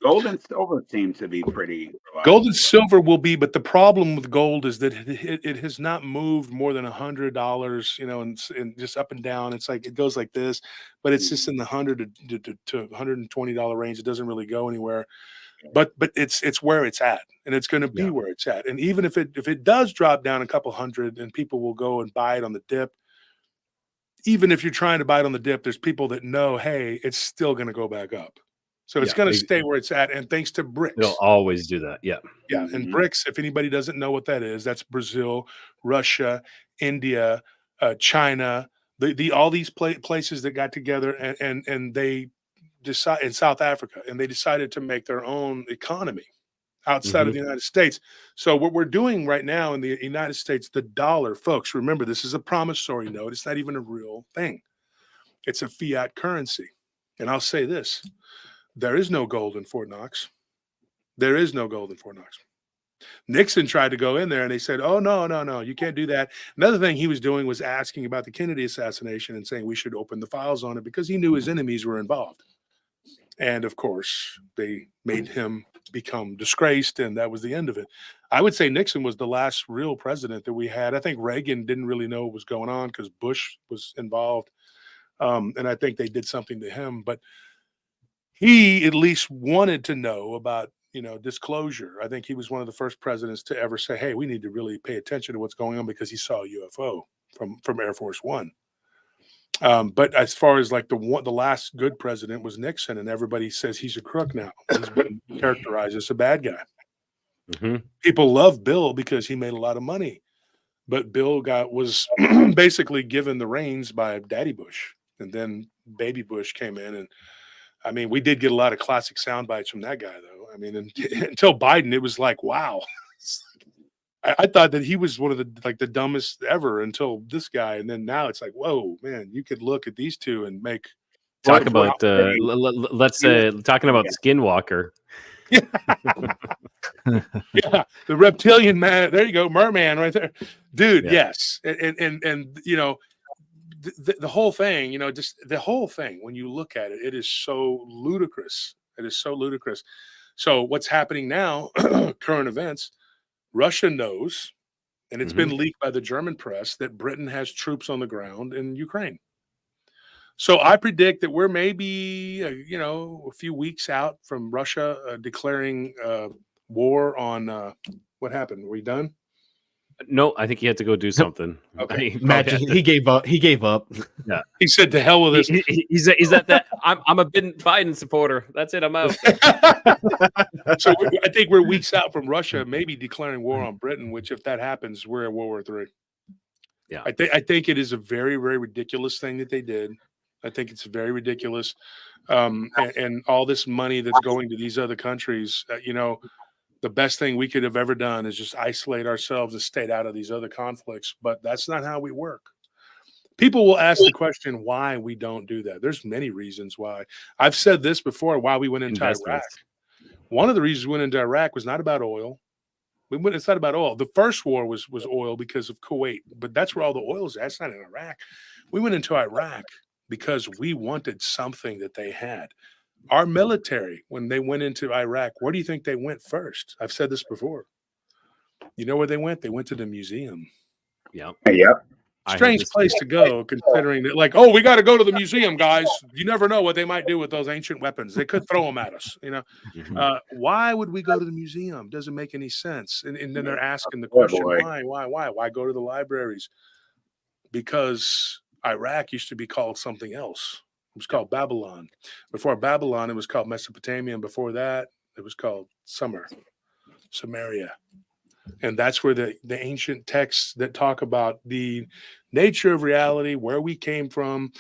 Speaker 1: Gold and silver seems to be pretty reliable.
Speaker 4: Gold and silver will be, but the problem with gold is that it has not moved more than $100, and just up and down. It's like it goes like this, but it's just in the $100 to $120 range. It doesn't really go anywhere. But it's where it's at, and it's going to be where it's at. And even if it does drop down a couple hundred, and people will go and buy it on the dip, even if you're trying to buy it on the dip, there's people that know, hey, it's still going to go back up. So it's going to stay where it's at. And thanks to BRICS.
Speaker 2: They'll always do that. Yeah.
Speaker 4: Yeah. And BRICS, if anybody doesn't know what that is, that's Brazil, Russia, India, China, all these places that got together, and they decide, in South Africa, and they decided to make their own economy outside of the United States. So what we're doing right now in the United States, the dollar, folks, remember, this is a promissory note. It's not even a real thing. It's a fiat currency. And I'll say this: there is no gold in Fort Knox. There is no gold in Fort Knox. Nixon tried to go in there, and they said, oh, no, you can't do that. Another thing he was doing was asking about the Kennedy assassination and saying we should open the files on it, because he knew his enemies were involved. And of course, they made him become disgraced, and that was the end of it. I would say Nixon was the last real president that we had. I think Reagan didn't really know what was going on because Bush was involved. And I think they did something to him, but he at least wanted to know about, disclosure. I think he was one of the first presidents to ever say, hey, we need to really pay attention to what's going on, because he saw a UFO from Air Force One. But as far as like the last good president was Nixon, and everybody says he's a crook now. He's been characterized as a bad guy. People love Bill because he made a lot of money, but Bill was basically given the reins by Daddy Bush, and then Baby Bush came in, and I mean, we did get a lot of classic sound bites from that guy, though. I mean, until Biden, it was like, wow. I thought that he was one of the dumbest ever until this guy, and then now it's like, whoa, man! You could look at these two and make
Speaker 2: talking about talking about Skinwalker.
Speaker 4: Yeah, the reptilian man. There you go, merman, right there, dude. Yeah. Yes, and the whole thing, just the whole thing. When you look at it, it is so ludicrous. It is so ludicrous. So what's happening now? Current events. Russia knows, and it's been leaked by the German press, that Britain has troops on the ground in Ukraine. So I predict that we're maybe, a few weeks out from Russia declaring war on what happened? Were we done?
Speaker 2: No, I think he had to go do something.
Speaker 3: Okay. He gave up. He gave up.
Speaker 2: Yeah.
Speaker 4: He said, to hell with this.
Speaker 2: He's that I'm a Biden supporter. That's it. I'm out.
Speaker 4: So I think we're weeks out from Russia maybe declaring war on Britain, which, if that happens, we're at World War III.
Speaker 2: Yeah.
Speaker 4: I think it is a very, very ridiculous thing that they did. I think it's very ridiculous. And all this money that's going to these other countries, the best thing we could have ever done is just isolate ourselves and stay out of these other conflicts. But that's not how we work. People will ask the question why we don't do that. There's many reasons why. I've said this before, why we went into Iraq. One of the reasons we went into Iraq was not about oil. It's not about oil. The first war was oil because of Kuwait, but that's where all the oil is at. That's not in Iraq. We went into Iraq because we wanted something that they had. Our military, when they went into Iraq, where do you think they went first? I've said this before. You know where they went? They went to the museum.
Speaker 2: Yeah.
Speaker 1: Yep.
Speaker 4: Strange place to go, considering that, like, oh, we got to go to the museum, guys. You never know what they might do with those ancient weapons. They could throw them at us. Why would we go to the museum? Doesn't make any sense. And then they're asking the question, why go to the libraries? Because Iraq used to be called something else. It was called Babylon. Before Babylon, it was called Mesopotamia. And before that, It was called Samaria. And that's where the ancient texts that talk about the nature of reality, where we came from,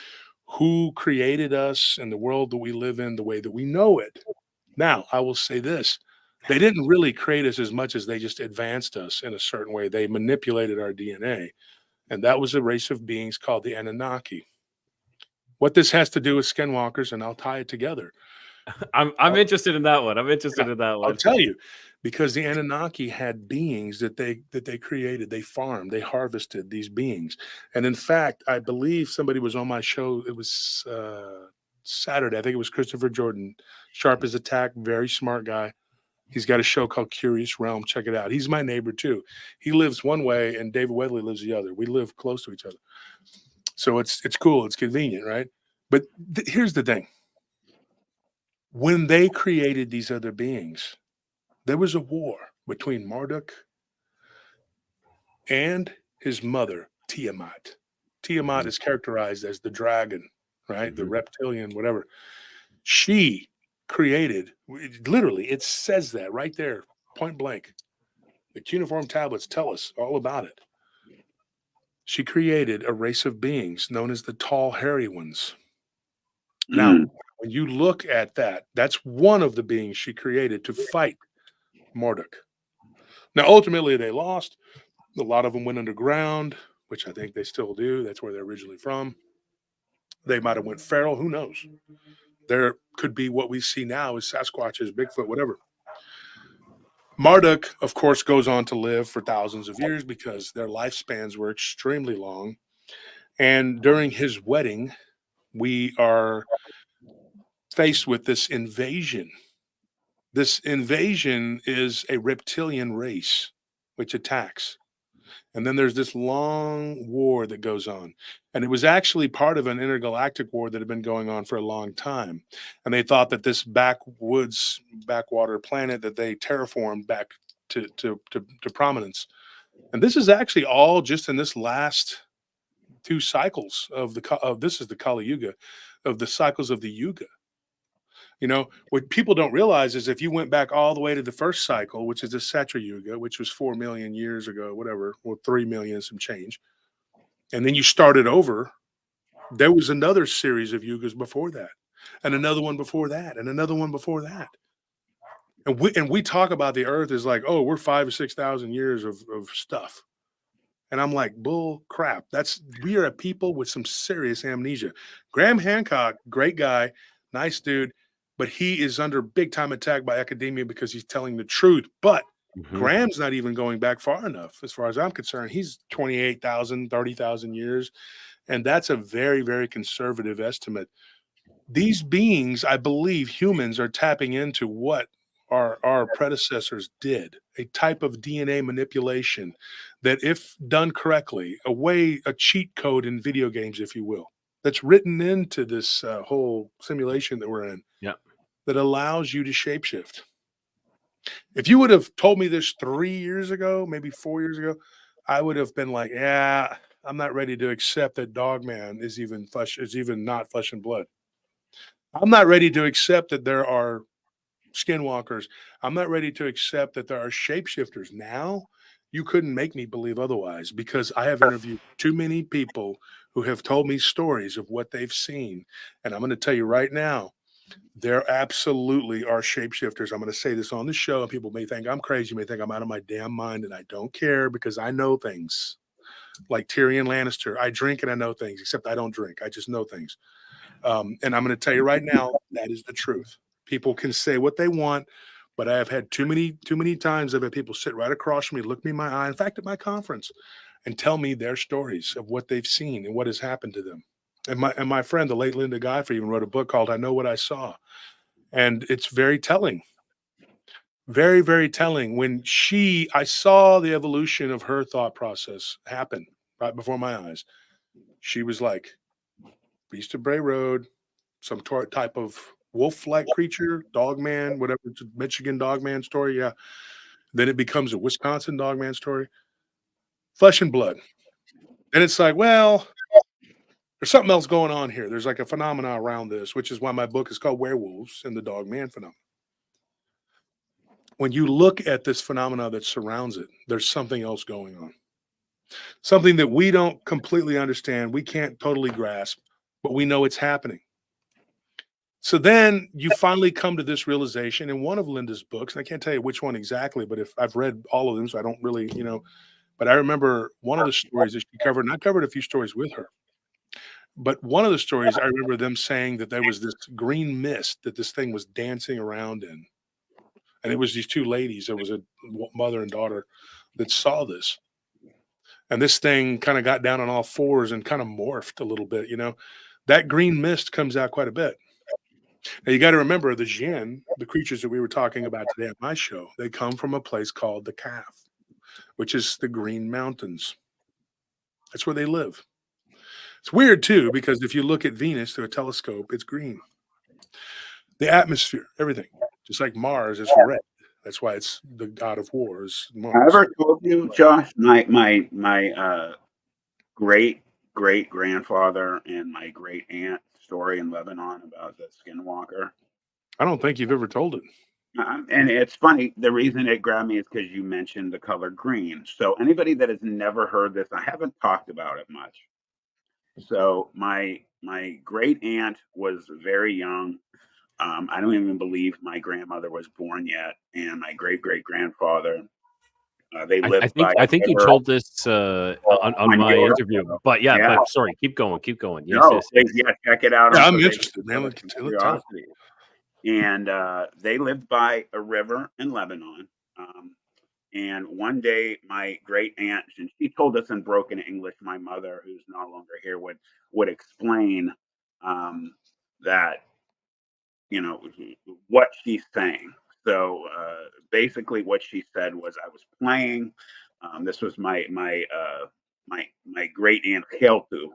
Speaker 4: who created us, and the world that we live in, the way that we know it. Now, I will say this. They didn't really create us as much as they just advanced us in a certain way. They manipulated our DNA. And that was a race of beings called the Anunnaki. What this has to do with skinwalkers, and I'll tie it together.
Speaker 2: I'm interested in that one. I'm interested in that
Speaker 4: I'll
Speaker 2: one.
Speaker 4: tell you, because the Anunnaki had beings that they created, they farmed, they harvested these beings, and in fact, I believe somebody was on my show. It was Saturday. I think it was Christopher Jordan, sharp as a tack, very smart guy. He's got a show called Curious Realm. Check it out. He's my neighbor too. He lives one way, and David Wedley lives the other. We live close to each other, so it's cool. It's convenient, right? But here's the thing. When they created these other beings, there was a war between Marduk and his mother, Tiamat. Tiamat is characterized as the dragon, right? The reptilian, whatever. She created, literally, it says that right there, point blank. The cuneiform tablets tell us all about it. She created a race of beings known as the tall, hairy ones. Now, when you look at that, that's one of the beings she created to fight Marduk. Now, ultimately, they lost. A lot of them went underground, which I think they still do. That's where they're originally from. They might have went feral. Who knows? There could be what we see now as Sasquatches, Bigfoot, whatever. Marduk, of course, goes on to live for thousands of years because their lifespans were extremely long. And during his wedding, we are faced with this invasion. This invasion is a reptilian race which attacks. And then there's this long war that goes on. And it was actually part of an intergalactic war that had been going on for a long time. And they thought that this backwoods, backwater planet that they terraformed back to prominence. And this is actually all just in this last two cycles of this is the Kali Yuga, of the cycles of the Yuga. You know, what people don't realize is if you went back all the way to the first cycle, which is the Satra Yuga, which was 4 million years ago, whatever, or 3 million and some change, and then you started over, there was another series of yugas before that, and another one before that, and another one before that. And we talk about the earth as like, oh, we're 5,000 or 6,000 years of stuff. And I'm like, bull crap. We are a people with some serious amnesia. Graham Hancock, great guy, nice dude, but he is under big time attack by academia because he's telling the truth. But Graham's not even going back far enough as far as I'm concerned. He's 28,000, 30,000 years. And that's a very, very conservative estimate. These beings, I believe humans are tapping into what our predecessors did, a type of DNA manipulation that, if done correctly, a cheat code in video games, if you will, that's written into this whole simulation that we're in, that allows you to shapeshift. If you would have told me this 3 years ago, maybe 4 years ago, I would have been like, yeah, I'm not ready to accept that Dogman is even not flesh and blood. I'm not ready to accept that there are skinwalkers. I'm not ready to accept that there are shapeshifters. Now, you couldn't make me believe otherwise because I have interviewed too many people who have told me stories of what they've seen. And I'm going to tell you right now, there absolutely are shapeshifters. I'm going to say this on the show, and people may think I'm crazy, may think I'm out of my damn mind, and I don't care because I know things. Like Tyrion Lannister, I drink and I know things, except I don't drink. I just know things. And I'm going to tell you right now, that is the truth. People can say what they want, but I have had too many times I've had people sit right across from me, look me in my eye, in fact, at my conference, and tell me their stories of what they've seen and what has happened to them. And my friend, the late Linda Godfrey, even wrote a book called I Know What I Saw. And it's very telling. Very, very telling. When I saw the evolution of her thought process happen right before my eyes. She was like, Beast of Bray Road, some type of wolf-like creature, dogman, whatever, it's a Michigan dogman story. Yeah. Then it becomes a Wisconsin dogman story. Flesh and blood. And it's like, well, there's something else going on here. There's like a phenomena around this, which is why my book is called Werewolves and the Dogman Phenomenon. when you look at this phenomena that surrounds it, there's something else going on. Something that we don't completely understand, we can't totally grasp, but we know it's happening. So then you finally come to this realization in one of Linda's books, and I can't tell you which one exactly, but if I've read all of them, so I don't really, but I remember one of the stories that she covered, and I covered a few stories with her. But one of the stories, I remember them saying that there was this green mist that this thing was dancing around in. And it was these two ladies. There was a mother and daughter that saw this. And this thing kind of got down on all fours and kind of morphed a little bit. That green mist comes out quite a bit. Now you got to remember the jinn, the creatures that we were talking about today on my show, they come from a place called the Calf, which is the Green Mountains. That's where they live. It's weird too, because if you look at Venus through a telescope, it's green. The atmosphere, everything, just like Mars is red. That's why it's the god of wars,
Speaker 1: I
Speaker 4: Mars.
Speaker 1: ever told you, Josh, my great great grandfather and my great aunt story in Lebanon about the skinwalker?
Speaker 4: I don't think you've ever told it.
Speaker 1: And it's funny. The reason it grabbed me is because you mentioned the color green. So anybody that has never heard this, I haven't talked about it much. So my great aunt was very young. I don't even believe my grandmother was born yet, and my great great grandfather. They
Speaker 2: I
Speaker 1: lived
Speaker 2: think
Speaker 1: by
Speaker 2: I
Speaker 1: a
Speaker 2: think you
Speaker 1: river
Speaker 2: told this on
Speaker 1: on
Speaker 2: my
Speaker 1: your
Speaker 2: interview, but yeah,
Speaker 1: yeah.
Speaker 2: but sorry, keep going, Yes,
Speaker 1: No,
Speaker 2: yes, yes.
Speaker 1: yeah, check it out
Speaker 4: Yeah,
Speaker 1: on
Speaker 4: I'm
Speaker 1: Pervasive
Speaker 4: interested, man.
Speaker 1: Service and
Speaker 4: Let's tell it.
Speaker 1: Curiosity. And they lived by a river in Lebanon. And one day, my great aunt, and she told us in broken English, my mother, who's no longer here, would explain that what she's saying. So basically, what she said was, I was playing. This was my great aunt Kheltu,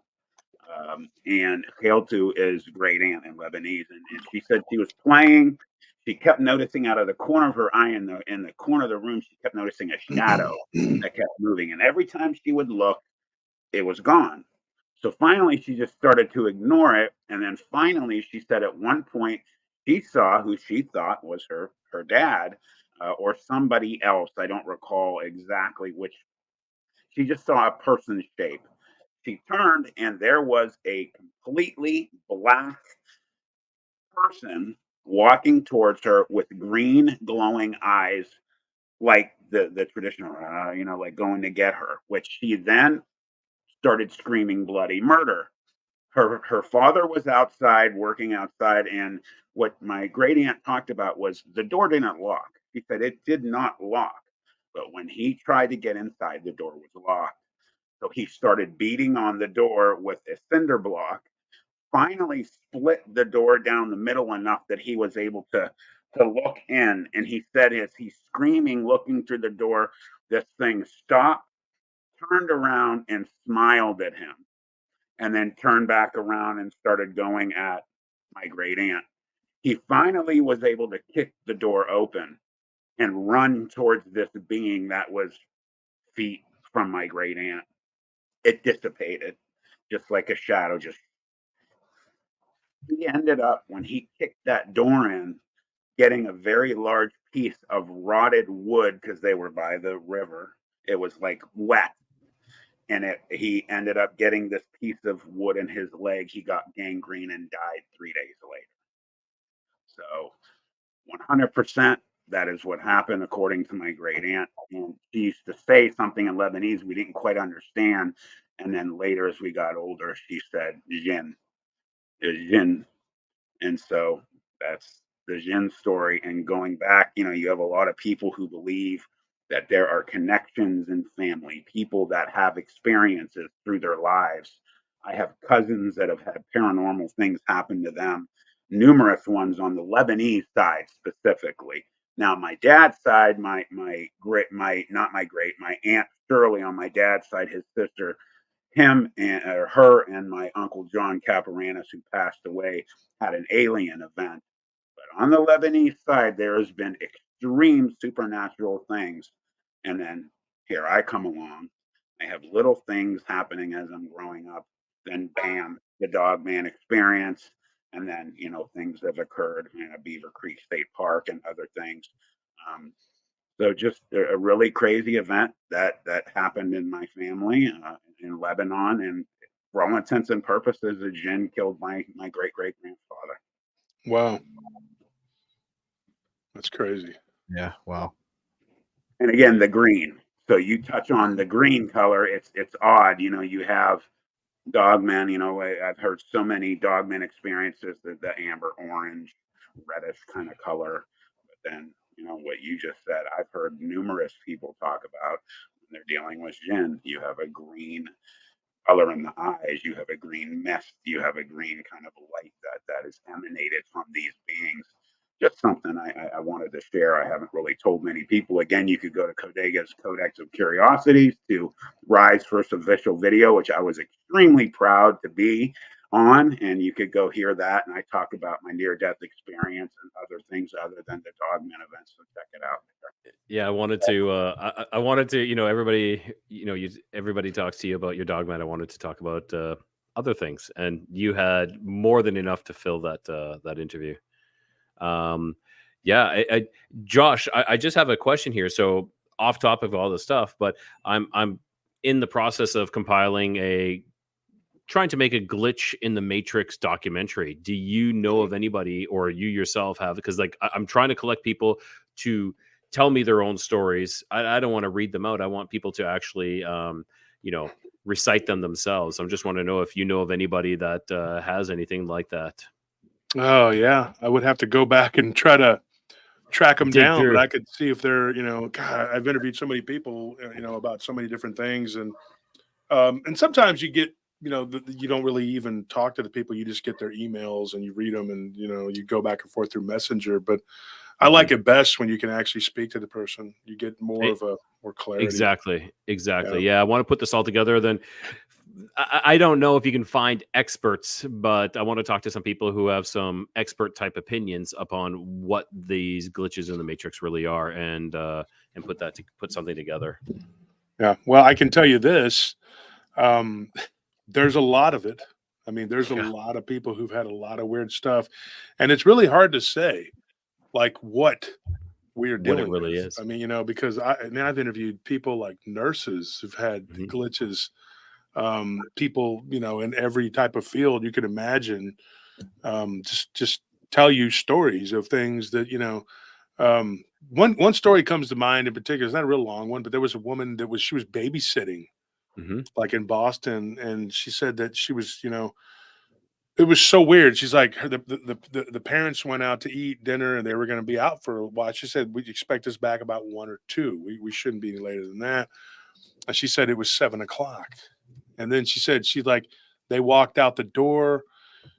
Speaker 1: and Kheltu is great aunt in Lebanese, and she said she was playing. She kept noticing out of the corner of her eye in the corner of the room, she kept noticing a shadow that kept moving, and every time she would look, it was gone. So finally, she just started to ignore it, and then finally, she said at one point she saw who she thought was her dad or somebody else. I don't recall exactly which. She just saw a person's shape. She turned, and there was a completely black person walking towards her with green glowing eyes, like the traditional, like going to get her, which she then started screaming bloody murder. Her father was outside working outside, and what my great aunt talked about was the door didn't lock. He said it did not lock, but when he tried to get inside, the door was locked. So he started beating on the door with a cinder block, finally split the door down the middle enough that he was able to look in. And he said, as he's screaming, looking through the door, this thing stopped, turned around, and smiled at him, and then turned back around and started going at my great aunt. He finally was able to kick the door open and run towards this being that was feet from my great aunt. It dissipated just like a shadow. Just he ended up, when he kicked that door in, getting a very large piece of rotted wood because they were by the river. It was like wet, and he ended up getting this piece of wood in his leg. He got gangrene and died 3 days later. So 100% that is what happened, according to my great aunt. And she used to say something in Lebanese we didn't quite understand. And then later, as we got older, she said, Jin, Jin. And so that's the Jin story. And going back, you have a lot of people who believe that there are connections in family, people that have experiences through their lives. I have cousins that have had paranormal things happen to them, numerous ones on the Lebanese side specifically. Now, my dad's side, my great, my not my great, my aunt Shirley on my dad's side, his sister, him and her and my uncle John Caparanis, who passed away, had an alien event. But on the Lebanese side, there has been extreme supernatural things. And then here I come along. I have little things happening as I'm growing up. Then bam, the dog man experience. And then, things have occurred in Beaver Creek State Park and other things. Um, So just a really crazy event that happened in my family in Lebanon, and for all intents and purposes, a jinn killed my great great grandfather.
Speaker 4: Wow. That's crazy.
Speaker 3: Yeah. Wow.
Speaker 1: And again, the green. So you touch on the green color. It's odd. You know, you have dogmen. You know, I've heard so many dogmen experiences, the amber orange, reddish kind of color. But then, you know, what you just said, I've heard numerous people talk about when they're dealing with jinn. You have a green color in the eyes, you have a green mist, you have a green kind of light that is emanated from these beings. Just something I wanted to share. I haven't really told many people. Again, you could go to Codega's Codex of Curiosities to Rye's first official video, which I was extremely proud to be on, and you could go hear that. And I talk about my near-death experience and other things other than the Dogman events. So check it out.
Speaker 2: Yeah, I wanted to. I wanted to. You know, everybody. You know, everybody talks to you about your dogman. I wanted to talk about other things, and you had more than enough to fill that interview. Yeah, Josh, I just have a question here. So off topic of all this stuff, but I'm in the process of trying to make a glitch in the Matrix documentary. Do you know of anybody, or you yourself have? Because like I'm trying to collect people to tell me their own stories. I don't want to read them out. I want people to actually, you know, recite them themselves. I just want to know if you know of anybody that has anything like that.
Speaker 4: Oh yeah, I would have to go back and try to track them
Speaker 2: Dig
Speaker 4: down,
Speaker 2: through.
Speaker 4: but I could see if they're, you know, God, I've interviewed so many people, you know, about so many different things, and sometimes you get, you know, you don't really even talk to the people, you just get their emails and you read them, and you know, you go back and forth through Messenger. But I like it best when you can actually speak to the person. You get more of a more clarity.
Speaker 2: Exactly. Yeah, I want to put this all together. Then I don't know if you can find experts, but I want to talk to some people who have some expert type opinions upon what these glitches in the Matrix really are, and put something together.
Speaker 4: Yeah. Well, I can tell you this. There's a lot of it. I mean, there's a lot of people who've had a lot of weird stuff, and it's really hard to say like what we are dealing
Speaker 2: What it really
Speaker 4: with.
Speaker 2: is.
Speaker 4: I mean, you know, because I've interviewed people like nurses who've had glitches, people, you know, in every type of field you could imagine, just tell you stories of things that, you know, one story comes to mind in particular. It's not a real long one, but there was a woman she was babysitting like in Boston, and she said that she was, you know, it was so weird. She's like, the parents went out to eat dinner and they were going to be out for a while. She said, we'd expect us back about 1 or 2. We shouldn't be any later than that. And she said it was 7:00. And then she said, they walked out the door.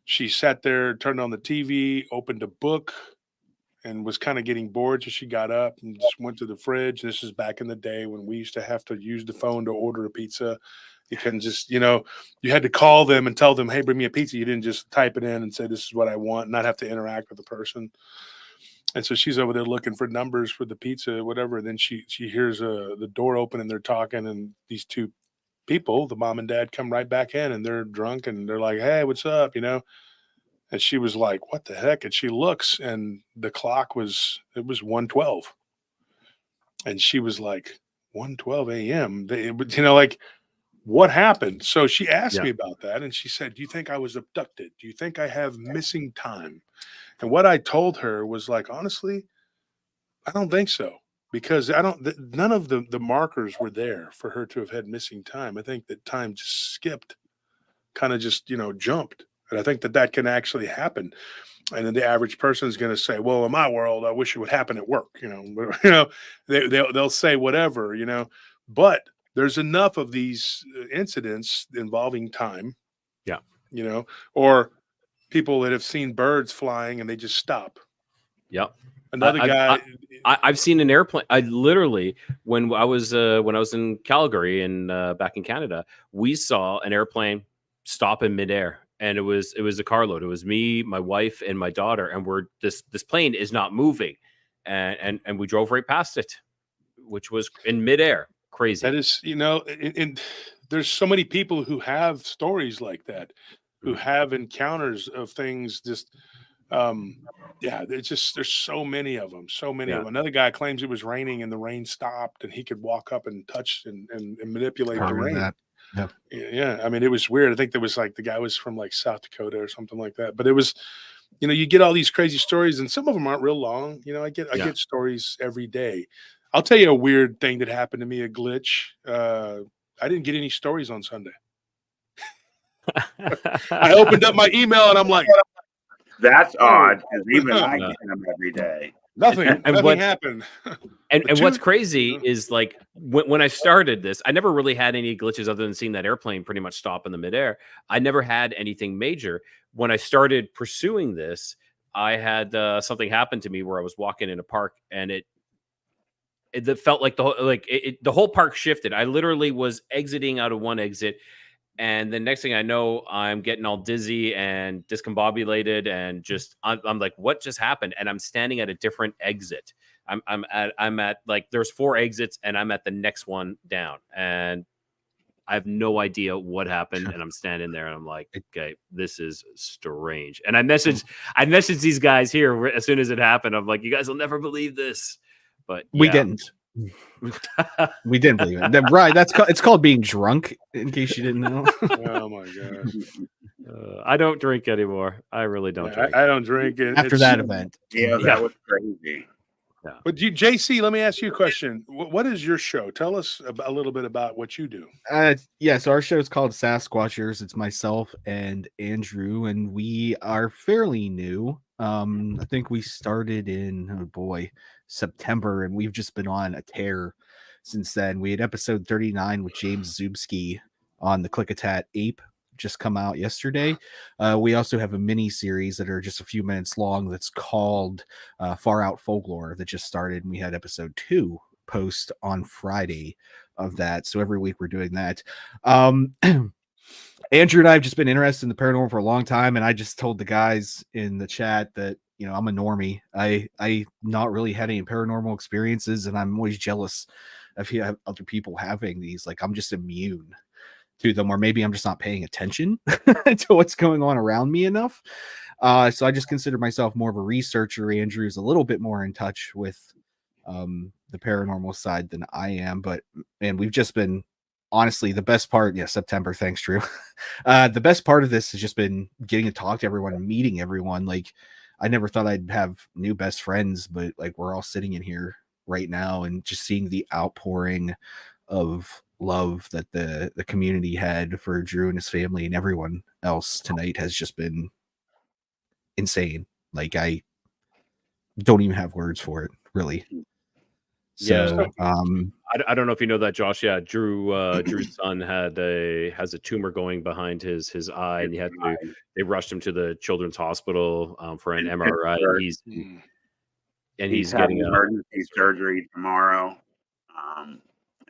Speaker 4: She sat there, turned on the TV, opened a book, and was kind of getting bored. So she got up and just went to the fridge. This is back in the day when we used to have to use the phone to order a pizza. You couldn't just, you know, you had to call them and tell them, hey, bring me a pizza. You didn't just type it in and say, this is what I want, and not have to interact with the person. And so she's over there looking for numbers for the pizza, whatever. And then she hears the door open and they're talking. And these two people, the mom and dad, come right back in, and they're drunk and they're like, hey, what's up? You know? And she was like, what the heck? And she looks, and the clock it was 1:12. And she was like, 1:12 a.m. You know, like, what happened? So she asked me about that, and she said, do you think I was abducted? Do you think I have missing time? And what I told her was like, honestly, I don't think so, because none of the markers were there for her to have had missing time. I think that time just skipped, kind of just, you know, jumped. And I think that can actually happen. And then the average person is going to say, well, in my world, I wish it would happen at work. You know, you know, they'll say whatever, you know, but there's enough of these incidents involving time, you know, or people that have seen birds flying and they just stop. Another guy.
Speaker 2: I've seen an airplane. I literally, when I was in Calgary and back in Canada, we saw an airplane stop in midair, and it was a carload. It was me, my wife, and my daughter, and this plane is not moving, and we drove right past it, which was in midair. Crazy.
Speaker 4: That is, you know, and there's so many people who have stories like that, who have encounters of things just Yeah, there's so many of them, so many of them. Another guy claims it was raining and the rain stopped and he could walk up and touch and manipulate the rain.
Speaker 3: That. Yeah.
Speaker 4: Yeah, I mean, it was weird. I think there was like the guy was from like South Dakota or something like that. But it was, you get all these crazy stories, and some of them aren't real long. I get stories every day. I'll tell you a weird thing that happened to me, a glitch. I didn't get any stories on Sunday. I opened up my email and I'm like,
Speaker 1: that's odd, because even I get them every day.
Speaker 4: Nothing happened.
Speaker 2: And what's crazy is like when I started this, I never really had any glitches other than seeing that airplane pretty much stop in the midair. I never had anything major. When I started pursuing this, I had something happen to me where I was walking in a park, and it felt like the whole park shifted. I literally was exiting out of one exit, and the next thing I know, I'm getting all dizzy and discombobulated, and just I'm like, what just happened? And I'm standing at a different exit. I'm at like, there's 4 exits, and I'm at the next one down, and I have no idea what happened. And I'm standing there, and I'm like, okay, this is strange. And I messaged these guys here as soon as it happened. I'm like, you guys will never believe this, but
Speaker 3: we didn't. We didn't believe it. Right. It's called being drunk, in case you didn't know.
Speaker 4: Oh my gosh.
Speaker 2: I don't drink anymore. I really don't drink.
Speaker 4: I don't drink it.
Speaker 3: After that event.
Speaker 1: Yeah, that was crazy.
Speaker 2: Yeah.
Speaker 4: But JC, let me ask you a question. What is your show? Tell us a little bit about what you do.
Speaker 3: So our show is called Sasquatchers. It's myself and Andrew, and we are fairly new. I think we started in September, and we've just been on a tear since then. We had episode 39 with James Zubsky on the Klickitat Ape just come out yesterday. We also have a mini series that are just a few minutes long that's called Far Out Folklore that just started, and we had episode 2 post on Friday of that. So every week we're doing that. Andrew and I have just been interested in the paranormal for a long time, and I just told the guys in the chat that I'm a normie. I not really had any paranormal experiences, and I'm always jealous of other people having these. Like, I'm just immune to them, or maybe I'm just not paying attention to what's going on around me enough. So I just consider myself more of a researcher. Andrew's a little bit more in touch with the paranormal side than I am, and we've just been, honestly, the best part, September, thanks, Drew. The best part of this has just been getting to talk to everyone and meeting everyone. Like, I never thought I'd have new best friends, but like, we're all sitting in here right now and just seeing the outpouring of love that the community had for Drew and his family and everyone else tonight has just been insane. Like, I don't even have words for it, really. So
Speaker 2: I don't know if you know that, Josh. Yeah, Drew's son has a tumor going behind his eye, and they rushed him to the Children's Hospital for an MRI. He's getting
Speaker 1: emergency surgery tomorrow.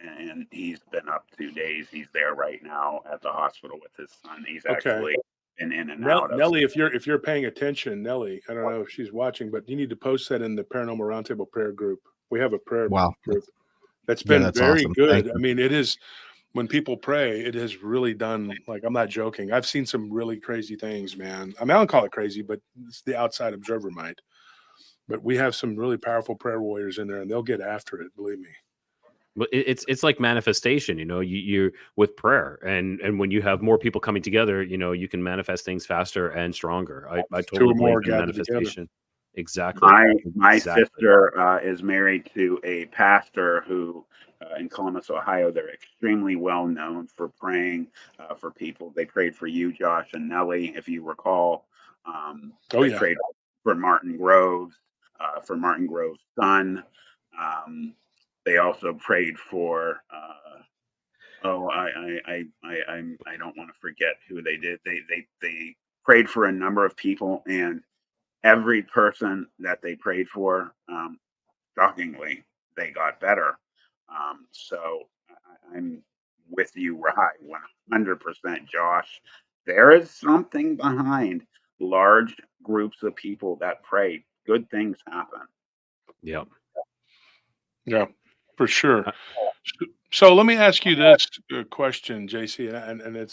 Speaker 1: And he's been up 2 days. He's there right now at the hospital with his son. He's actually been in and out.
Speaker 4: Nellie, if you're paying attention, Nellie, I don't know if she's watching, but you need to post that in the Paranormal Roundtable prayer group. We have a prayer group that's been very awesome. Good. I mean, it is, when people pray, it has really done, like, I'm not joking. I've seen some really crazy things, man. I mean, I don't call it crazy, but it's the outside observer might. But we have some really powerful prayer warriors in there, and they'll get after it, believe me.
Speaker 2: But it's like manifestation, you with prayer, and when you have more people coming together, you can manifest things faster and stronger. I totally believe in manifestation. Together. Exactly.
Speaker 1: My sister is married to a pastor who, in Columbus, Ohio, they're extremely well known for praying for people. They prayed for you, Josh, and Nellie, if you recall. They prayed for Martin Groves, for Martin Groves' son. They also prayed for. I don't want to forget who they did. They prayed for a number of people, and every person that they prayed for, shockingly, they got better. So I'm with you, right? 100%, Josh. There is something behind large groups of people that pray. Good things happen.
Speaker 2: Yep.
Speaker 4: Yeah. For sure. So let me ask you this question, JC, and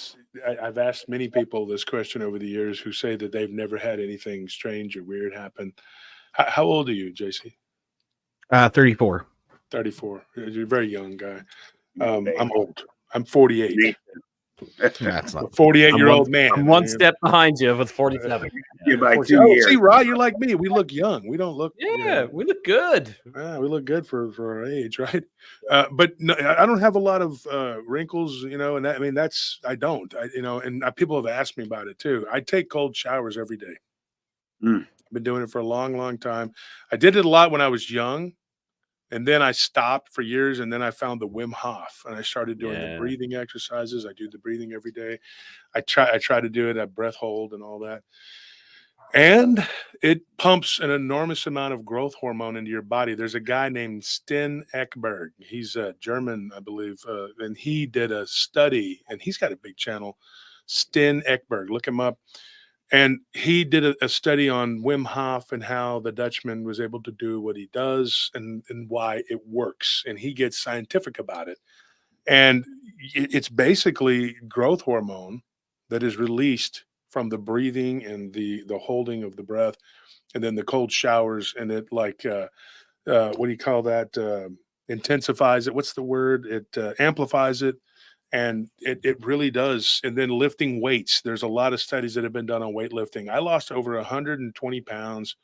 Speaker 4: I've asked many people this question over the years who say that they've never had anything strange or weird happen. How old are you, JC?
Speaker 3: 34.
Speaker 4: 34. You're a very young guy.
Speaker 1: Yeah, baby.
Speaker 4: I'm old. I'm 48.
Speaker 1: Me
Speaker 3: That's
Speaker 4: A
Speaker 3: not.
Speaker 4: 48-year-old man.
Speaker 2: I'm one step behind you with 47.
Speaker 1: you by
Speaker 4: 40
Speaker 1: 2
Speaker 4: Oh,
Speaker 1: years.
Speaker 4: see, Rod, you're like me. We look young. We don't look.
Speaker 2: Yeah, we look good.
Speaker 4: We look good for our age, right? But no, I don't have a lot of wrinkles, and that, I mean, I don't, and people have asked me about it too. I take cold showers every day.
Speaker 1: Mm.
Speaker 4: I've been doing it for a long, long time. I did it a lot when I was young, and then I stopped for years, and then I found the Wim Hof, and I started doing the
Speaker 2: Yeah.
Speaker 4: breathing exercises. I do the breathing every day. I try to do it at breath hold and all that. And it pumps an enormous amount of growth hormone into your body. There's a guy named Sten Ekberg. He's a German, I believe, and he did a study, and he's got a big channel, Sten Ekberg. Look him up. And he did a study on Wim Hof and how the Dutchman was able to do what he does and why it works. And he gets scientific about it. And it's basically growth hormone that is released from the breathing and the holding of the breath, and then the cold showers, and it what do you call that? Intensifies it. What's the word? It amplifies it, and it really does. And then lifting weights. There's a lot of studies that have been done on weightlifting. I lost over 120 pounds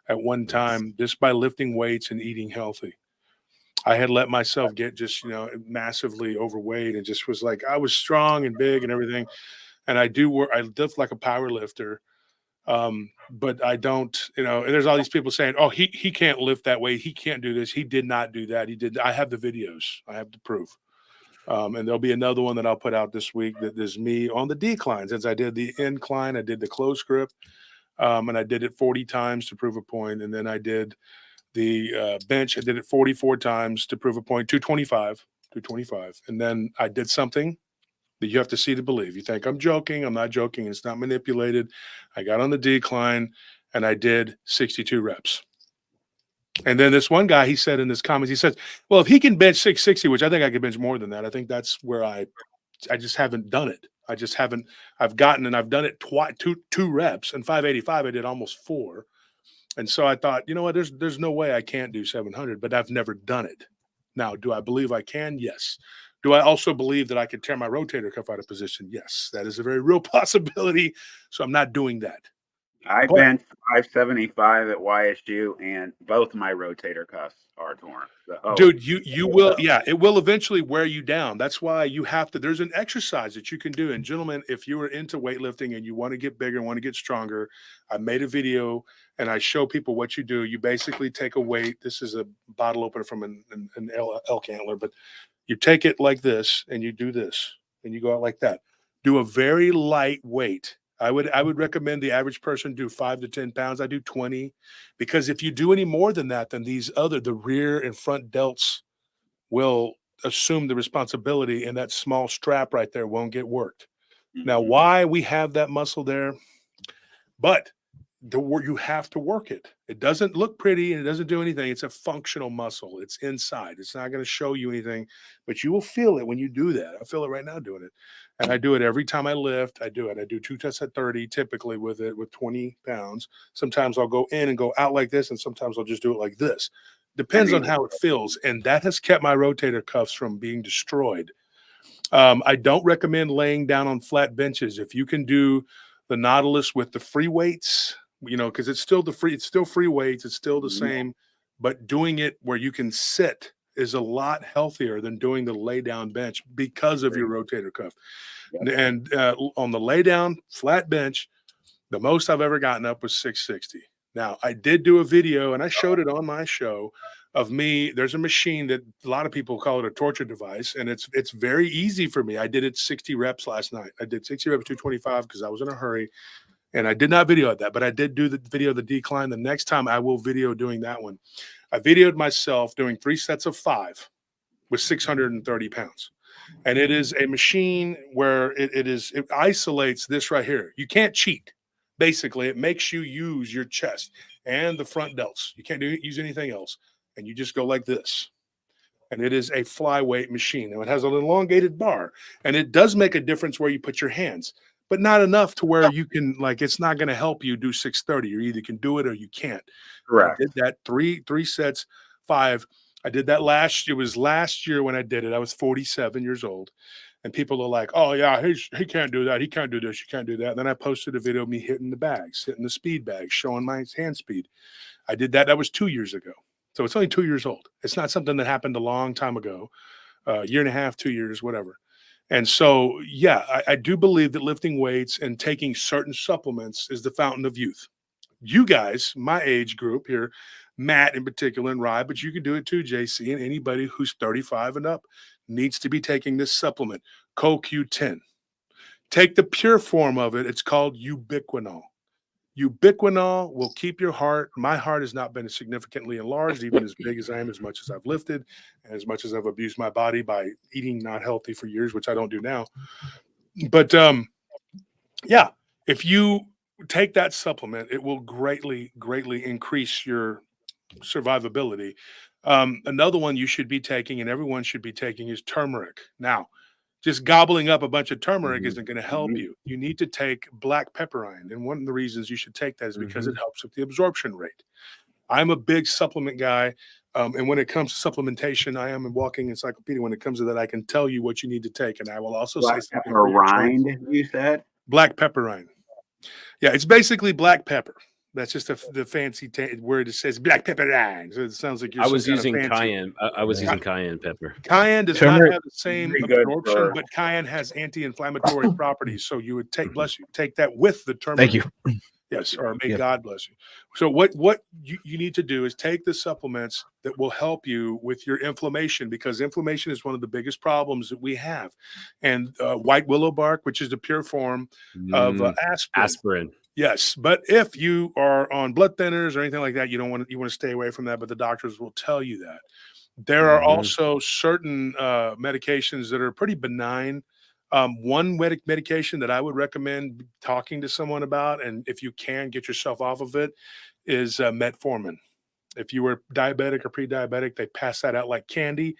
Speaker 4: at one time just by lifting weights and eating healthy. I had let myself get just massively overweight and just was like, I was strong and big and everything. And I lift like a power lifter. But I don't, and there's all these people saying, oh, he can't lift that way. He can't do this. He did not do that. I have the videos. I have the proof. And there'll be another one that I'll put out this week that is me on the decline. Since I did the incline, I did the close grip, and I did it 40 times to prove a point. And then I did the bench. I did it 44 times to prove a point, 225. And then I did something that you have to see to believe. You think I'm joking. I'm not joking. It's not manipulated. I got on the decline and I did 62 reps. And then this one guy, he said in his comments, he says, well, if he can bench 660, which I think I could bench more than that. I think that's where I just haven't done it. I've done it two reps, and 585, I did almost 4. And so I thought, you know what, there's no way I can't do 700, but I've never done it. Now, do I believe I can? Yes. Do I also believe that I could tear my rotator cuff out of position? Yes, that is a very real possibility. So I'm not doing that.
Speaker 1: I benched 575 at YSU, and both my rotator cuffs are torn. So,
Speaker 4: dude, you will, yeah, it will eventually wear you down. That's why you have to. There's an exercise that you can do. And gentlemen, if you are into weightlifting and you want to get bigger, want to get stronger, I made a video and I show people what you do. You basically take a weight. This is a bottle opener from an elk antler, but you take it like this and you do this and you go out like that. Do a very light weight. I would recommend the average person do 5 to 10 pounds. I do 20, because if you do any more than that, then the rear and front delts will assume the responsibility, and that small strap right there won't get worked. Now, why we have that muscle there, but you have to work it. It doesn't look pretty and it doesn't do anything. It's a functional muscle. It's inside. It's not going to show you anything, but you will feel it when you do that. I feel it right now doing it. And I do it every time I lift. I do it. I do 2 tests at 30, typically with 20 pounds. Sometimes I'll go in and go out like this, and sometimes I'll just do it like this. Depends on how it feels. And that has kept my rotator cuffs from being destroyed. I don't recommend laying down on flat benches. If you can do the Nautilus with the free weights, because it's still free weights. It's still the same, but doing it where you can sit is a lot healthier than doing the lay down bench because of your rotator cuff. Yep. And on the lay down flat bench, the most I've ever gotten up was 660. Now, I did do a video and I showed it on my show of me. There's a machine that a lot of people call it a torture device, and it's very easy for me. I did it 60 reps last night. I did 60 reps, 225, because I was in a hurry. And I did not video that, but I did do the video of the decline. The next time I will video doing that one. I videoed myself doing 3 sets of 5 with 630 pounds. And it is a machine where it isolates this right here. You can't cheat. Basically, it makes you use your chest and the front delts. You can't use anything else. And you just go like this. and it is a flyweight machine. Now, it has an elongated bar, and it does make a difference where you put your hands, but not enough to where you can, like, it's not going to help you do 630. You either can do it or you can't.
Speaker 1: Correct.
Speaker 4: I did that three sets, 5. I did that it was last year when I did it. I was 47 years old. And people are like, oh, yeah, he can't do that. He can't do this. You can't do that. And then I posted a video of me hitting the bags, hitting the speed bags, showing my hand speed. I did that. That was 2 years ago. So it's only 2 years old. It's not something that happened a long time ago, a year and a half, 2 years, whatever. And so, yeah, I do believe that lifting weights and taking certain supplements is the fountain of youth. You guys, my age group here, Matt in particular and Rye, but you can do it too, JC, and anybody who's 35 and up needs to be taking this supplement, CoQ10. Take the pure form of it. It's called ubiquinol. Ubiquinol will keep your heart. My heart has not been significantly enlarged, even as big as I am, as much as I've lifted, and as much as I've abused my body by eating not healthy for years, which I don't do now. But yeah, if you take that supplement, it will greatly, greatly increase your survivability. Another one you should be taking, and everyone should be taking, is turmeric. Now, just gobbling up a bunch of turmeric isn't going to help you. You need to take black pepperine. And one of the reasons you should take that is because it helps with the absorption rate. I'm a big supplement guy. And when it comes to supplementation, I am a walking encyclopedia. When it comes to that, I can tell you what you need to take. And I will also say something.
Speaker 1: Pepperine, you said?
Speaker 4: Black pepperine. Yeah, it's basically black pepper. That's just the fancy word. It says black pepperine. So it sounds like you're.
Speaker 2: I was using cayenne. I was using cayenne pepper.
Speaker 4: Cayenne does not have the same absorption, but cayenne has anti-inflammatory properties. So you would take that with the turmeric.
Speaker 3: Thank you.
Speaker 4: Yes, or may God bless you. So what you need to do is take the supplements that will help you with your inflammation, because inflammation is one of the biggest problems that we have. And white willow bark, which is the pure form of aspirin. Yes, but if you are on blood thinners or anything like that, you want to stay away from that. But the doctors will tell you that. There are also certain medications that are pretty benign. One medication that I would recommend talking to someone about, and if you can get yourself off of it, is metformin. If you were diabetic or pre-diabetic, they pass that out like candy.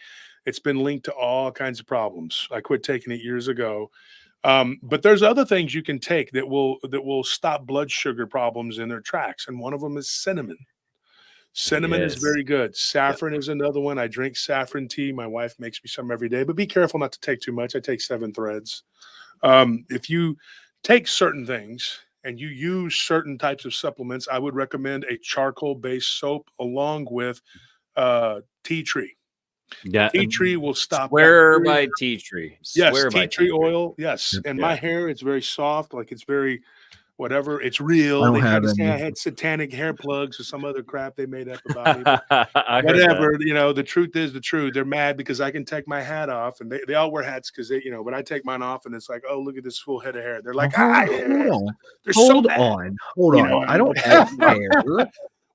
Speaker 4: It's been linked to all kinds of problems. I quit taking it years ago. But there's other things you can take that will stop blood sugar problems in their tracks, and one of them is cinnamon. Cinnamon is very good. Saffron is another one. I drink saffron tea. My wife makes me some every day, but be careful not to take too much. I take 7 threads. If you take certain things and you use certain types of supplements, I would recommend a charcoal-based soap along with tea tree.
Speaker 2: Yeah,
Speaker 4: tea tree will stop.
Speaker 2: Swear by tea tree.
Speaker 4: Yes, tea tree oil. Yes, and my hair, it's very soft, like it's very whatever. It's real. They tried to say I had satanic hair plugs or some other crap they made up about me. Whatever, the truth is the truth. They're mad because I can take my hat off, and they all wear hats because but I take mine off, and it's like, oh, look at this full head of hair. They're like, hold on.
Speaker 3: I don't have hair.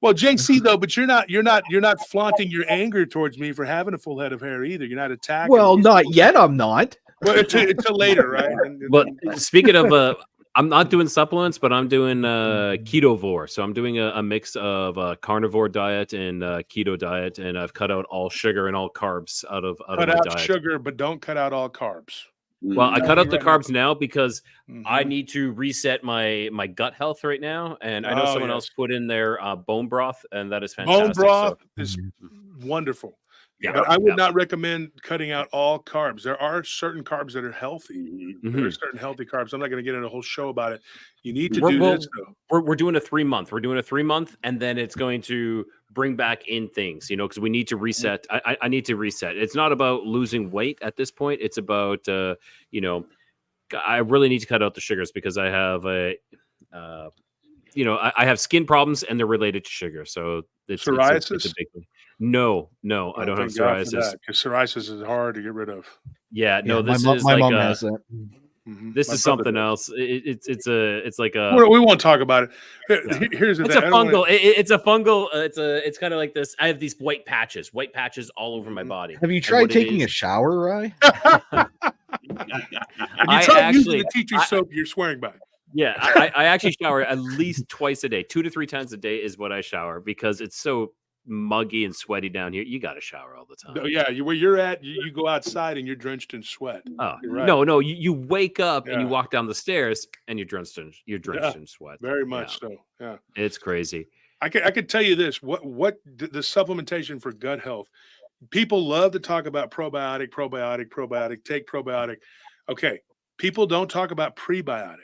Speaker 4: Well, JC, though, but you're not flaunting your anger towards me for having a full head of hair either. You're not attacking.
Speaker 3: Well, not yet. I'm not.
Speaker 4: Well, until later, right?
Speaker 2: But speaking of, I'm not doing supplements, but I'm doing ketovore. So I'm doing a mix of carnivore diet and keto diet, and I've cut out all sugar and all carbs out of my diet.
Speaker 4: Cut out sugar, but don't cut out all carbs.
Speaker 2: Well, I cut out the carbs now because I need to reset my gut health right now. And I know someone else put in their bone broth, and that is fantastic.
Speaker 4: Bone broth is wonderful. Yeah, but I would not recommend cutting out all carbs. There are certain carbs that are healthy. There are certain healthy carbs. I'm not going to get into a whole show about it. You need to do this, though.
Speaker 2: We're doing a 3-month. We're doing a 3-month, and then it's going to bring back in things, because we need to reset. I need to reset. It's not about losing weight at this point. It's about, I really need to cut out the sugars because I have I have skin problems and they're related to sugar. So it's
Speaker 4: psoriasis.
Speaker 2: It's a big thing. No, I don't have psoriasis.
Speaker 4: Because psoriasis is hard to get rid of.
Speaker 2: Yeah, no,
Speaker 3: this is my mom has that.
Speaker 2: This is something else. It's like a.
Speaker 4: We won't talk about it. Here's the thing.
Speaker 2: It's a fungal. It's a fungal. It's kind of like this. I have these white patches all over my body.
Speaker 3: Have you tried taking a shower, Rye?
Speaker 4: Have you tried using the tea tree soap you're swearing by?
Speaker 2: Yeah, I actually shower at least twice a day. 2 to 3 times a day is what I shower because it's so muggy and sweaty down here. You got to shower all the time.
Speaker 4: Yeah, where you're at, you go outside and you're drenched in sweat.
Speaker 2: Oh,
Speaker 4: You're right.
Speaker 2: no, you wake up and you
Speaker 4: Yeah.
Speaker 2: walk down the stairs and you're drenched in sweat.
Speaker 4: Very much so. Yeah.
Speaker 2: It's crazy.
Speaker 4: I could tell you this, what the supplementation for gut health. People love to talk about probiotic, take probiotic. Okay. People don't talk about prebiotic.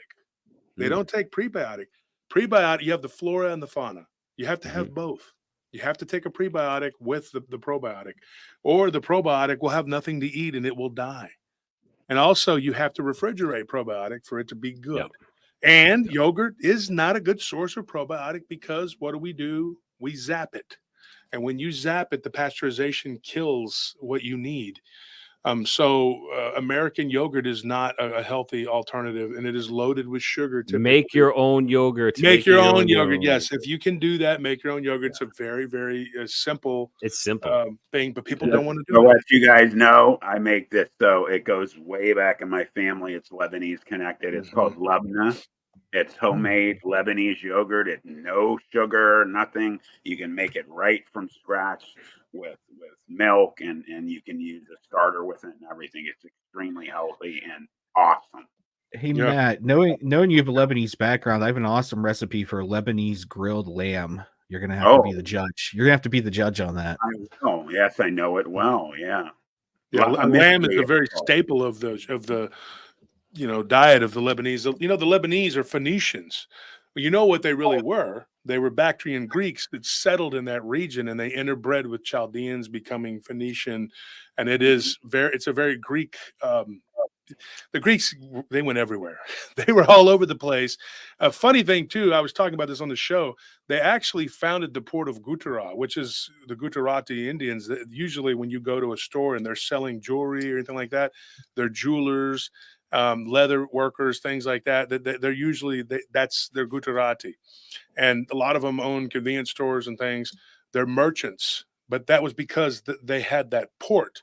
Speaker 4: They don't take prebiotic. Prebiotic, you have the flora and the fauna. You have to have both. You have to take a prebiotic with the probiotic, or the probiotic will have nothing to eat and it will die. And also, you have to refrigerate probiotic for it to be good.
Speaker 2: Yep.
Speaker 4: And yogurt is not a good source of probiotic because what do? We zap it. And when you zap it, the pasteurization kills what you need. So American yogurt is not a healthy alternative, and it is loaded with sugar.
Speaker 2: Make your own yogurt.
Speaker 4: Make your own yogurt. Yes, if you can do that, make your own yogurt. It's a very, very simple.
Speaker 2: It's simple
Speaker 4: thing, but people don't want to do
Speaker 1: So
Speaker 4: it.
Speaker 1: let you guys know, I make this, so it goes way back in my family. It's Lebanese connected. It's called Labna. It's homemade Lebanese yogurt. It's no sugar, nothing. You can make it right from scratch with milk, and you can use a starter with it and everything. It's extremely healthy and awesome.
Speaker 3: Hey, Matt, knowing you have a Lebanese background, I have an awesome recipe for Lebanese grilled lamb. You're gonna have to be the judge. You're gonna have to be the judge on that.
Speaker 1: Oh, yes, I know it well. Yeah.
Speaker 4: Lamb is a very staple of the diet of the Lebanese. The Lebanese are Phoenicians. Well, you know what they really were? They were Bactrian Greeks that settled in that region, and they interbred with Chaldeans, becoming Phoenician. And it's a very Greek. The Greeks, they went everywhere. They were all over the place. A funny thing, too, I was talking about this on the show. They actually founded the port of Gujarat, which is the Gujarati Indians. Usually when you go to a store and they're selling jewelry or anything like that, they're jewelers, leather workers, things like that. They're usually, they're Gujarati. And a lot of them own convenience stores and things. They're merchants. But that was because they had that port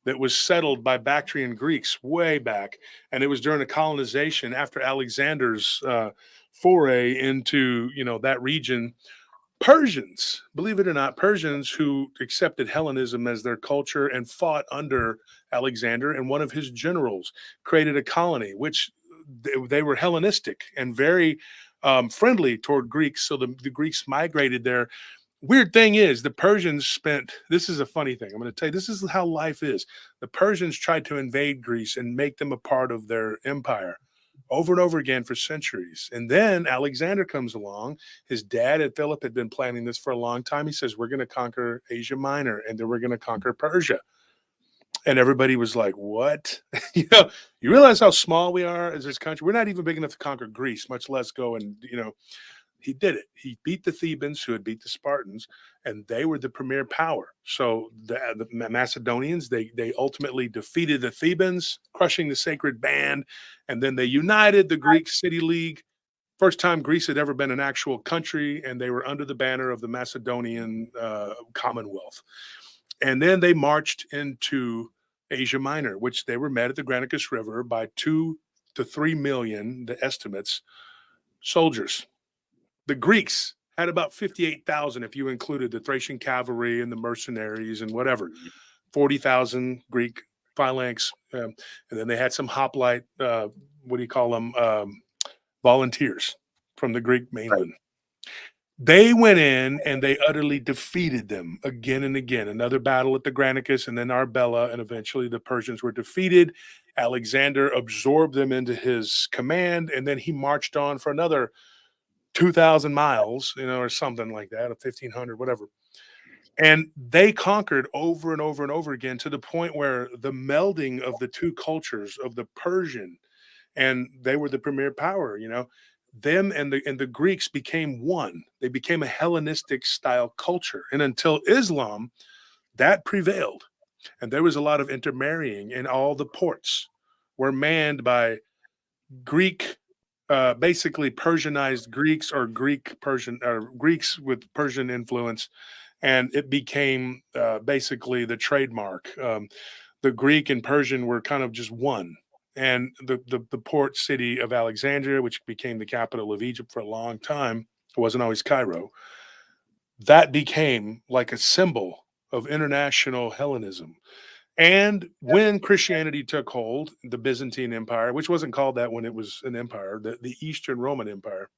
Speaker 4: that was settled by Bactrian Greeks way back. And it was during the colonization after Alexander's foray into, that region. Persians, believe it or not, Persians who accepted Hellenism as their culture and fought under Alexander, and one of his generals created a colony, which they were Hellenistic and very friendly toward Greeks. So the Greeks migrated there. Weird thing is, the Persians this is a funny thing. I'm going to tell you, this is how life is. The Persians tried to invade Greece and make them a part of their empire over and over again for centuries. And then Alexander comes along. His dad, Philip, had been planning this for a long time. He says, we're going to conquer Asia Minor, and then we're going to conquer Persia. And everybody was like, what? You realize how small we are as this country? We're not even big enough to conquer Greece, much less go and, he did it. He beat the Thebans, who had beat the Spartans, and they were the premier power. So the Macedonians, they ultimately defeated the Thebans, crushing the sacred band, and then they united the Greek City League. First time Greece had ever been an actual country, and they were under the banner of the Macedonian Commonwealth. And then they marched into Asia Minor, which they were met at the Granicus River by 2 to 3 million, the estimates, soldiers. The Greeks had about 58,000 if you included the Thracian cavalry and the mercenaries and whatever. 40,000 Greek phalanx. And then they had some hoplite, volunteers from the Greek mainland. They went in and they utterly defeated them again and again. Another battle at the Granicus and then Arbela, and eventually the Persians were defeated. Alexander absorbed them into his command, and then he marched on for another 2,000 miles, or something like that, or 1,500, whatever. And they conquered over and over and over again, to the point where the melding of the two cultures of the Persian, and they were the premier power, them and the Greeks became one. They became a Hellenistic style culture. And until Islam, that prevailed. And there was a lot of intermarrying, and all the ports were manned by Greek, basically Persianized Greeks, or Greeks with Persian influence, and it became basically the trademark. The Greek and Persian were kind of just one, and the port city of Alexandria, which became the capital of Egypt for a long time, it wasn't always Cairo. that became like a symbol of international Hellenism. And when Christianity took hold, the Byzantine Empire, which wasn't called that when it was an empire, the Eastern Roman Empire,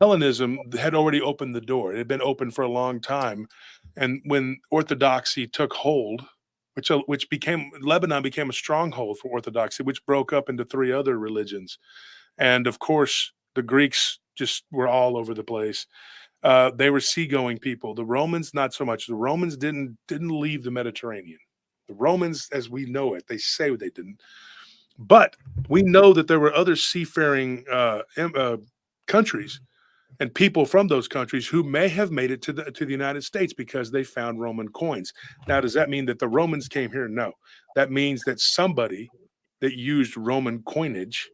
Speaker 4: Hellenism had already opened the door. It had been open for a long time. And when Orthodoxy took hold, which became Lebanon became a stronghold for Orthodoxy, which broke up into three other religions. And of course, the Greeks just were all over the place. They were seagoing people. The Romans, not so much. The Romans didn't leave the Mediterranean. The Romans, as we know it, they say they didn't. But we know that there were other seafaring countries and people from those countries who may have made it to the United States because they found Roman coins. Now, does that mean that the Romans came here? No. That means that somebody that used Roman coinage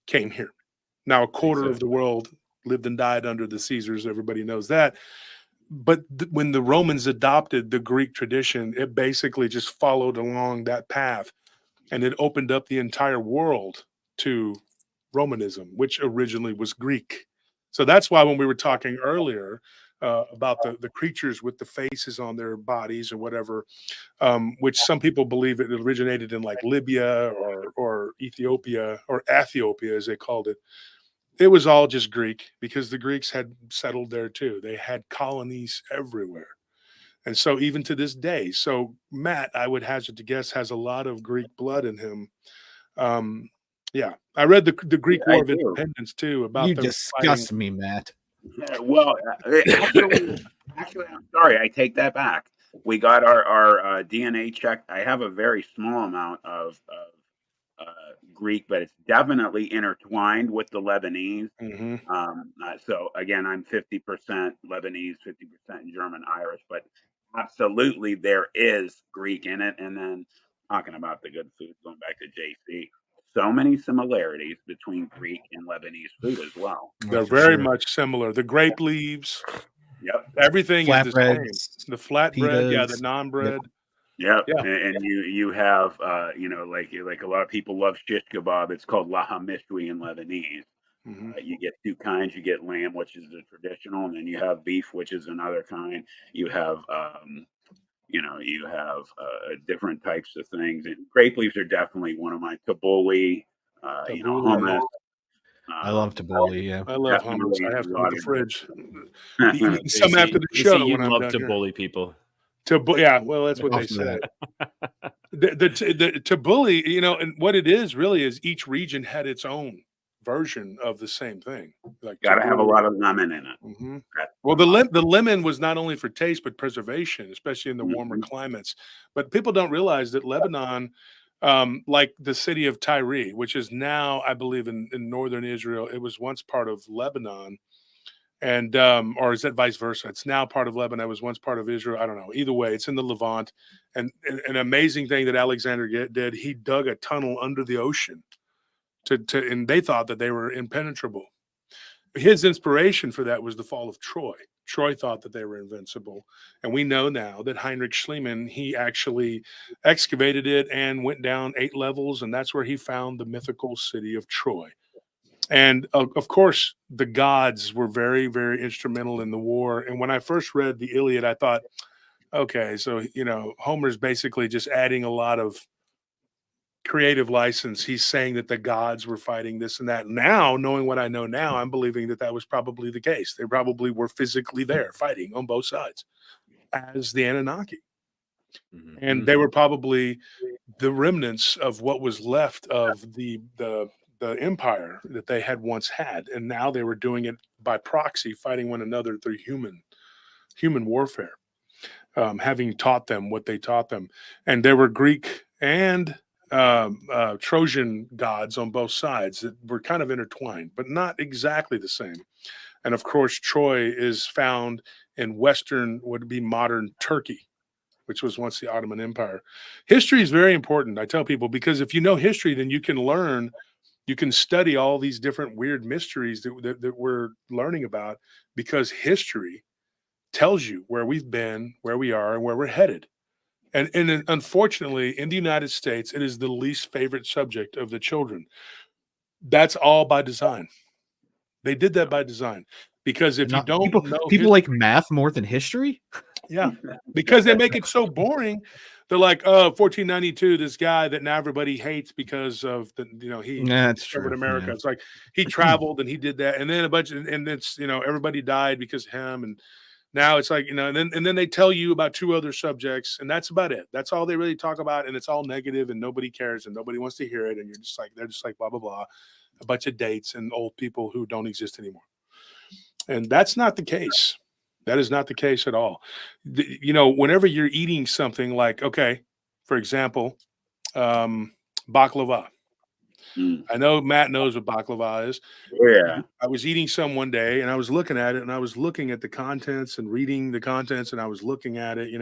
Speaker 4: came here. Now, a quarter of the world lived and died under the Caesars. Everybody knows that. But when the Romans adopted the Greek tradition, it basically just followed along that path, and it opened up the entire world to Romanism, which originally was Greek. So that's why when we were talking earlier about the creatures with the faces on their bodies or whatever, which some people believe it originated in like Libya or Ethiopia or Ethiopia, as they called it. It was all just Greek because the Greeks had settled there too. They had colonies everywhere. And so even to this day, so Matt, I would hazard to guess, has a lot of Greek blood in him. Yeah, I read the Greek War of Independence too about
Speaker 3: You
Speaker 4: them
Speaker 3: disgust
Speaker 4: fighting.
Speaker 3: me, Matt.
Speaker 1: Well, actually, I'm sorry. I take that back. We got our DNA checked. I have a very small amount of Greek, but it's definitely intertwined with the Lebanese.
Speaker 4: Mhm.
Speaker 1: So again, I'm 50% Lebanese, 50% German, Irish, but absolutely there is Greek in it. And then talking about the good food, going back to JC, so many similarities between Greek and Lebanese food as well.
Speaker 4: They're very much similar. The grape leaves,
Speaker 1: Yep.
Speaker 4: everything is the same.
Speaker 3: Flatbreads,
Speaker 4: The flatbread, yeah, the
Speaker 3: pitas.
Speaker 4: naan bread.
Speaker 1: Yep.
Speaker 4: Yeah.
Speaker 1: And you have like a lot of people love shish kebab. It's called laham mishwi in Lebanese.
Speaker 4: Mhm.
Speaker 1: You get two kinds. You get lamb, which is the traditional, and then you have beef, which is another kind. You have different types of things. And grape leaves are definitely one of my tabbouleh,
Speaker 4: Tabbouleh.
Speaker 1: hummus.
Speaker 3: I love tabbouleh. Yeah,
Speaker 4: I love hummus.
Speaker 1: Definitely
Speaker 4: I have
Speaker 1: a
Speaker 4: some in
Speaker 1: lot
Speaker 4: the
Speaker 1: of
Speaker 4: fridge. Be eating some after the
Speaker 2: JC,
Speaker 4: show
Speaker 2: you
Speaker 4: when I'm
Speaker 2: love
Speaker 4: done
Speaker 2: to
Speaker 4: here.
Speaker 2: bully people.
Speaker 4: Yeah, well, that's what they
Speaker 3: Off to
Speaker 4: say.
Speaker 3: that.
Speaker 4: The tabbouleh, and what it is really is each region had its own version of the same thing. Like
Speaker 1: Got to have a
Speaker 4: tabbouleh.
Speaker 1: lot of lemon in it.
Speaker 4: Mhm.
Speaker 1: That's
Speaker 4: Well,
Speaker 1: one of
Speaker 4: the lemon was not only for taste but preservation, especially in the warmer climates. But people don't realize that Lebanon, like the city of Tyre, which is now, I believe, in northern Israel, it was once part of Lebanon, and or is that vice versa? It's now part of Lebanon. It was once part of Israel. I don't know. Either way, it's in the Levant. And an amazing thing that Alexander did, he dug a tunnel under the ocean and they thought that they were impenetrable. His inspiration for that was the fall of Troy. Troy thought that they were invincible. And we know now that Heinrich Schliemann, he actually excavated it and went down 8 levels, and that's where he found the mythical city of Troy. And of course, the gods were very, very instrumental in the war. And when I first read the Iliad, I thought, okay, so, Homer's basically just adding a lot of creative license. He's saying that the gods were fighting this and that. Now, knowing what I know now, I'm believing that that was probably the case. They probably were physically there fighting on both sides as the Anunnaki. And they were probably the remnants of what was left of the empire that they had once had. And now they were doing it by proxy, fighting one another through human warfare, having taught them what they taught them. And there were Greek and Trojan gods on both sides that were kind of intertwined, but not exactly the same. And of course, Troy is found in Western, would be modern Turkey, which was once the Ottoman Empire. History is very important, I tell people, because if you know history, then you can study all these different weird mysteries that we're learning about, because history tells you where we've been, where we are, and where we're headed. And unfortunately, in the United States, it is the least favorite subject of the children. That's all by design. They did that by design. Because if you
Speaker 3: Not,
Speaker 4: don't know
Speaker 3: people like math more than history.
Speaker 4: yeah, because they make it so boring. They're like, oh, 1492, this guy that now everybody hates because of the, he
Speaker 3: That's
Speaker 4: discovered
Speaker 3: true.
Speaker 4: America.
Speaker 3: Yeah.
Speaker 4: It's like he traveled and he did that, and then a bunch of, and it's everybody died because of him, and now it's like and then they tell you about 2 other subjects, and that's about it. That's all they really talk about, and it's all negative, and nobody cares, and nobody wants to hear it, and they're just like blah blah blah, a bunch of dates and old people who don't exist anymore. And that's not the case. That is not the case at all. Whenever you're eating something like, okay, for example, baklava. I know Matt knows what baklava is.
Speaker 1: Yeah.
Speaker 4: I was eating some one day and I was looking at it and I was looking at the contents and reading the contents and I was looking at it,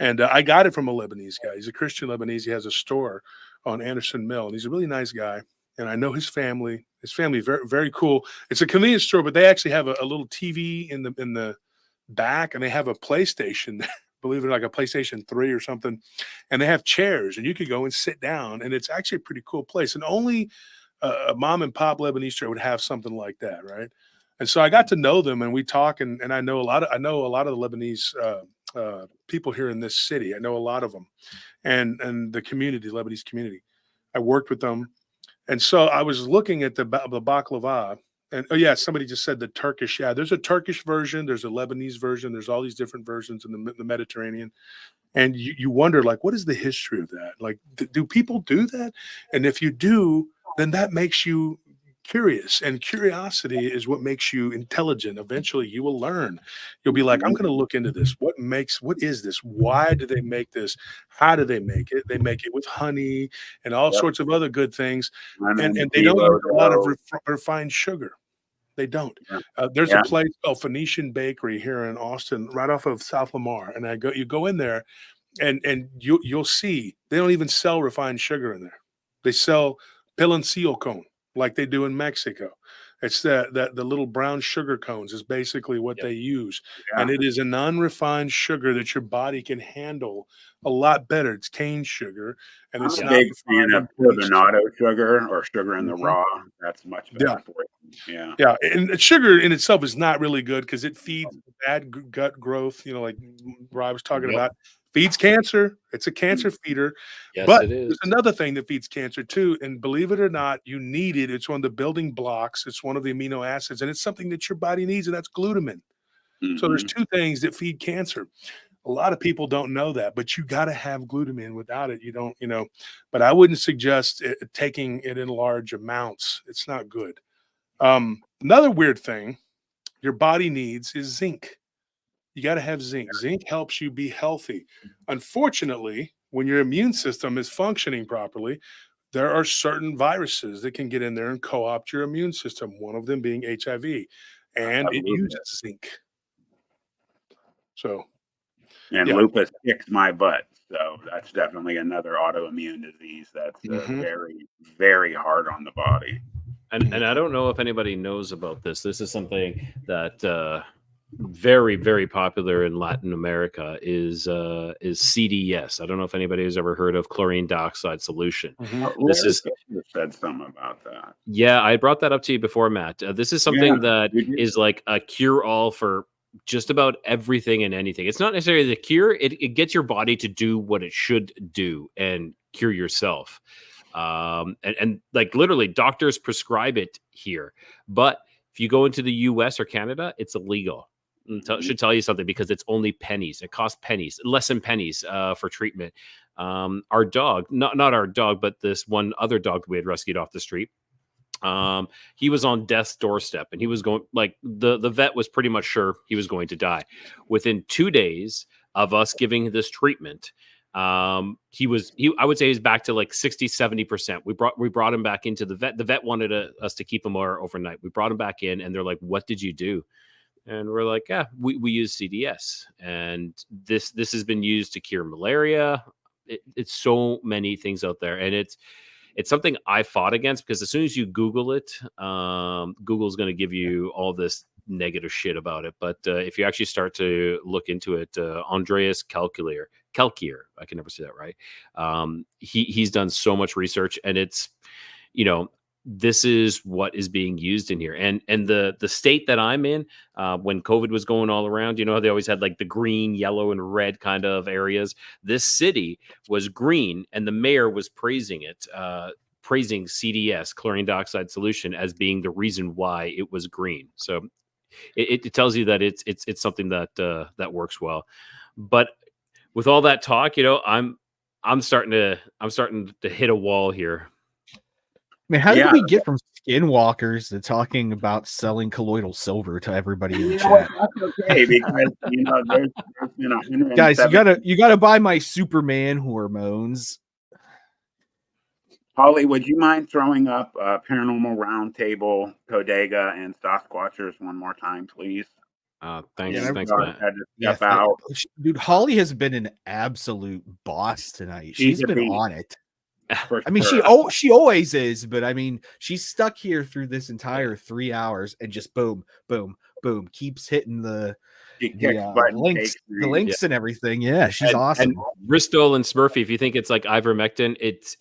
Speaker 4: and I got it from a Lebanese guy. He's a Christian Lebanese. He has a store on Anderson Mill and he's a really nice guy. And I know his family. His family very, very cool. It's a convenience store, but they actually have a little TV in the back, and they have a PlayStation. Believe it or not, like a PlayStation 3 or something, and they have chairs, and you could go and sit down, and it's actually a pretty cool place. And only a mom and pop Lebanese store would have something like that, right? And so I got to know them, and we talk, and I know a lot of the Lebanese people here in this city. I know a lot of them, and the community, Lebanese community. I worked with them. And so I was looking at the baklava, and oh yeah, somebody just said the Turkish. Yeah, there's a Turkish version, there's a Lebanese version, there's all these different versions in the Mediterranean, and you wonder like, what is the history of that? Like, do people do that? And if you do, then that makes you curious, and curiosity is what makes you intelligent. Eventually, you will learn. You'll be like, I'm going to look into this. What is this? Why do they make this? How do they make it? They make it with honey and all sorts of other good things, and they don't use a lot of refined sugar. They don't. There's a place called Phoenician Bakery here in Austin, right off of South Lamar, and you go in there, and you'll see they don't even sell refined sugar in there. They sell piloncillo cone like they do in Mexico. It's the little brown sugar cones is basically what they use. And it is an unrefined sugar that your body can handle a lot better. It's cane sugar, and it's
Speaker 1: I'm a
Speaker 4: not
Speaker 1: big fan of turbinado sugar or sugar in the raw. That's much better for you.
Speaker 4: Yeah, and sugar in itself is not really good because it feeds bad gut growth. Like Rob was talking about, feeds cancer. It's a cancer feeder.
Speaker 2: Yes,
Speaker 4: but
Speaker 2: it is.
Speaker 4: there's another thing that feeds cancer too, and believe it or not, you need it. It's one of the building blocks. It's one of the amino acids, and it's something that your body needs, and that's glutamine. So there's 2 things that feed cancer. A lot of people don't know that, but you got to have glutamine. Without it, you don't. But I wouldn't suggest taking it in large amounts. It's not good. Another weird thing your body needs is zinc. You got to have zinc. Zinc helps you be healthy. Unfortunately, when your immune system is functioning properly, there are certain viruses that can get in there and co-opt your immune system, one of them being HIV, and it uses zinc. So,
Speaker 1: lupus kicks my butt. So that's definitely another autoimmune disease that's very, very hard on the body.
Speaker 2: And I don't know if anybody knows about this. This is something that very, very popular in Latin America is CDS. I don't know if anybody has ever heard of chlorine dioxide solution.
Speaker 1: This is said something about that.
Speaker 2: Yeah, I brought that up to you before, Matt. This is something that is like a cure-all for just about everything and anything. It's not necessarily the cure. It gets your body to do what it should do and cure yourself. And like literally doctors prescribe it here, but if you go into the US or Canada, it's illegal. Should tell you something because it's only pennies. It costs pennies, less than pennies for treatment. Our dog, not our dog, but this one other dog we had rescued off the street. He was on death's doorstep and he was going like the vet was pretty much sure he was going to die. Within 2 days of us giving this treatment, I would say he's back to like 60-70%. We brought him back into the vet wanted us to keep him overnight. We brought him back in and they're like, what did you do? And we're like, we use CDS, and this has been used to cure malaria. It's so many things out there, and it's something I fought against because as soon as you Google it, Google's going to give you all this negative shit about it. But if you actually start to look into it, Andreas Kelkier, I can never say that right. He's done so much research, and it's, this is what is being used in here. And the state that I'm in, when COVID was going all around, you know how they always had like the green, yellow, and red kind of areas. This city was green, and the mayor was praising it, praising CDS, chlorine dioxide solution, as being the reason why it was green. So it tells you that it's something that that works well. But with all that talk, you know, I'm starting to hit a wall here.
Speaker 3: Man, how did we get from skinwalkers to talking about selling colloidal silver to everybody in the chat?
Speaker 1: That's okay, because you know there's been 170.
Speaker 3: Guys, you gotta buy my Superman hormones.
Speaker 1: Holly, would you mind throwing up Paranormal Roundtable, Codega, and Sasquatchers one more time, please?
Speaker 2: Thanks,
Speaker 3: Yeah,
Speaker 2: thanks,
Speaker 1: Sorry,
Speaker 2: Matt.
Speaker 1: I had to step out.
Speaker 3: Dude, Holly has been an absolute boss tonight. She's been on it.
Speaker 1: For
Speaker 3: I mean,
Speaker 1: sure.
Speaker 3: she always is, but I mean, she's stuck here through this entire 3 hours and just boom, boom, boom, keeps hitting the links and everything. Yeah, she's awesome.
Speaker 2: And Bristol and Smurfy, if you think it's like ivermectin, it's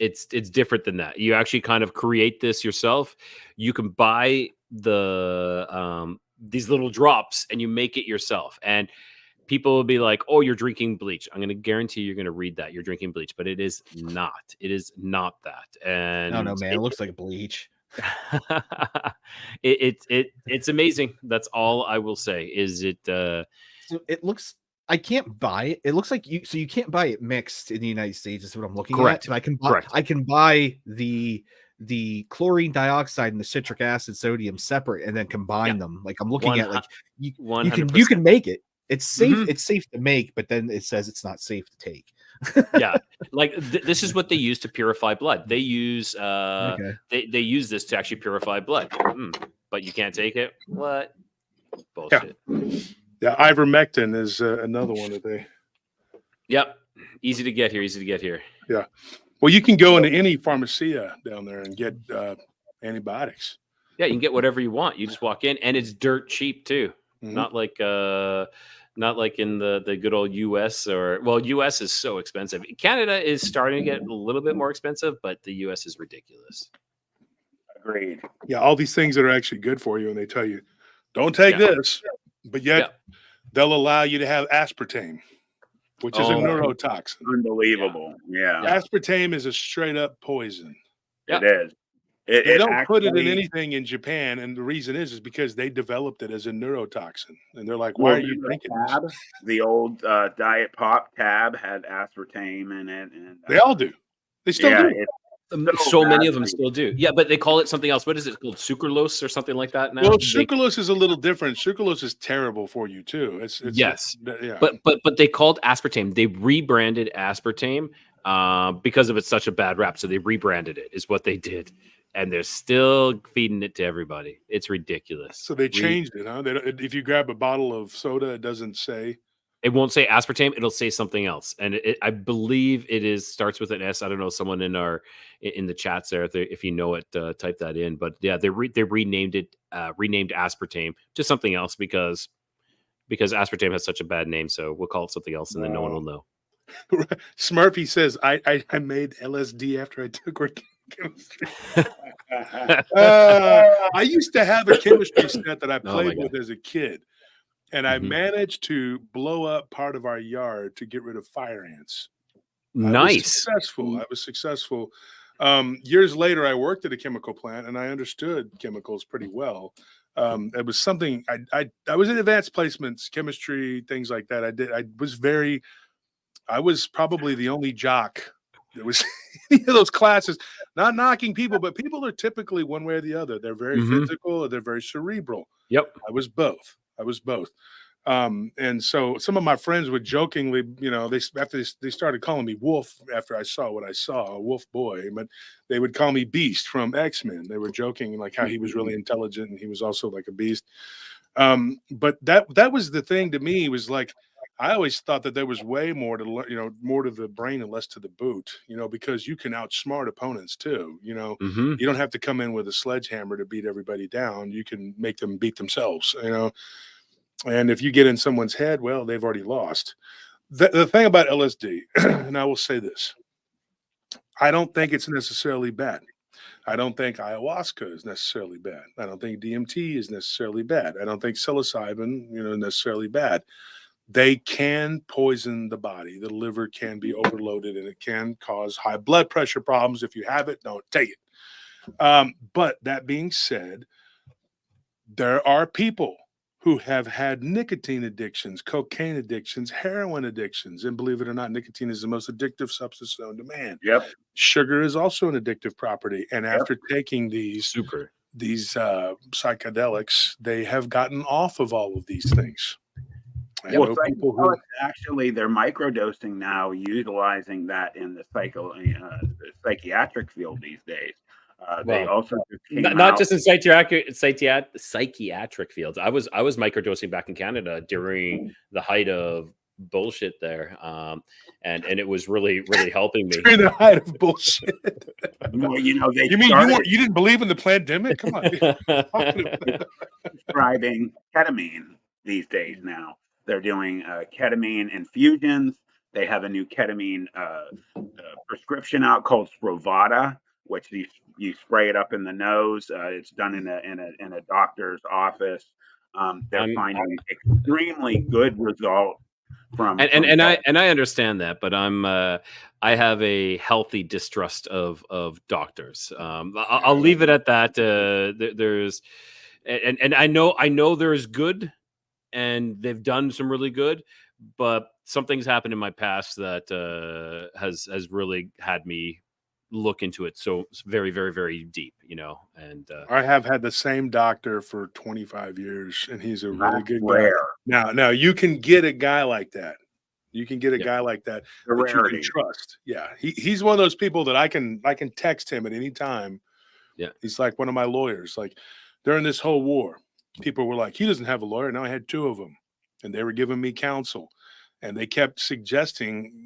Speaker 2: different than that. You actually kind of create this yourself. You can buy the these little drops and you make it yourself. And people will be like, "Oh, you're drinking bleach." I'm going to guarantee you're going to read that you're drinking bleach, but it is not. It is not that. And
Speaker 3: no, man, it looks like bleach.
Speaker 2: It's amazing. That's all I will say. Is it?
Speaker 3: So it looks. I can't buy it. It looks like you. So you can't buy it mixed in the United States. Is what I'm looking at. And I can buy. I can buy the chlorine dioxide and the citric acid sodium separate and then combine them. Like I'm looking at like you can make it. It's safe. Mm-hmm. It's safe to make, but then it says it's not safe to take.
Speaker 2: Yeah, like this is what they use to purify blood. They use they use this to actually purify blood. But you can't take it. What bullshit?
Speaker 4: Yeah, ivermectin is another one that they.
Speaker 2: Yep, easy to get here.
Speaker 4: Yeah, well, you can go into any pharmacia down there and get antibiotics.
Speaker 2: Yeah, you can get whatever you want. You just walk in, and it's dirt cheap too. Mm-hmm. Not like in the good old US US is so expensive. Canada is starting to get a little bit more expensive, but the US is ridiculous.
Speaker 1: Agreed.
Speaker 4: Yeah, all these things that are actually good for you, and they tell you, don't take this, but yet they'll allow you to have aspartame, which is a neurotoxin.
Speaker 1: Unbelievable. Yeah.
Speaker 4: Aspartame is a straight up poison.
Speaker 1: It is.
Speaker 4: They don't put it in anything in Japan, and the reason is because they developed it as a neurotoxin, and they're like, "Why are you drinking this?"
Speaker 1: The old Diet Pop Tab had aspartame in it, and
Speaker 4: they all do. They still do.
Speaker 2: So many of them still do. Yeah, but they call it something else. What is it called? Sucralose or something like that now?
Speaker 4: Well, sucralose is a little different. Sucralose is terrible for you too. It's
Speaker 2: yes, but they called aspartame. They rebranded aspartame because of it's such a bad rap. So they rebranded it. Is what they did. And they're still feeding it to everybody. It's ridiculous.
Speaker 4: So they changed it, huh? If you grab a bottle of soda, it doesn't say.
Speaker 2: It won't say aspartame. It'll say something else. And I believe it starts with an S. I don't know. Someone in the chats there, if you know it, type that in. But yeah, they renamed it, renamed aspartame to something else because aspartame has such a bad name. So we'll call it something else, and then no one will know.
Speaker 4: Smurfy says, I made LSD after I took organic chemistry. I used to have a chemistry set that I played with as a kid, and I managed to blow up part of our yard to get rid of fire ants.
Speaker 2: Nice.
Speaker 4: I was successful. Years later, I worked at a chemical plant, and I understood chemicals pretty well. It was something I was in advanced placements, chemistry, things like that. I was probably the only jock that was any of those classes. Not knocking people, but people are typically one way or the other. They're very physical or they're very cerebral.
Speaker 2: Yep.
Speaker 4: I was both. And so some of my friends would jokingly, they started calling me Wolf after I saw what I saw, a Wolf boy, but they would call me Beast from X-Men. They were joking like how he was really intelligent and he was also like a beast. But that was the thing to me, was like, I always thought that there was way more to learn, more to the brain and less to the boot, because you can outsmart opponents too. You don't have to come in with a sledgehammer to beat everybody down. You can make them beat themselves, and if you get in someone's head, well, they've already lost. The thing about LSD, and I will say this, I don't think it's necessarily bad. I don't think ayahuasca is necessarily bad. I don't think DMT is necessarily bad. I don't think psilocybin, necessarily bad. They can poison the body. The liver can be overloaded, and it can cause high blood pressure problems. If you have it, don't take it. But that being said, there are people who have had nicotine addictions, cocaine addictions, heroin addictions. And believe it or not, nicotine is the most addictive substance known to man.
Speaker 1: Yep.
Speaker 4: Sugar is also an addictive property. And
Speaker 1: Yep.
Speaker 4: after taking these psychedelics, they have gotten off of all of these things. I know people who
Speaker 1: actually they're microdosing now, utilizing that in the psychiatric field these days. They also just came
Speaker 2: not
Speaker 1: out,
Speaker 2: just in psychiatric fields. I was microdosing back in Canada during the height of bullshit there, and it was really helping me.
Speaker 4: During the height of bullshit.
Speaker 1: Well,
Speaker 4: you didn't believe in the pandemic? Come on.
Speaker 1: Prescribing ketamine these days now. They're doing ketamine infusions. They have a new ketamine prescription out called Spravato, which you spray it up in the nose. It's done in a doctor's office. They're finding extremely good results from
Speaker 2: and I understand that, but I have a healthy distrust of doctors. I'll leave it at that. There's and I know there's good, and they've done some really good, but something's happened in my past that has really had me look into it so very, very, very deep, and
Speaker 4: I have had the same doctor for 25 years, and he's a really good guy. Now you can get a guy like that. You can get a guy like that that you can trust. Yeah, he's one of those people that I can text him at any time.
Speaker 2: Yeah,
Speaker 4: he's like one of my lawyers. Like during this whole war, people were like, he doesn't have a lawyer. Now I had two of them, and they were giving me counsel, and they kept suggesting,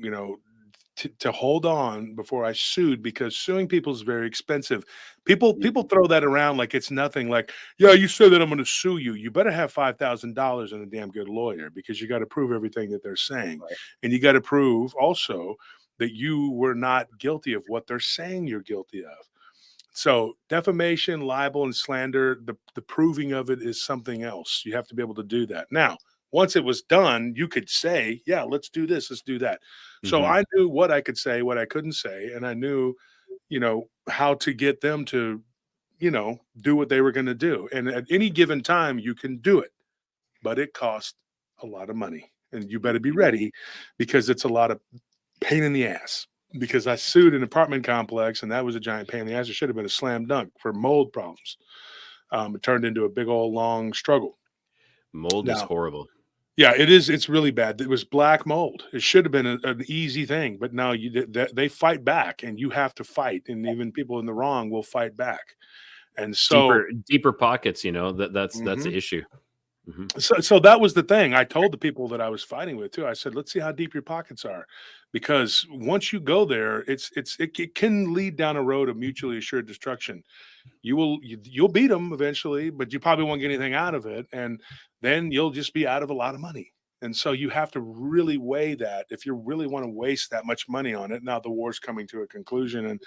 Speaker 4: to hold on before I sued, because suing people is very expensive. People throw that around like it's nothing. Like, yeah, you said that I'm going to sue you. You better have $5,000 and a damn good lawyer, because you got to prove everything that they're saying. Right. And you got to prove also that you were not guilty of what they're saying you're guilty of. So defamation, libel, and slander, the proving of it is something else. You have to be able to do that. Now, once it was done, you could say, yeah, let's do this, let's do that. Mm-hmm. So I knew what I could say, what I couldn't say, and I knew, how to get them to, do what they were going to do. And at any given time, you can do it, but it costs a lot of money, and you better be ready, because it's a lot of pain in the ass. Because I sued an apartment complex, and that was a giant pain in the ass. It should have been a slam dunk for mold problems. It turned into a big old long struggle.
Speaker 2: Mold is horrible.
Speaker 4: Yeah, it is. It's really bad. It was black mold. It should have been an easy thing, but now they fight back, and you have to fight. And even people in the wrong will fight back. And so
Speaker 2: deeper pockets, that's the issue. Mm-hmm.
Speaker 4: So that was the thing. I told the people that I was fighting with too. I said, let's see how deep your pockets are, because once you go there, it can lead down a road of mutually assured destruction. You'll beat them eventually, but you probably won't get anything out of it, and then you'll just be out of a lot of money. And so you have to really weigh that if you really want to waste that much money on it. Now the war's coming to a conclusion, and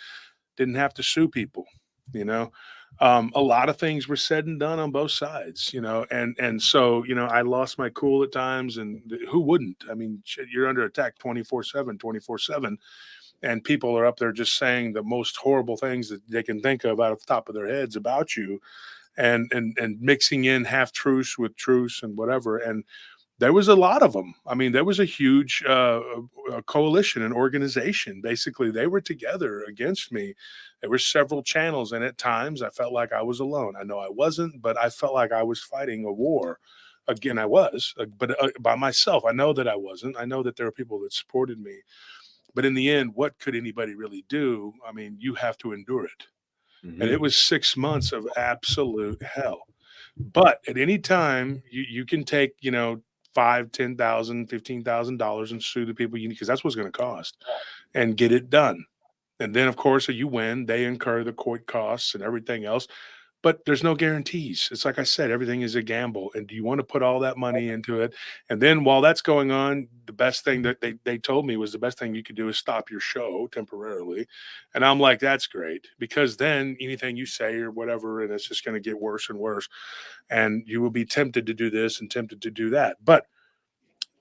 Speaker 4: didn't have to sue people. A lot of things were said and done on both sides, and so, I lost my cool at times, and who wouldn't? I mean, you're under attack 24/7, and people are up there just saying the most horrible things that they can think of out of the top of their heads about you, and mixing in half truths with truths and whatever. And there was a lot of them. I mean, there was a huge coalition, an organization. Basically, they were together against me. There were several channels, and at times I felt like I was alone. I know I wasn't, but I felt like I was fighting a war. Again, I was, but by myself. I know that I wasn't. I know that there were people that supported me. But in the end, what could anybody really do? I mean, you have to endure it. Mm-hmm. And it was 6 months of absolute hell. But at any time, you can take, $5,000, $10,000, $15,000 and sue the people you need, because that's what's going to cost, and get it done. And then, of course, if you win, they incur the court costs and everything else. But there's no guarantees. It's like I said, everything is a gamble. And do you want to put all that money into it? And then while that's going on, the best thing that they told me was the best thing you could do is stop your show temporarily. And I'm like, that's great, because then anything you say or whatever, and it's just going to get worse and worse. And you will be tempted to do this and tempted to do that. But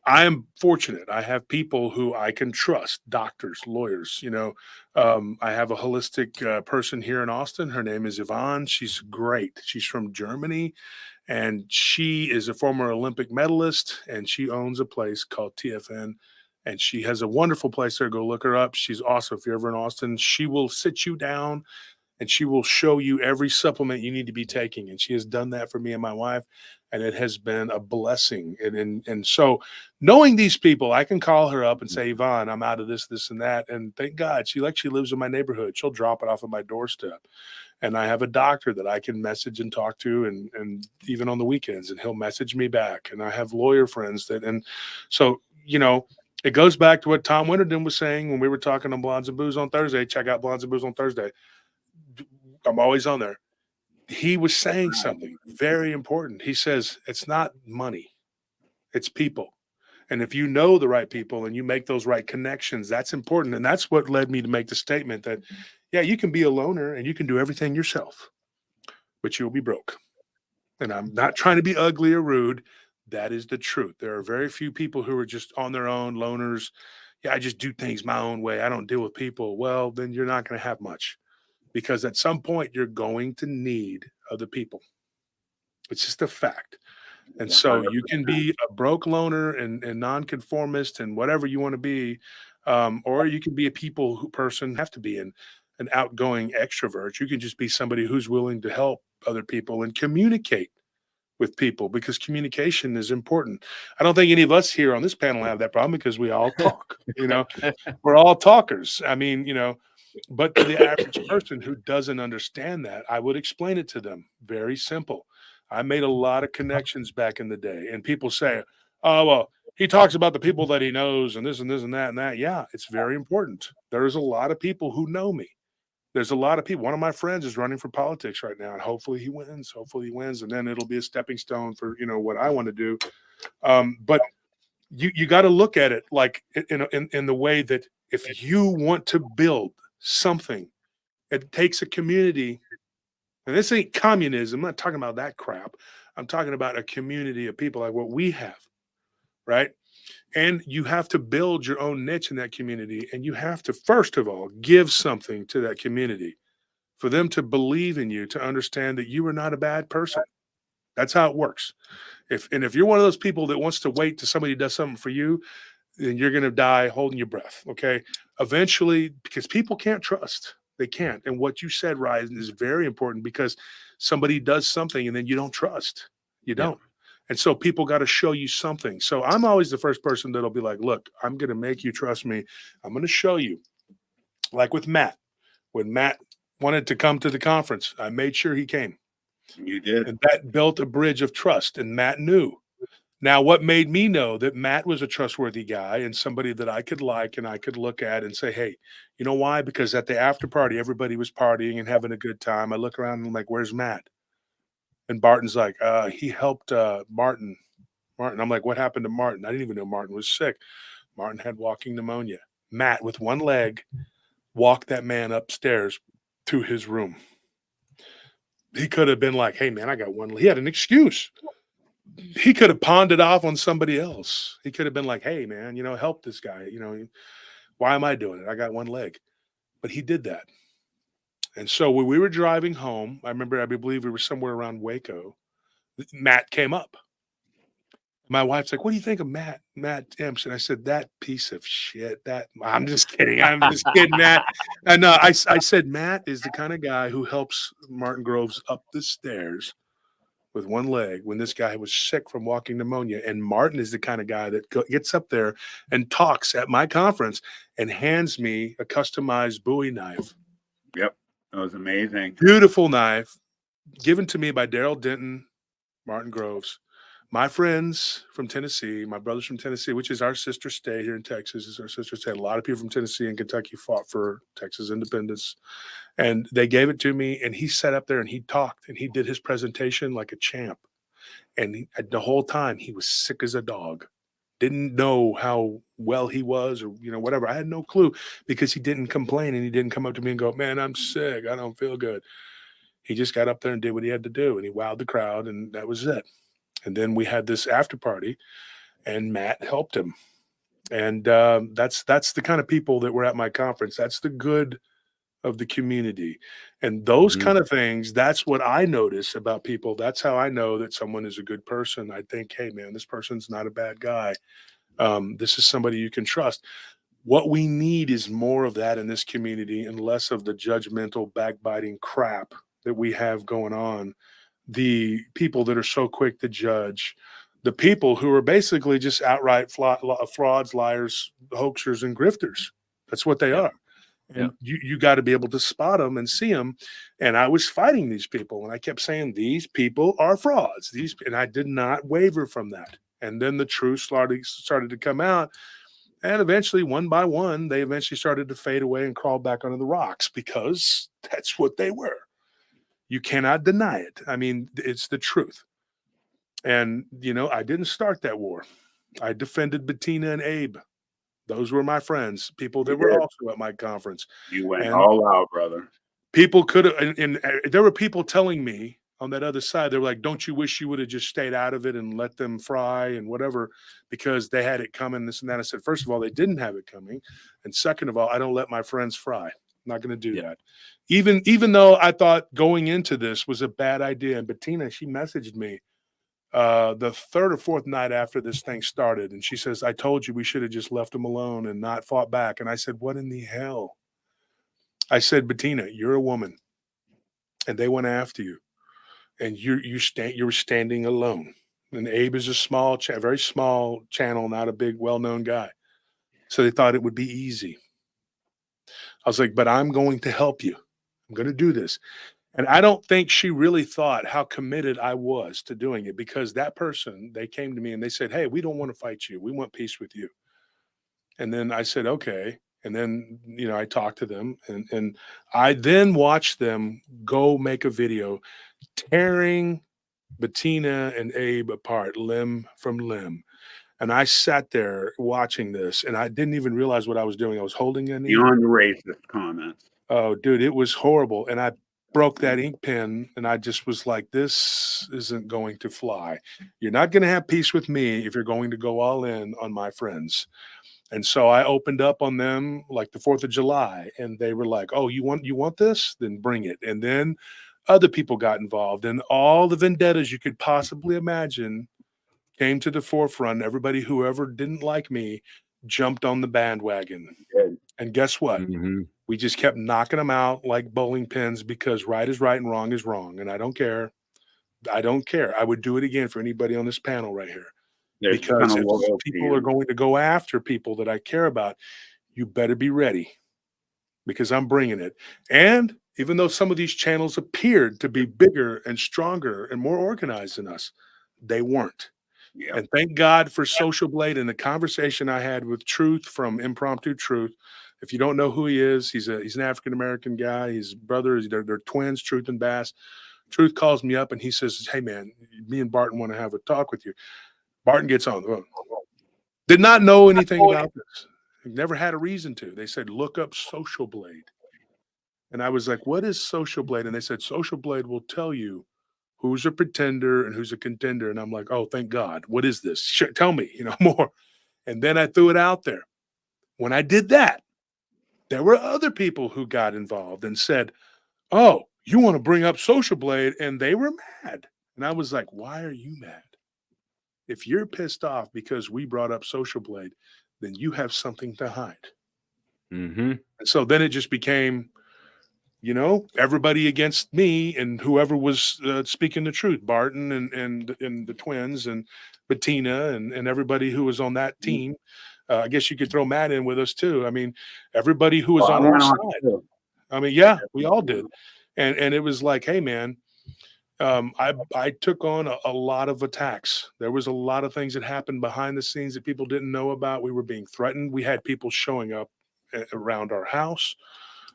Speaker 4: I'm fortunate. I have people who I can trust, doctors, lawyers. I have a holistic person here in Austin. Her name is Yvonne. She's great. She's from Germany, and she is a former Olympic medalist, and she owns a place called TFN. And she has a wonderful place there. Go look her up. She's awesome. If you're ever in Austin, she will sit you down and she will show you every supplement you need to be taking. And she has done that for me and my wife, and it has been a blessing. And so knowing these people, I can call her up and say, Yvonne, I'm out of this, and that. And thank God she lives in my neighborhood. She'll drop it off at my doorstep. And I have a doctor that I can message and talk to, and even on the weekends, and he'll message me back. And I have lawyer friends and so, it goes back to what Tom Winterden was saying when we were talking on Blondes and Booze on Thursday. Check out Blondes and Booze on Thursday. I'm always on there. He was saying something very important. He says, it's not money, it's people. And if you know the right people and you make those right connections, that's important. And that's what led me to make the statement that, yeah, you can be a loner and you can do everything yourself, but you'll be broke. And I'm not trying to be ugly or rude. That is the truth. There are very few people who are just on their own, loners. Yeah, I just do things my own way. I don't deal with people. Well, then you're not going to have much, because at some point you're going to need other people. It's just a fact. And so you can be a broke loner and nonconformist and whatever you want to be, or you can be a person, have to be an outgoing extrovert. You can just be somebody who's willing to help other people and communicate with people, because communication is important. I don't think any of us here on this panel have that problem, because we all talk. We're all talkers. I mean, but to the average person who doesn't understand that, I would explain it to them. Very simple. I made a lot of connections back in the day, and people say, oh, well, he talks about the people that he knows and this and this and that and that. Yeah, it's very important. There's a lot of people who know me. There's a lot of people. One of my friends is running for politics right now, and hopefully he wins. And then it'll be a stepping stone for, what I want to do. But you got to look at it like in the way that if you want to build something, it takes a community. And this ain't communism. I'm not talking about that crap. I'm talking about a community of people like what we have, right? And you have to build your own niche in that community. And you have to, first of all, give something to that community for them to believe in you, to understand that you are not a bad person. That's how it works. If you're one of those people that wants to wait till somebody does something for you, then you're going to die holding your breath. Okay. Eventually, because people can't trust. They can't. And what you said, Ryan, is very important, because somebody does something and then you don't trust. You don't. And so people got to show you something. So I'm always the first person that'll be like, look, I'm going to make you trust me. I'm going to show you. Like with Matt. When Matt wanted to come to the conference, I made sure he came.
Speaker 1: You did.
Speaker 4: And that built a bridge of trust, and Matt knew. Now, what made me know that Matt was a trustworthy guy and somebody that I could like and I could look at and say, hey, you know why? Because at the after party, everybody was partying and having a good time. I look around and I'm like, where's Matt? And Barton's like, he helped Martin. I'm like, what happened to Martin? I didn't even know Martin was sick. Martin had walking pneumonia. Matt, with one leg, walked that man upstairs to his room. He could have been like, hey, man, I got one. He had an excuse. He could have pawned it off on somebody else. He could have been like, hey, man, help this guy. Why am I doing it? I got one leg. But he did that. And so when we were driving home, I believe we were somewhere around Waco, Matt came up. My wife's like, what do you think of Matt Dempsey? And I said, that piece of shit. I'm just kidding. Matt. And I said, Matt is the kind of guy who helps Martin Groves up the stairs with one leg when this guy was sick from walking pneumonia. And Martin is the kind of guy that gets up there and talks at my conference and hands me a customized Bowie knife.
Speaker 1: Yep. That was amazing.
Speaker 4: Beautiful knife given to me by Daryl Denton, Martin Groves. My friends from Tennessee, my brothers from Tennessee, which is our sister state here in Texas, is our sister state. A lot of people from Tennessee and Kentucky fought for Texas independence. And they gave it to me, and he sat up there and he talked and he did his presentation like a champ. And the whole time he was sick as a dog. Didn't know how well he was or, whatever. I had no clue because he didn't complain and he didn't come up to me and go, man, I'm sick. I don't feel good. He just got up there and did what he had to do, and he wowed the crowd, and that was it. And then we had this after party, and Matt helped him. And that's the kind of people that were at my conference. That's the good of the community. And those kind of things, that's what I notice about people. That's how I know that someone is a good person. I think, hey, man, this person's not a bad guy. This is somebody you can trust. What we need is more of that in this community and less of the judgmental, backbiting crap that we have going on. The people that are so quick to judge, the people who are basically just outright frauds, liars, hoaxers, and grifters. That's what they are. And you got to be able to spot them and see them. And I was fighting these people, and I kept saying, these people are frauds. And I did not waver from that. And then the truth started to come out. And eventually, one by one, they eventually started to fade away and crawl back under the rocks because that's what they were. You cannot deny it. I mean, it's the truth. And, I didn't start that war. I defended Bettina and Abe. Those were my friends, people that were also at my conference.
Speaker 1: You went all out, brother.
Speaker 4: People could have, and there were people telling me on that other side, they were like, don't you wish you would have just stayed out of it and let them fry and whatever, because they had it coming, this and that. I said, first of all, they didn't have it coming. And second of all, I don't let my friends fry. I'm not going to do that. Even though I thought going into this was a bad idea. And Bettina, she messaged me the third or fourth night after this thing started. And she says, I told you we should have just left them alone and not fought back. And I said, what in the hell? I said, Bettina, you're a woman and they went after you and you were standing alone. And Abe is a very small channel, not a big, well-known guy. So they thought it would be easy. I was like, but I'm going to help you. I'm going to do this. And I don't think she really thought how committed I was to doing it, because that person, they came to me and they said, hey, we don't want to fight you. We want peace with you. And then I said, okay. And then, I talked to them and I then watched them go make a video tearing Bettina and Abe apart limb from limb. And I sat there watching this and I didn't even realize what I was doing. I was holding an ink.
Speaker 1: Beyond the racist comments.
Speaker 4: Oh, dude, it was horrible. And I broke that ink pen and I just was like, this isn't going to fly. You're not going to have peace with me if you're going to go all in on my friends. And so I opened up on them like the 4th of July and they were like, oh, you want this? Then bring it. And then other people got involved and all the vendettas you could possibly imagine came to the forefront. Everybody, whoever didn't like me, jumped on the bandwagon.
Speaker 1: Good.
Speaker 4: And guess what? We just kept knocking them out like bowling pins because right is right and wrong is wrong. And I don't care. I don't care. I would do it again for anybody on this panel right here. Because if people are going to go after people that I care about, you better be ready because I'm bringing it. And even though some of these channels appeared to be bigger and stronger and more organized than us, they weren't. Yep. And thank God for Social Blade and the conversation I had with Truth from Impromptu Truth. If you don't know who he is, he's an African-American guy. His brother, they're twins, Truth and Bass. Truth calls me up and he says, hey, man, me and Barton want to have a talk with you. Barton gets on the phone. Did not know anything about this. Never had a reason to. They said, look up Social Blade. And I was like, what is Social Blade? And they said, Social Blade will tell you who's a pretender and who's a contender. And I'm like, oh, thank God. What is this? Tell me, more. And then I threw it out there. When I did that, there were other people who got involved and said, oh, you want to bring up Social Blade? And they were mad. And I was like, why are you mad? If you're pissed off because we brought up Social Blade, then you have something to hide. And so then it just became, everybody against me and whoever was speaking the truth, Barton and the twins and Bettina and everybody who was on that team. I guess you could throw Matt in with us too. I mean, everybody who was on our side. I mean, yeah, we all did. And it was like, hey, man, I took on a lot of attacks. There was a lot of things that happened behind the scenes that people didn't know about. We were being threatened. We had people showing up around our house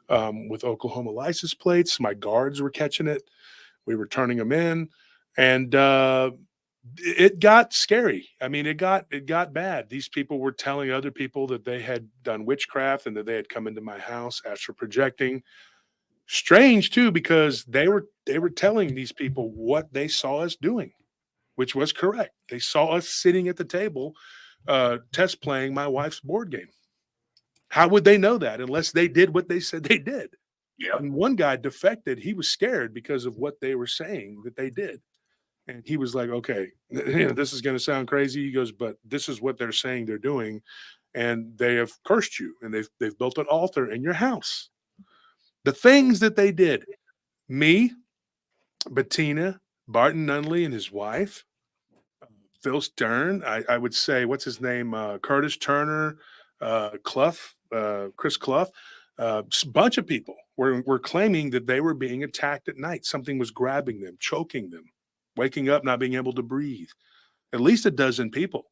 Speaker 4: with Oklahoma license plates. My guards were catching it. We were turning them in, and it got scary. I mean, it got bad. These people were telling other people that they had done witchcraft and that they had come into my house, astral projecting. Strange too, because they were telling these people what they saw us doing, which was correct. They saw us sitting at the table, test playing my wife's board game. How would they know that unless they did what they said they did?
Speaker 1: Yep.
Speaker 4: And one guy defected. He was scared because of what they were saying that they did. And he was like, okay, this is going to sound crazy. He goes, but this is what they're saying they're doing. And they have cursed you and they've built an altar in your house. The things that they did, me, Bettina, Barton Nunley and his wife, Phil Stern, I would say, what's his name? Curtis Turner, Clough, Chris Clough, a bunch of people were claiming that they were being attacked at night. Something was grabbing them, choking them, waking up, not being able to breathe. At least a dozen people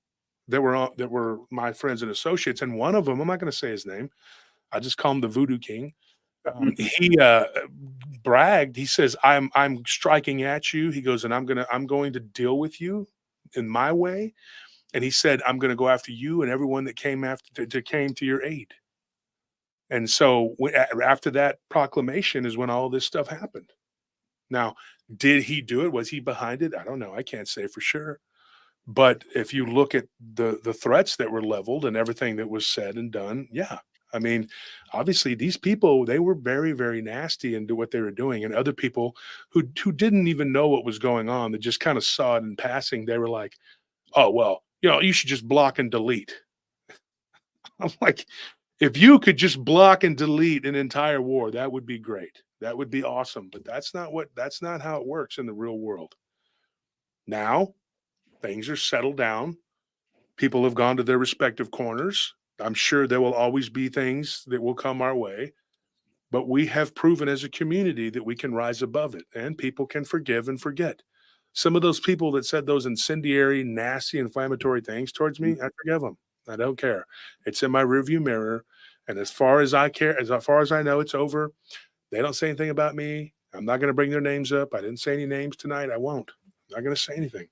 Speaker 4: that were my friends and associates. And one of them, I'm not going to say his name. I just call him the Voodoo King. He bragged. He says, "I'm striking at you." He goes, "And I'm going to deal with you in my way." And he said, "I'm going to go after you and everyone that came came to your aid." And so after that proclamation is when all this stuff happened. Now, did he do it? Was he behind it? I don't know. I can't say for sure. But if you look at the threats that were leveled and everything that was said and done, yeah. I mean, obviously these people, they were very, very nasty into what they were doing. And other people who didn't even know what was going on, that just kind of saw it in passing, they were like, oh, well, you should just block and delete. I'm like, if you could just block and delete an entire war, that would be great. That would be awesome. But that's not how it works in the real world. Now things are settled down. People have gone to their respective corners. I'm sure there will always be things that will come our way, but we have proven as a community that we can rise above it and people can forgive and forget. Some of those people that said those incendiary, nasty, inflammatory things towards me, I forgive them. I don't care. It's in my rearview mirror. And as far as I care, as far as I know, it's over. They don't say anything about me. I'm not going to bring their names up. I didn't say any names tonight. I won't. I'm not going to say anything.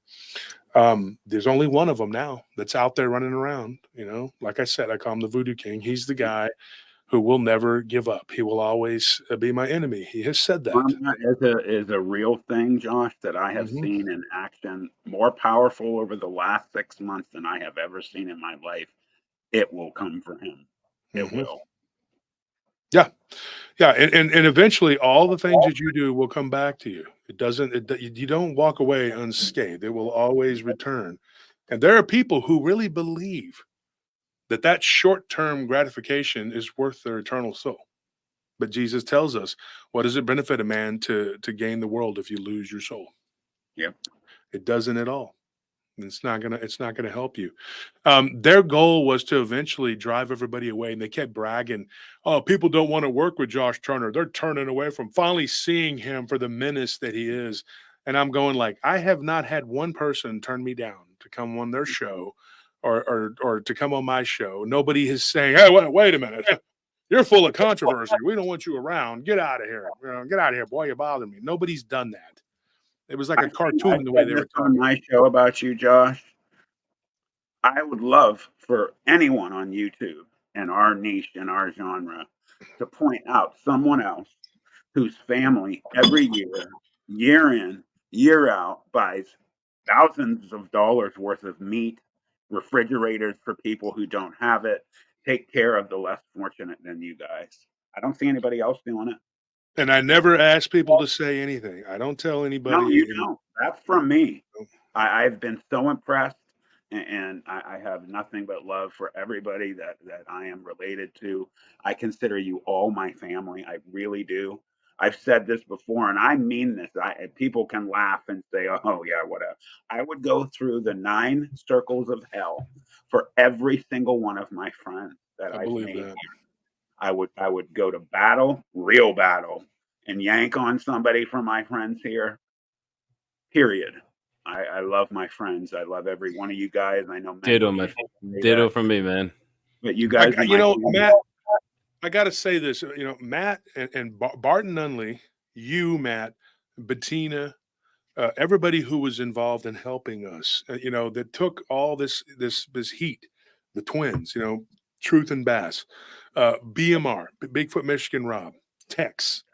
Speaker 4: There's only one of them now that's out there running around. Like I said, I call him the Voodoo King. He's the guy who will never give up. He will always be my enemy. He has said that.
Speaker 1: Karma is a real thing, Josh, that I have seen in action, more powerful over the last 6 months than I have ever seen in my life. It will come for him. It will.
Speaker 4: Yeah. Yeah. And eventually all the things that you do will come back to you. You don't walk away unscathed. It will always return. And there are people who really believe that short-term gratification is worth their eternal soul. But Jesus tells us, what does it benefit a man to gain the world if you lose your soul?
Speaker 1: Yep.
Speaker 4: It doesn't at all. It's not gonna help you. Their goal was to eventually drive everybody away, and they kept bragging, "Oh, people don't want to work with Josh Turner. They're turning away from finally seeing him for the menace that he is." And I'm going like, I have not had one person turn me down to come on their show, or to come on my show. Nobody is saying, "Hey, wait a minute." You're full of controversy. We don't want you around. Get out of here. Get out of here, boy. You bother me. Nobody's done that. It was like a cartoon the way they were talking.
Speaker 1: On my show about you, Josh, I would love for anyone on YouTube in our niche, in our genre, to point out someone else whose family every year in, year out, buys thousands of dollars worth of meat, refrigerators for people who don't have it, take care of the less fortunate than you guys. I don't see anybody else doing it.
Speaker 4: And I never ask people to say anything. I don't tell anybody.
Speaker 1: No, you don't. That's from me. I've been so impressed, and I have nothing but love for everybody that I am related to. I consider you all my family. I really do. I've said this before, and I mean this. People can laugh and say, "Oh yeah, whatever." I would go through the 9 circles of hell for every single one of my friends that
Speaker 4: I
Speaker 1: I've
Speaker 4: believe
Speaker 1: made.
Speaker 4: that.
Speaker 1: I would go to battle, real battle, and yank on somebody from my friends here. period. I love my friends. I love every one of you guys. I know many
Speaker 2: Ditto,
Speaker 1: of you
Speaker 2: man.
Speaker 1: say
Speaker 2: Ditto
Speaker 1: that,
Speaker 2: from me, man.
Speaker 1: but you guys are
Speaker 4: You
Speaker 1: my
Speaker 4: know,
Speaker 1: family.
Speaker 4: Matt, I got to say this. You know, Matt and Barton Nunley, you, Matt, Bettina, everybody who was involved in helping us, you know, that took all this heat, the twins, you know, Truth and Bass, BMR, Bigfoot Michigan Rob, Tex,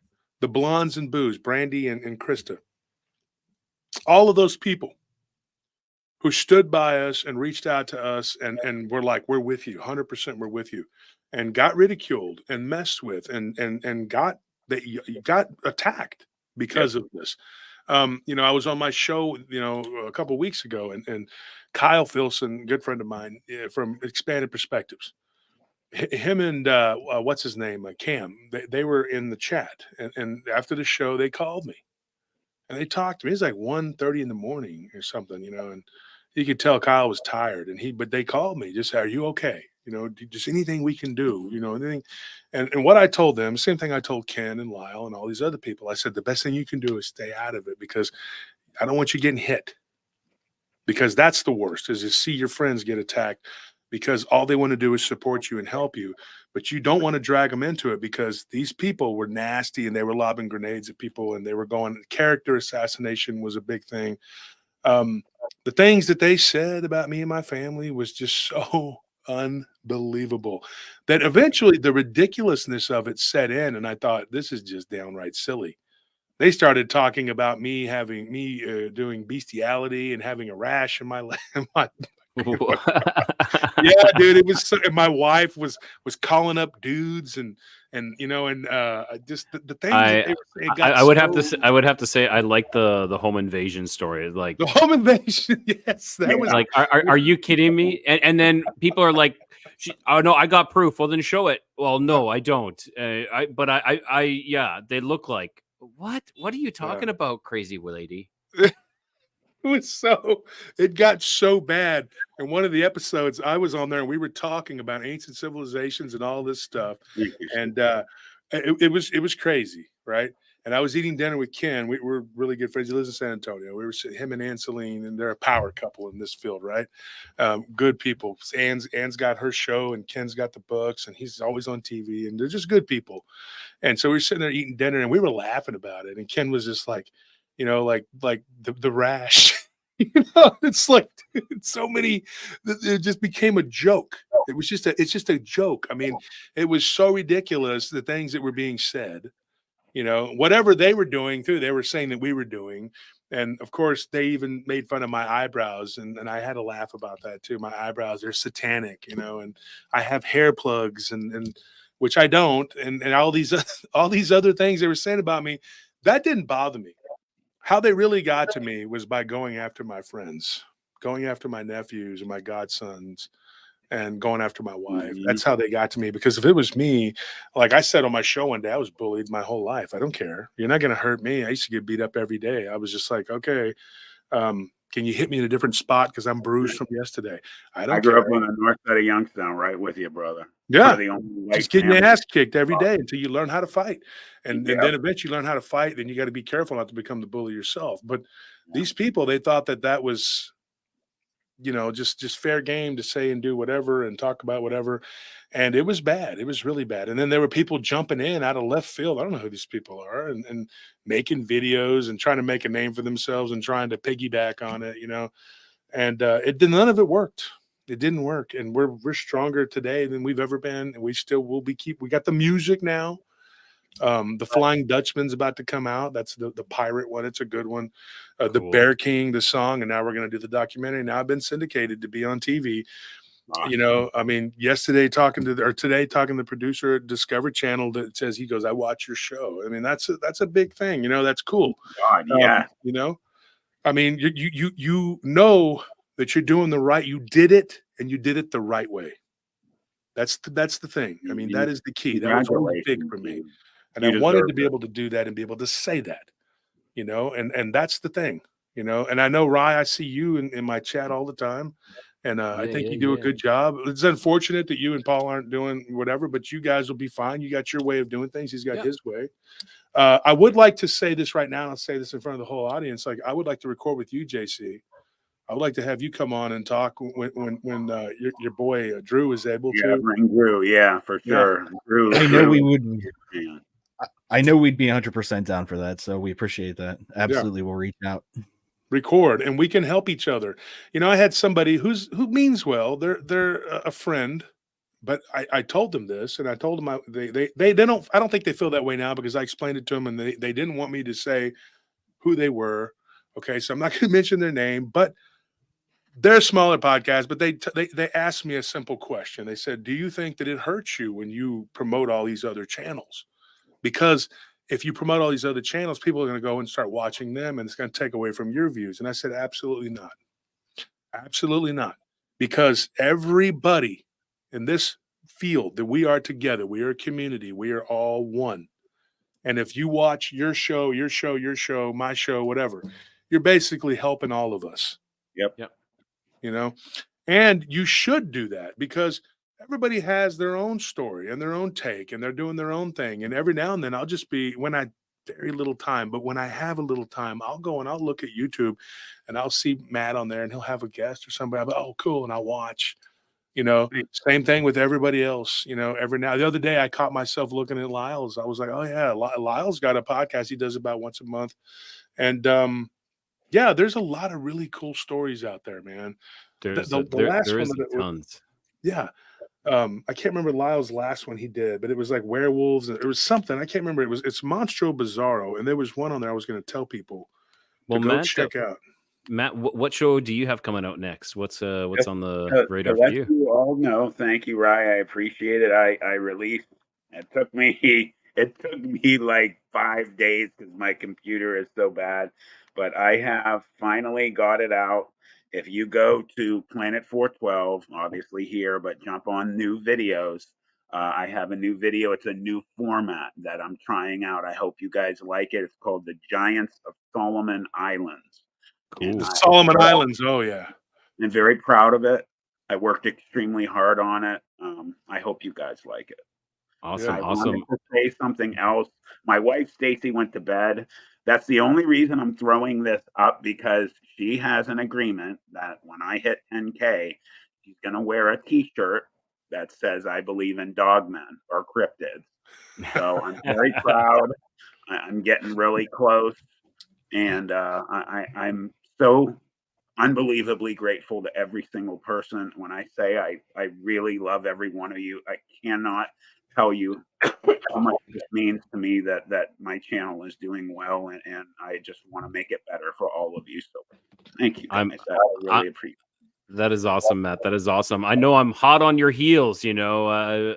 Speaker 4: the Blondes and Booze, Brandy and Krista, all of those people who stood by us and reached out to us and were like, we're with you, 100% we're with you, and got ridiculed and messed with and got got attacked because of this. You know, I was on my show, you know, a couple of weeks ago, and Kyle Filson, good friend of mine from Expanded Perspectives, him and what's his name, Cam, they were in the chat, and after the show, they called me and they talked to me. It's like 1:30 in the morning or something, you know, and you could tell Kyle was tired, but they called me, just, are you okay? You know, just anything we can do, you know, anything. And what I told them, same thing I told Ken and Lyle and all these other people. I said, the best thing you can do is stay out of it, because I don't want you getting hit, because that's the worst, is to see your friends get attacked because all they want to do is support you and help you. But you don't want to drag them into it, because these people were nasty and they were lobbing grenades at people and they were going, character assassination was a big thing. The things that they said about me and my family was just so unbelievable that eventually the ridiculousness of it set in. And I thought, this is just downright silly. They started talking about me doing bestiality and having a rash in my leg. Yeah, dude, it was and my wife was calling up dudes and you know, and just the things that they were saying got
Speaker 2: I would have to say I like the home invasion story. Like
Speaker 4: the home invasion. Yes, that was
Speaker 2: like, are you kidding me? And then people are like, oh no, I got proof. Well, then show it. Well, no, I don't. Yeah, they look like, what are you talking about, crazy lady?
Speaker 4: It got so bad. In one of the episodes I was on there and we were talking about ancient civilizations and all this stuff. And it was crazy, right? And I was eating dinner with Ken. We were really good friends. He lives in San Antonio. We were sitting, him and Ann Celine, and they're a power couple in this field, right? Good people. Ann's got her show and Ken's got the books and he's always on TV, and they're just good people. And so we were sitting there eating dinner and we were laughing about it. And Ken was just like, you know, like the rash. You know, it's like, dude, so many, it just became a joke. It's just a joke. I mean, it was so ridiculous, the things that were being said, you know, whatever they were doing too, they were saying that we were doing. And of course they even made fun of my eyebrows. And I had to laugh about that too. My eyebrows, they're satanic, you know, and I have hair plugs and which I don't. And all these other things they were saying about me, that didn't bother me. How they really got to me was by going after my friends, going after my nephews and my godsons, and going after my wife. That's how they got to me. Because if it was me, like I said on my show one day, I was bullied my whole life. I don't care. You're not going to hurt me. I used to get beat up every day. I was just like, okay, can you hit me in a different spot because I'm bruised from yesterday? I don't care.
Speaker 1: I grew up on the north side of Youngstown, right with you, brother.
Speaker 4: Yeah,
Speaker 1: the only white
Speaker 4: just getting your
Speaker 1: family.
Speaker 4: ass kicked every day until you learn how to fight, and
Speaker 1: Yeah.
Speaker 4: then eventually you learn how to fight. Then you got to be careful not to become the bully yourself. But these people, they thought that was, you know, just fair game to say and do whatever and talk about whatever, and it was bad. It was really bad. And then there were people jumping in out of left field. I don't know who these people are, and making videos and trying to make a name for themselves and trying to piggyback on it, you know. And none of it worked. It didn't work, and we're stronger today than we've ever been, and we still will be. We got the music now. The Flying Dutchman's about to come out. That's the pirate one. It's a good one. The Bear King, the song, and now we're going to do the documentary. Now I've been syndicated to be on TV.
Speaker 1: Awesome.
Speaker 4: You know, I mean, today talking to the producer at Discovery Channel that says, he goes, I watch your show. I mean, that's a big thing. You know, that's cool.
Speaker 1: God, yeah.
Speaker 4: You know, I mean, you know that you're doing the right. You did it, and you did it the right way. That's the thing. I mean, that is the key. That was really big for me, and I wanted to be able to do that and be able to say that, you know. And that's the thing, you know. And I know, Rye, I see you in my chat all the time, and I think you do a good job. It's unfortunate that you and Paul aren't doing whatever, but you guys will be fine. You got your way of doing things. He's got his way. I would like to say this right now, and I'll say this in front of the whole audience. Like, I would like to record with you, JC. I would like to have you come on and talk when your boy Drew is able to.
Speaker 1: Bring Drew, for sure. Drew,
Speaker 3: I know we would.
Speaker 1: man.
Speaker 3: I know we'd be 100% down for that, so we appreciate that. Absolutely, we'll reach out,
Speaker 4: record, and we can help each other. You know, I had somebody who means well. They're a friend, but I told them this, and I told them they don't. I don't think they feel that way now because I explained it to them, and they didn't want me to say who they were. Okay, so I'm not going to mention their name, but they're a smaller podcast. But they asked me a simple question. They said, "Do you think that it hurts you when you promote all these other channels? Because if you promote all these other channels, people are going to go and start watching them, and it's going to take away from your views." And I said, absolutely not. Absolutely not. Because everybody in this field that we are together, we are a community, we are all one. And if you watch your show, my show, whatever, you're basically helping all of us.
Speaker 1: Yep.
Speaker 4: You know, and you should do that because everybody has their own story and their own take, and they're doing their own thing. And every now and then I'll just be, very little time, but when I have a little time, I'll go and I'll look at YouTube and I'll see Matt on there and he'll have a guest or somebody. I'll be, oh, cool. And I'll watch, same thing with everybody else, every now. The other day I caught myself looking at Lyle's. I was like, oh yeah, Lyle's got a podcast. He does about once a month. And, there's a lot of really cool stories out there, man.
Speaker 2: There's tons.
Speaker 4: Yeah. I can't remember Lyle's last one he did, but it was like werewolves. It was something. I can't remember. It's Monstro Bizarro. And there was one on there I was going to tell people to go check out.
Speaker 2: Matt, what show do you have coming out next? What's on the radar for you?
Speaker 1: You all know. Thank you, Rye. I appreciate it. I released. It took me like 5 days because my computer is so bad, but I have finally got it out. If you go to Planet 412, obviously here, but jump on new videos. I have a new video. It's a new format that I'm trying out. I hope you guys like it. It's called The Giants of Solomon Islands.
Speaker 2: Cool.
Speaker 4: The Solomon Islands. Oh, yeah.
Speaker 1: I'm very proud of it. I worked extremely hard on it. I hope you guys like it.
Speaker 2: Awesome.
Speaker 1: I wanted to say something else. My wife, Stacy, went to bed. That's the only reason I'm throwing this up, because she has an agreement that when I hit 10K, she's going to wear a T-shirt that says, I believe in dogmen or cryptids. So I'm very proud. I'm getting really close. And I'm so unbelievably grateful to every single person. When I say I really love every one of you, I cannot tell you how much this means to me that my channel is doing well, and I just want to make it better for all of you. So thank you guys. I really appreciate it.
Speaker 2: That is awesome, Matt. That is awesome. I know I'm hot on your heels. I'm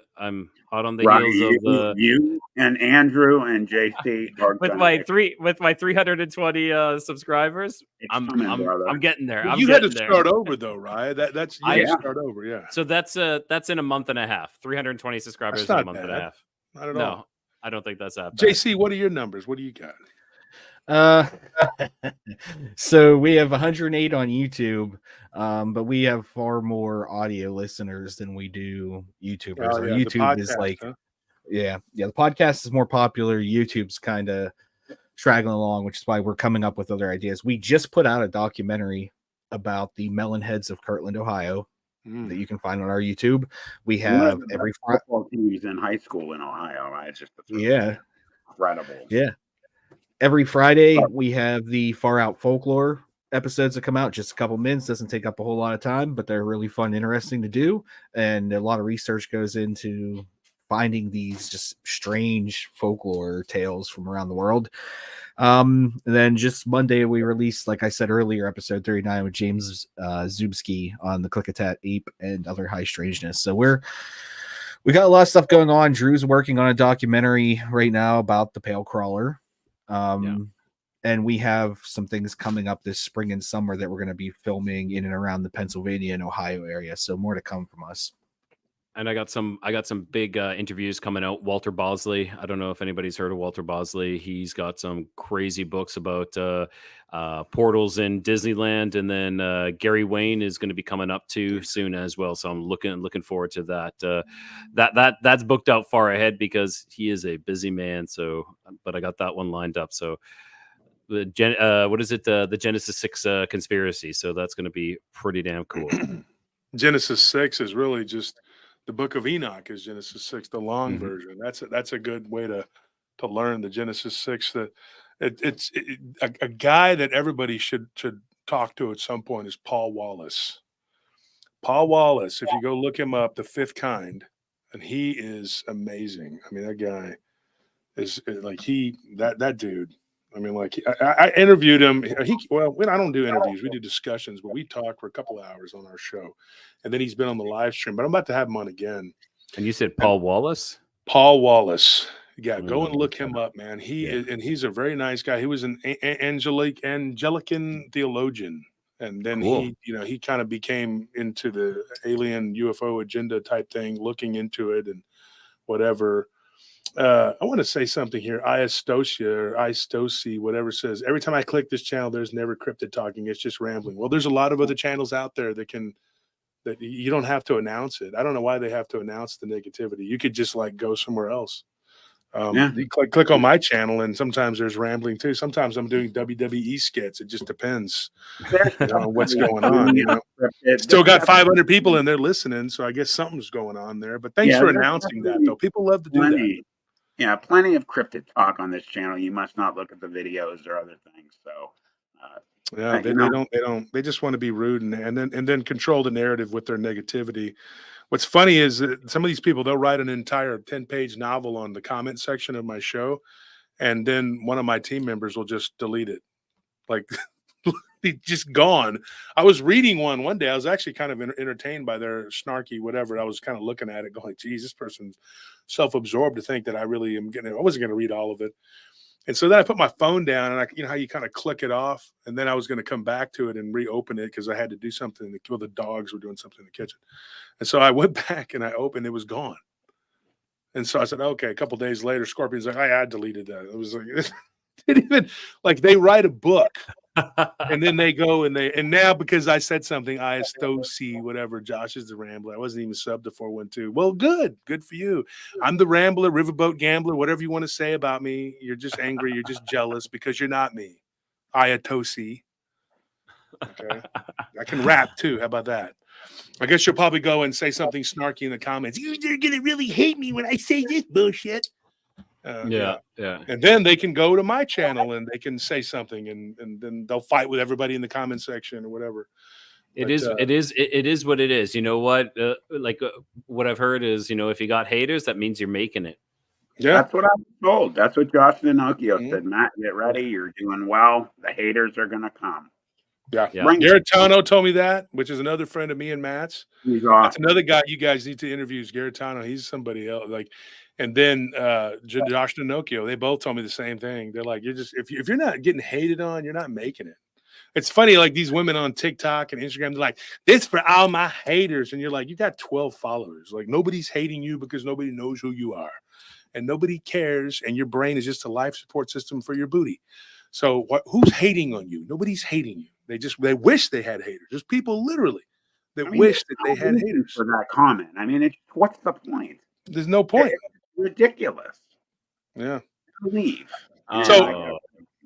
Speaker 2: hot on the heels of
Speaker 1: you and Andrew and JC are
Speaker 2: with my 320 subscribers. I'm getting there.
Speaker 4: Well, you had to start over though, right? That's you had to start over, yeah.
Speaker 2: So that's in a month and a half. 320 subscribers in a month and a half.
Speaker 4: Not at all.
Speaker 2: I don't think that's that bad.
Speaker 4: JC, what are your numbers? What do you got?
Speaker 3: So we have 108 on YouTube, but we have far more audio listeners than we do YouTubers.
Speaker 4: Our
Speaker 3: YouTube is like, the podcast is more popular. YouTube's kind of straggling along, which is why we're coming up with other ideas. We just put out a documentary about the melon heads of Kirtland, Ohio, that you can find on our YouTube. We have every
Speaker 1: football teams in high school in Ohio. Right? It's just incredible.
Speaker 3: Yeah. Every Friday, we have the Far Out Folklore episodes that come out. Just a couple minutes, doesn't take up a whole lot of time, but they're really fun, interesting to do. And a lot of research goes into finding these just strange folklore tales from around the world. And then just Monday, we released, like I said earlier, episode 39 with James Zubsky on the Klickitat Ape and other high strangeness. So we got a lot of stuff going on. Drew's working on a documentary right now about the Pale Crawler. And we have some things coming up this spring and summer that we're going to be filming in and around the Pennsylvania and Ohio area. So more to come from us.
Speaker 2: And I got some big interviews coming out. Walter Bosley. I don't know if anybody's heard of Walter Bosley. He's got some crazy books about portals in Disneyland, and then Gary Wayne is going to be coming up too soon as well. So I'm looking forward to that. That's booked out far ahead because he is a busy man. So, but I got that one lined up. So what is it? The Genesis 6 conspiracy. So that's going to be pretty damn cool.
Speaker 4: Genesis 6 is really just the Book of Enoch is Genesis 6, the long version. That's a good way to learn the Genesis 6. That it's a guy that everybody should talk to at some point is Paul Wallace. Paul Wallace, if you go look him up, the fifth kind, and he is amazing. I mean, that guy is like that dude. I mean, like I interviewed him. Well, I don't do interviews. We do discussions, but we talk for a couple of hours on our show, and then he's been on the live stream. But I'm about to have him on again.
Speaker 2: And you said Paul Wallace?
Speaker 4: Paul Wallace. Yeah, go and look him up, man. He's a very nice guy. He was an Anglican theologian, and then he kind of became into the alien UFO agenda type thing, looking into it and whatever. I want to say something here. Istosi, whatever says, every time I click this channel, there's never cryptid talking. It's just rambling. Well, there's a lot of other channels out there that you don't have to announce it. I don't know why they have to announce the negativity. You could just like go somewhere else. You click on my channel, and sometimes there's rambling too. Sometimes I'm doing WWE skits. It just depends on what's going on. You know, still got 500 people in there listening, so I guess something's going on there. But thanks for announcing that, though. People love to do that.
Speaker 1: Yeah, plenty of cryptid talk on this channel. You must not look at the videos or other things. So,
Speaker 4: yeah, they don't. They just want to be rude and then control the narrative with their negativity. What's funny is that some of these people, they'll write an entire 10-page novel on the comment section of my show, and then one of my team members will just delete it, like be just gone. I was reading one day. I was actually kind of entertained by their snarky whatever. I was kind of looking at it, going, "Geez, this person's self-absorbed to think that I really am I wasn't going to read all of it." And so then I put my phone down, and you know how you kind of click it off, and then I was going to come back to it and reopen it because I had to do something. The dogs were doing something in the kitchen, and so I went back and I opened. It was gone, and so I said, "Okay." A couple of days later, Scorpion's like, "I deleted that." It was like, it even like they write a book. And then they go and now because I said something, Istosi, whatever, Josh is the Rambler. I wasn't even subbed to 412. Well, good for you. I'm the Rambler, Riverboat Gambler, whatever you want to say about me. You're just angry, you're just jealous because you're not me. Iatosi. Okay. I can rap too. How about that? I guess you'll probably go and say something snarky in the comments. You're gonna really hate me when I say this bullshit. Yeah. And then they can go to my channel and they can say something, and then they'll fight with everybody in the comment section or whatever.
Speaker 2: It is what it is. You know what? What I've heard is, if you got haters, that means you're making it.
Speaker 1: Yeah, that's what I was told. That's what Josh Dinocchio said. Matt, get ready. You're doing well. The haters are gonna come.
Speaker 4: Yeah. Garetano told me that, which is another friend of me and Matt's.
Speaker 1: He's awesome.
Speaker 4: That's another guy you guys need to interview. Is Garetano. He's somebody else. And then Josh Dinocchio, they both told me the same thing. They're like, if you're not getting hated on, you're not making it. It's funny, like these women on TikTok and Instagram, they're like, "This for all my haters," and you're like, you got 12 followers. Like nobody's hating you because nobody knows who you are, and nobody cares. And your brain is just a life support system for your booty. So who's hating on you? Nobody's hating you. They wish they had haters. There's people literally that wish that they had haters
Speaker 1: for that comment. I mean, what's the point?
Speaker 4: There's no point.
Speaker 1: Ridiculous.
Speaker 4: Yeah.
Speaker 1: Leave.
Speaker 4: So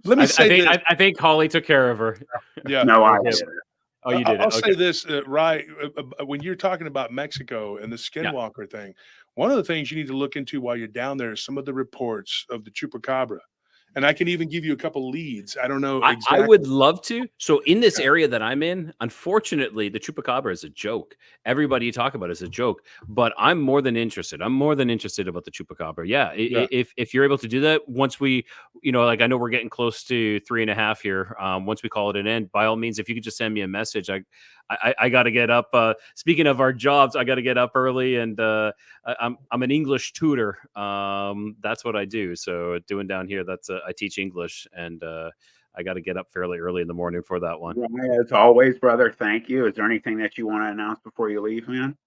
Speaker 4: let me say this.
Speaker 2: I think Holly took care of her.
Speaker 4: Yeah.
Speaker 1: No, I did it.
Speaker 2: Oh, you did it.
Speaker 4: I'll say this, right? When you're talking about Mexico and the skinwalker thing, one of the things you need to look into while you're down there is some of the reports of the chupacabra. And I can even give you a couple leads. I don't know exactly.
Speaker 2: I would love to. So in this area that I'm in, unfortunately, the chupacabra is a joke. Everybody you talk about is a joke. But I'm more than interested. I'm more than interested about the chupacabra. Yeah. If you're able to do that, once we, I know we're getting close to 3.5 here. Once we call it an end, by all means, if you could just send me a message, I got to get up. Speaking of our jobs, I got to get up early, and I'm an English tutor. That's what I do. So doing down here, I teach English, and I got to get up fairly early in the morning for that one.
Speaker 1: As always, brother, thank you. Is there anything that you want to announce before you leave, man?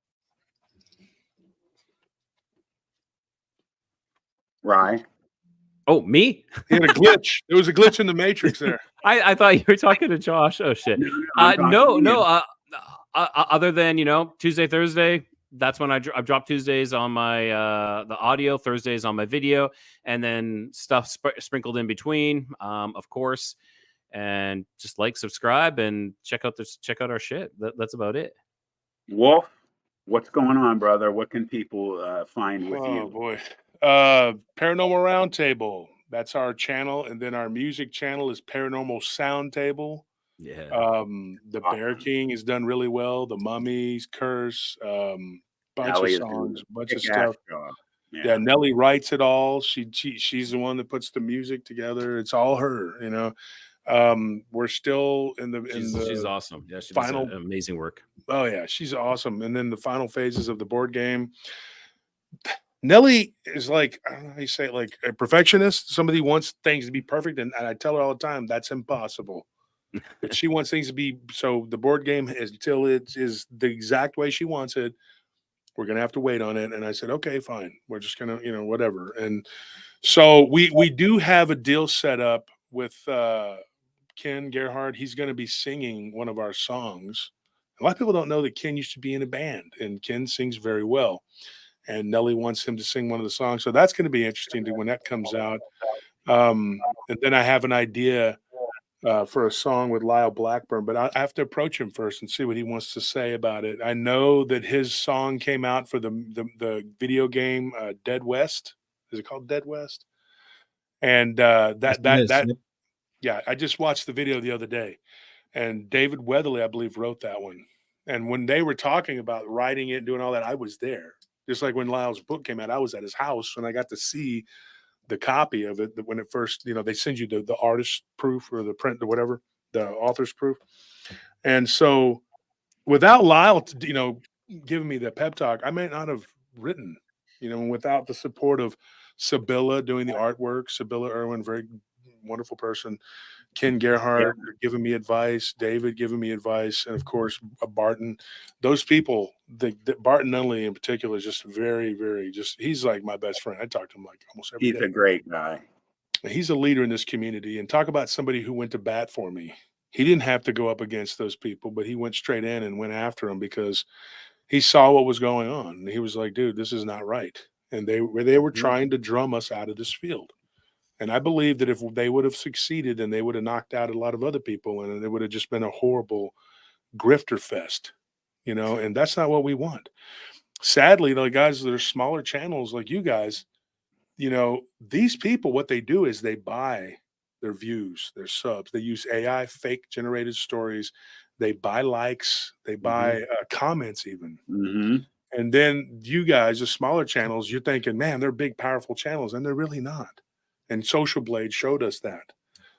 Speaker 1: Rye.
Speaker 2: Oh, me?
Speaker 4: He had a glitch. There was a glitch in the matrix there.
Speaker 2: I thought you were talking to Josh. Oh shit.
Speaker 1: I'm talking to you.
Speaker 2: Other than Tuesday, Thursday, that's when I've dropped Tuesdays on my the audio, Thursdays on my video, and then stuff sprinkled in between, of course. And just like, subscribe, and check out our shit. That's about it.
Speaker 1: Wolf, what's going on, brother? What can people find with you?
Speaker 4: Oh boy. Paranormal Roundtable. That's our channel, and then our music channel is Paranormal Soundtable.
Speaker 2: Yeah.
Speaker 4: The Bear King has done really well. The Mummies, Curse, bunch
Speaker 1: Nelly
Speaker 4: of
Speaker 1: is doing
Speaker 4: songs,
Speaker 1: a
Speaker 4: bunch of
Speaker 1: kick-ass
Speaker 4: stuff.
Speaker 1: job.
Speaker 4: Yeah, Nelly writes it all. She's the one that puts the music together. It's all her, you know. We're still in the
Speaker 2: She's awesome. Yeah, she
Speaker 4: final
Speaker 2: does amazing work.
Speaker 4: Oh yeah, she's awesome. And then the final phases of the board game. Nelly is like, I don't know how you say it, like a perfectionist. Somebody wants things to be perfect, and I tell her all the time that's impossible. But she wants things to be so. The board game is until it is the exact way she wants it. We're gonna have to wait on it. And I said, okay, fine. We're just gonna, whatever. And so we do have a deal set up with Ken Gerhard. He's going to be singing one of our songs. A lot of people don't know that Ken used to be in a band, and Ken sings very well. And Nelly wants him to sing one of the songs, so that's going to be interesting when that comes out. And then I have an idea for a song with Lyle Blackburn, but I have to approach him first and see what he wants to say about it. I know that his song came out for the video game Dead West. Is it called Dead West? And yeah, I just watched the video the other day, and David Weatherly, I believe, wrote that one. And when they were talking about writing it and doing all that, I was there. Just like when Lyle's book came out, I was at his house and I got to see the copy of it when it first, they send you the artist proof or the print or whatever, the author's proof. And so without Lyle, giving me the pep talk, I may not have written, without the support of Sibylla doing the artwork, Sibylla Irwin, very wonderful person, Ken Gerhard giving me advice, David giving me advice, and of course Barton. Those people, Barton Nunley in particular, is just very, very he's like my best friend. I talk to him like almost every day.
Speaker 1: He's a great guy.
Speaker 4: He's a leader in this community, and talk about somebody who went to bat for me. He didn't have to go up against those people, but he went straight in and went after them because he saw what was going on. And he was like, dude, this is not right. And they were trying to drum us out of this field. And I believe that if they would have succeeded, and they would have knocked out a lot of other people, and it would have just been a horrible grifter fest, and that's not what we want. Sadly, the guys that are smaller channels like you guys, these people, what they do is they buy their views, their subs. They use AI, fake generated stories. They buy likes. They buy comments even.
Speaker 1: Mm-hmm.
Speaker 4: And then you guys, the smaller channels, you're thinking, man, they're big, powerful channels, and they're really not. And Social Blade showed us that.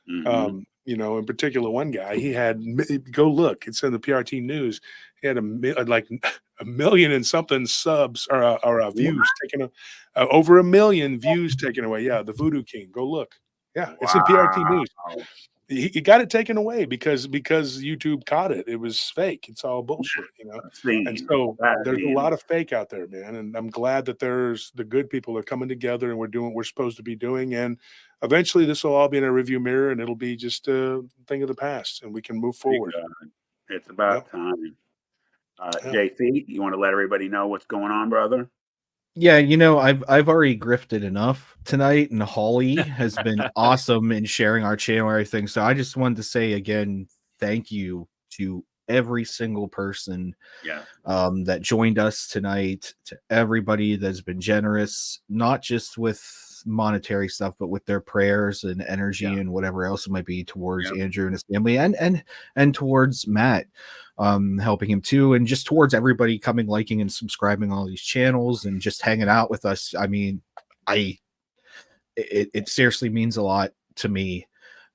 Speaker 1: Mm-hmm.
Speaker 4: In particular, one guy, he had, go look, it's in the PRT news. He had like 1 million and something subs or views taken, over 1 million views taken away. Yeah, the Voodoo King, go look. Yeah, it's in PRT news. He got it taken away because YouTube caught it. It was fake. It's all bullshit, And so there's a lot of fake out there, man. And I'm glad that there's the good people are coming together, and we're doing what we're supposed to be doing. And eventually this will all be in a review mirror, and it'll be just a thing of the past, and we can move forward.
Speaker 1: It's about time. JC, you want to let everybody know what's going on, brother?
Speaker 3: Yeah, I've already grifted enough tonight, and Holly has been awesome in sharing our channel and everything. So I just wanted to say again, thank you to every single person that joined us tonight, to everybody that's been generous, not just with monetary stuff, but with their prayers and energy and whatever else it might be towards Andrew and his family, and towards Matt, helping him too, and just towards everybody coming, liking, and subscribing all these channels and just hanging out with us. I mean, it seriously means a lot to me,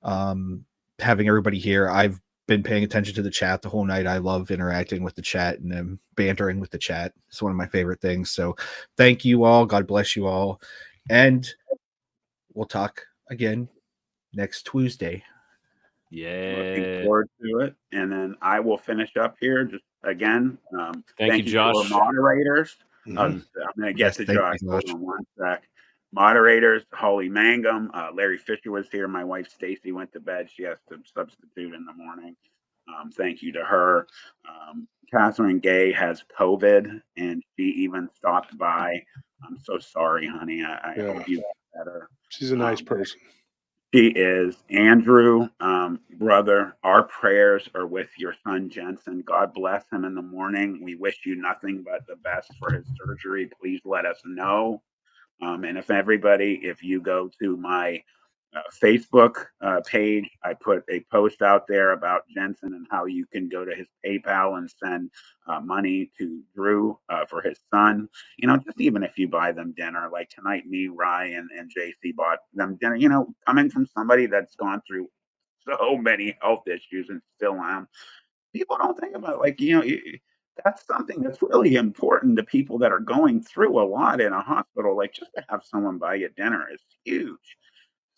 Speaker 3: having everybody here. I've been paying attention to the chat the whole night. I love interacting with the chat and bantering with the chat. It's one of my favorite things. So thank you all. God bless you all. And we'll talk again next Tuesday.
Speaker 2: Yeah.
Speaker 1: Looking forward to it. And then I will finish up here. Just again,
Speaker 2: thank you, Josh.
Speaker 1: To our moderators. I'm going to get to Josh.
Speaker 3: Hold
Speaker 1: on one sec. Moderators, Holly Mangum, Larry Fisher was here. My wife Stacy went to bed. She has to substitute in the morning. Thank you to her. Catherine Gay has COVID, and she even stopped by. I'm so sorry, honey. I hope you get better.
Speaker 4: She's a nice person.
Speaker 1: She is. Andrew, brother, our prayers are with your son, Jensen. God bless him in the morning. We wish you nothing but the best for his surgery. Please let us know. And if you go to my Facebook page, I put a post out there about Jensen and how you can go to his PayPal and send money to Drew for his son. Just even if you buy them dinner, like tonight, me, Ryan, and JC bought them dinner. Coming from somebody that's gone through so many health issues and still am, people don't think about that's something that's really important to people that are going through a lot in a hospital. Like, just to have someone buy you dinner is huge.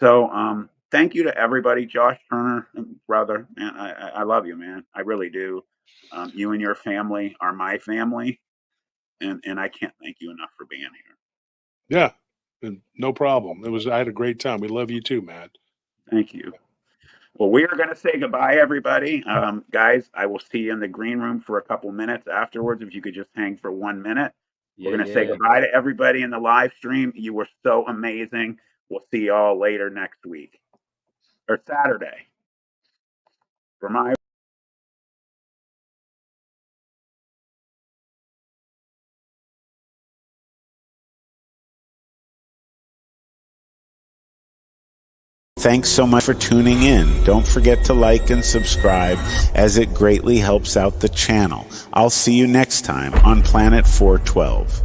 Speaker 1: So thank you to everybody. Josh Turner, brother, man, I love you, man. I really do. You and your family are my family, and I can't thank you enough for being here.
Speaker 4: Yeah, no problem. I had a great time. We love you too, Matt.
Speaker 1: Thank you. Well, we are going to say goodbye, everybody. Guys, I will see you in the green room for a couple minutes afterwards. If you could just hang for 1 minute. We're going to say goodbye to everybody in the live stream. You were so amazing. We'll see y'all later next week or Saturday. For my Thanks so much for tuning in. Don't forget to like and subscribe, as it greatly helps out the channel. I'll see you next time on Planet 412.